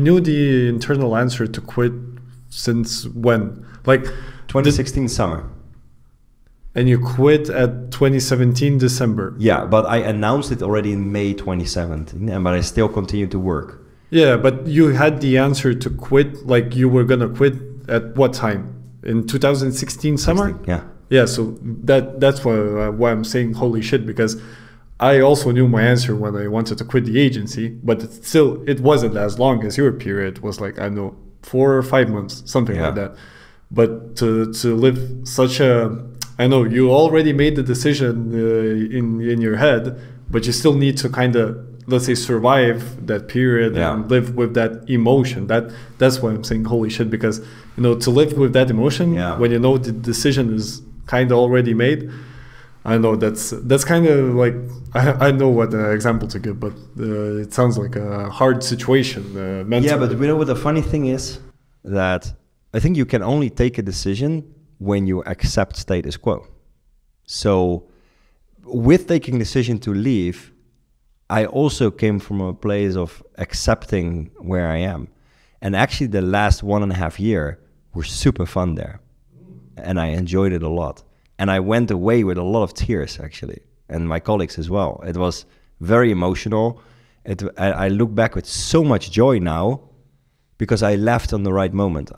Speaker 2: knew the internal answer to quit since when? Like
Speaker 1: 2016 summer.
Speaker 2: And you quit at 2017 December.
Speaker 1: Yeah, but I announced it already in May 2017, but I still continued to work.
Speaker 2: Yeah, but you had the answer to quit, like you were gonna quit at what time? In 2016 summer?
Speaker 1: 16, yeah.
Speaker 2: Yeah, so that's why I'm saying holy shit, because I also knew my answer when I wanted to quit the agency, but it wasn't as long as your period. It was like, I don't know, 4 or 5 months, something like that. But to live such a, I know you already made the decision in your head, but you still need to kind of, let's say, survive that period and live with that emotion. That's why I'm saying holy shit, because, you know, to live with that emotion when you know the decision is kind of already made. I know that's kind of like, I know what example to give, but it sounds like a hard situation mentally.
Speaker 1: Yeah, but you know what the funny thing is? That I think you can only take a decision when you accept status quo. So with taking the decision to leave, I also came from a place of accepting where I am. And actually the last 1.5 years were super fun there. And I enjoyed it a lot. And I went away with a lot of tears, actually, and my colleagues as well. It was very emotional. I look back with so much joy now because I left on the right moment.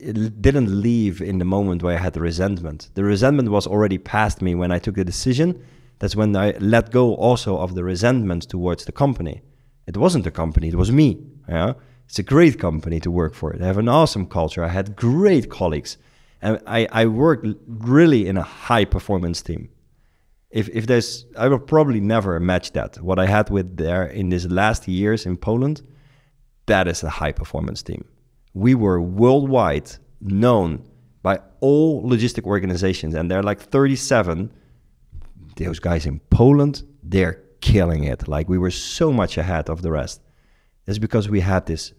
Speaker 1: it didn't leave in the moment where I had the resentment. The resentment was already past me when I took the decision. That's when I let go also of the resentment towards the company. It wasn't the company, it was me. Yeah? It's a great company to work for. They have an awesome culture. I had great colleagues. And I worked really in a high performance team. If there's, I will probably never match that. What I had with there in these last years in Poland, that is a high performance team. We were worldwide known by all logistic organizations, and there are like 37. Those guys in Poland, they're killing it. Like, we were so much ahead of the rest. It's because we had this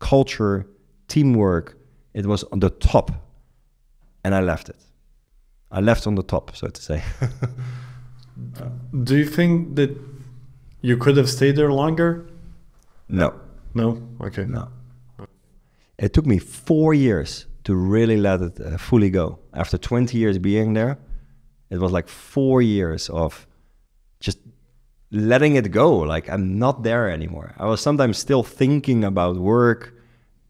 Speaker 1: culture, teamwork. It was on the top, and I left it. I left on the top, so to say.
Speaker 2: Do you think that you could have stayed there longer?
Speaker 1: No.
Speaker 2: No? Okay.
Speaker 1: No. It took me 4 years to really let it fully go. After 20 years being there, it was like 4 years of just letting it go. Like, I'm not there anymore. I was sometimes still thinking about work,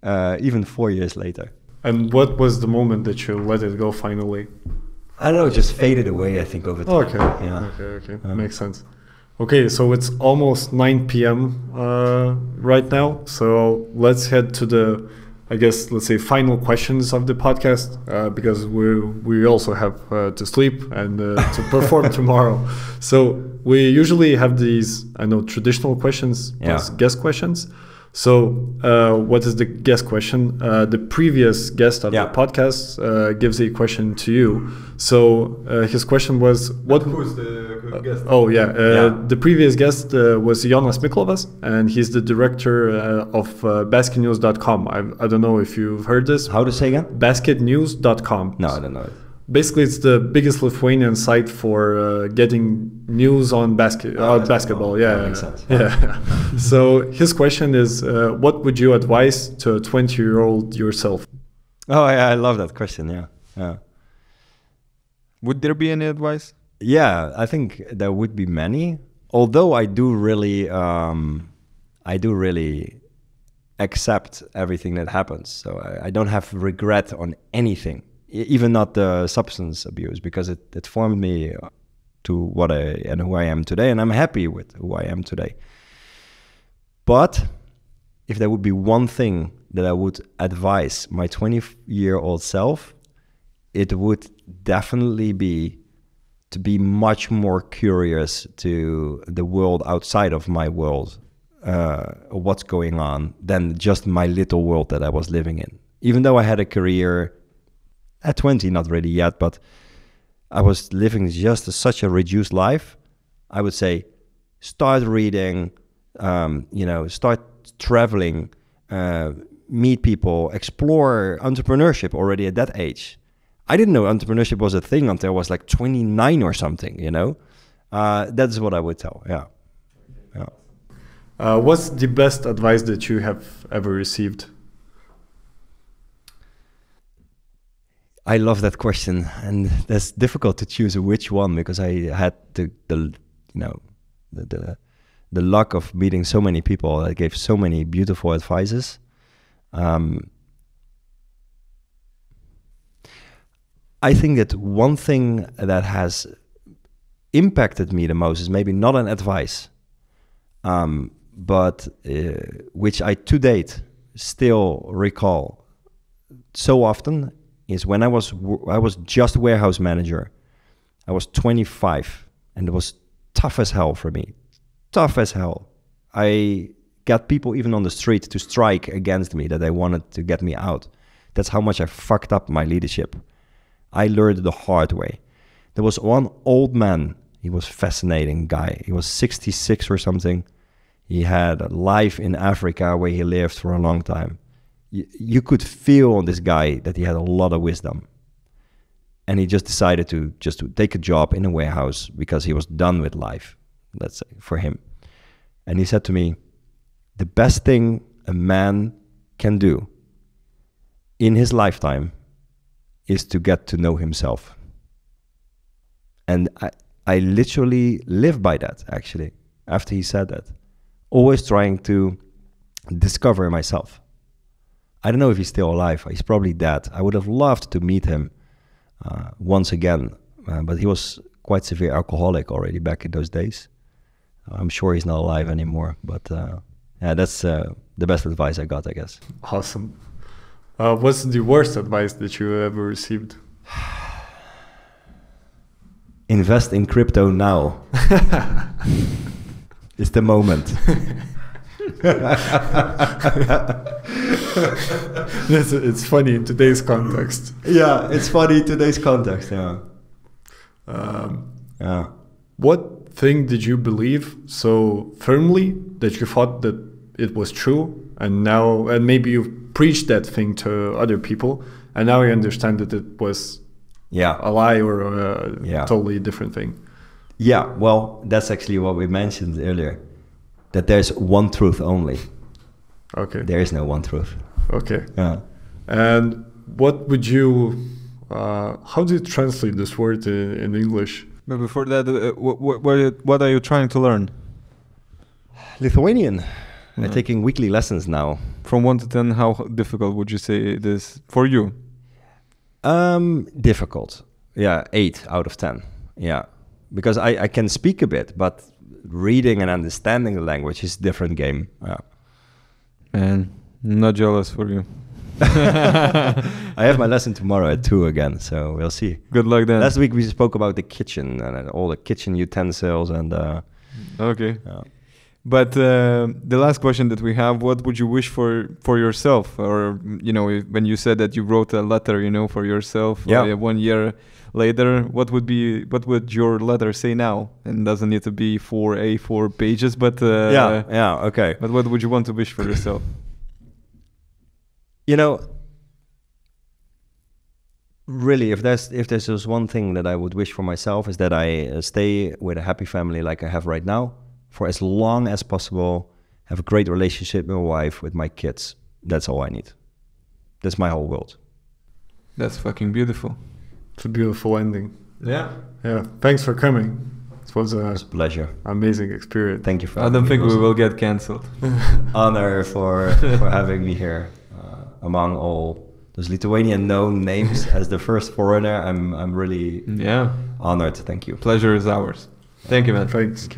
Speaker 1: even 4 years later.
Speaker 2: And what was the moment that you let it go finally?
Speaker 1: I don't know, it just faded away, I think, over time.
Speaker 2: Okay.
Speaker 1: Yeah.
Speaker 2: Okay. Makes sense. Okay, so it's almost 9 p.m. Right now. So let's head to the, I guess, let's say, final questions of the podcast, because we also have to sleep and to perform tomorrow. So we usually have these, I know, traditional questions plus guest questions. So what is the guest question? The previous guest of the podcast gives a question to you. So his question was, what?
Speaker 3: Who's the guest?
Speaker 2: The previous guest was Jonas Miklovas, and he's the director of basketnews.com. I don't know if you've heard this.
Speaker 1: How to say again?
Speaker 2: Basketnews.com.
Speaker 1: No, I don't know it.
Speaker 2: Basically, it's the biggest Lithuanian site for getting news on basketball. Yeah,
Speaker 1: that makes sense.
Speaker 2: Yeah. So his question is, what would you advise to a 20-year-old yourself?
Speaker 1: Oh, yeah, I love that question. Yeah.
Speaker 3: Would there be any advice?
Speaker 1: Yeah, I think there would be many. Although I do really accept everything that happens. So I don't have regret on anything. Even not the substance abuse, because it formed me to what who I am today, and I'm happy with who I am today. But if there would be one thing that I would advise my 20-year-old self, it would definitely be to be much more curious to the world outside of my world, what's going on, than just my little world that I was living in. Even though I had a career at 20, not really yet, but I was living just such a reduced life. I would say, start reading, start traveling, meet people, explore entrepreneurship already at that age. I didn't know entrepreneurship was a thing until I was like 29 or something, That's what I would tell, yeah.
Speaker 2: What's the best advice that you have ever received?
Speaker 1: I love that question, and that's difficult to choose which one, because I had the luck of meeting so many people that gave so many beautiful advices. I think that one thing that has impacted me the most is maybe not an advice, but which I to date still recall so often, is when I was just warehouse manager. I was 25, and it was tough as hell for me. Tough as hell. I got people even on the street to strike against me, that they wanted to get me out. That's how much I fucked up my leadership. I learned the hard way. There was one old man. He was a fascinating guy. He was 66 or something. He had a life in Africa where he lived for a long time. You could feel on this guy that he had a lot of wisdom. And he just decided to take a job in a warehouse because he was done with life, let's say, for him. And he said to me, the best thing a man can do in his lifetime is to get to know himself. And I literally live by that, actually, after he said that. Always trying to discover myself. I don't know if he's still alive. He's probably dead. I would have loved to meet him once again, but he was quite severe alcoholic already back in those days. I'm sure he's not alive anymore, but yeah, that's the best advice I got, I guess.
Speaker 2: Awesome. What's the worst advice that you ever received?
Speaker 1: Invest in crypto now. It's the moment.
Speaker 2: It's funny in today's context.
Speaker 1: Yeah, it's funny in today's context. Yeah. Yeah.
Speaker 2: What thing did you believe so firmly that you thought that it was true, and maybe you've preached that thing to other people, and now you understand that it was a lie or a totally different thing?
Speaker 1: Yeah, well, that's actually what we mentioned earlier, that there's one truth only.
Speaker 2: Okay.
Speaker 1: There is no one truth.
Speaker 2: Okay.
Speaker 1: Yeah.
Speaker 2: And what would you, how do you translate this word in English?
Speaker 3: But before that, what are you trying to learn?
Speaker 1: Lithuanian. I'm taking weekly lessons now.
Speaker 3: From 1 to 10, how difficult would you say it is for you?
Speaker 1: Difficult. Yeah, 8 out of 10. Yeah. Because I can speak a bit, but reading and understanding the language is a different game. Yeah.
Speaker 3: Man, I'm not jealous for you.
Speaker 1: I have my lesson tomorrow at 2 again, so we'll see.
Speaker 3: Good luck then.
Speaker 1: Last week we spoke about the kitchen and all the kitchen utensils and...
Speaker 3: okay. But the last question that we have, what would you wish for yourself? Or, you know, when you said that you wrote a letter, you know, for yourself 1 year later, what would your letter say now? And it doesn't need to be 4 A4 pages, but...
Speaker 1: okay.
Speaker 3: But what would you want to wish for yourself?
Speaker 1: You know, really, if there's just one thing that I would wish for myself, is that I stay with a happy family like I have right now for as long as possible, have a great relationship with my wife, with my kids. That's all I need. That's my whole world.
Speaker 3: That's fucking beautiful.
Speaker 2: It's a beautiful ending.
Speaker 3: Yeah.
Speaker 2: Yeah. Thanks for coming. It was
Speaker 1: a pleasure.
Speaker 2: Amazing experience.
Speaker 1: Thank you for
Speaker 3: I don't think we will get cancelled.
Speaker 1: Honor for having me here. Among all those Lithuanian known names as the first foreigner, I'm really honored. Thank you.
Speaker 3: Pleasure is ours. Thank you, man.
Speaker 2: Thanks.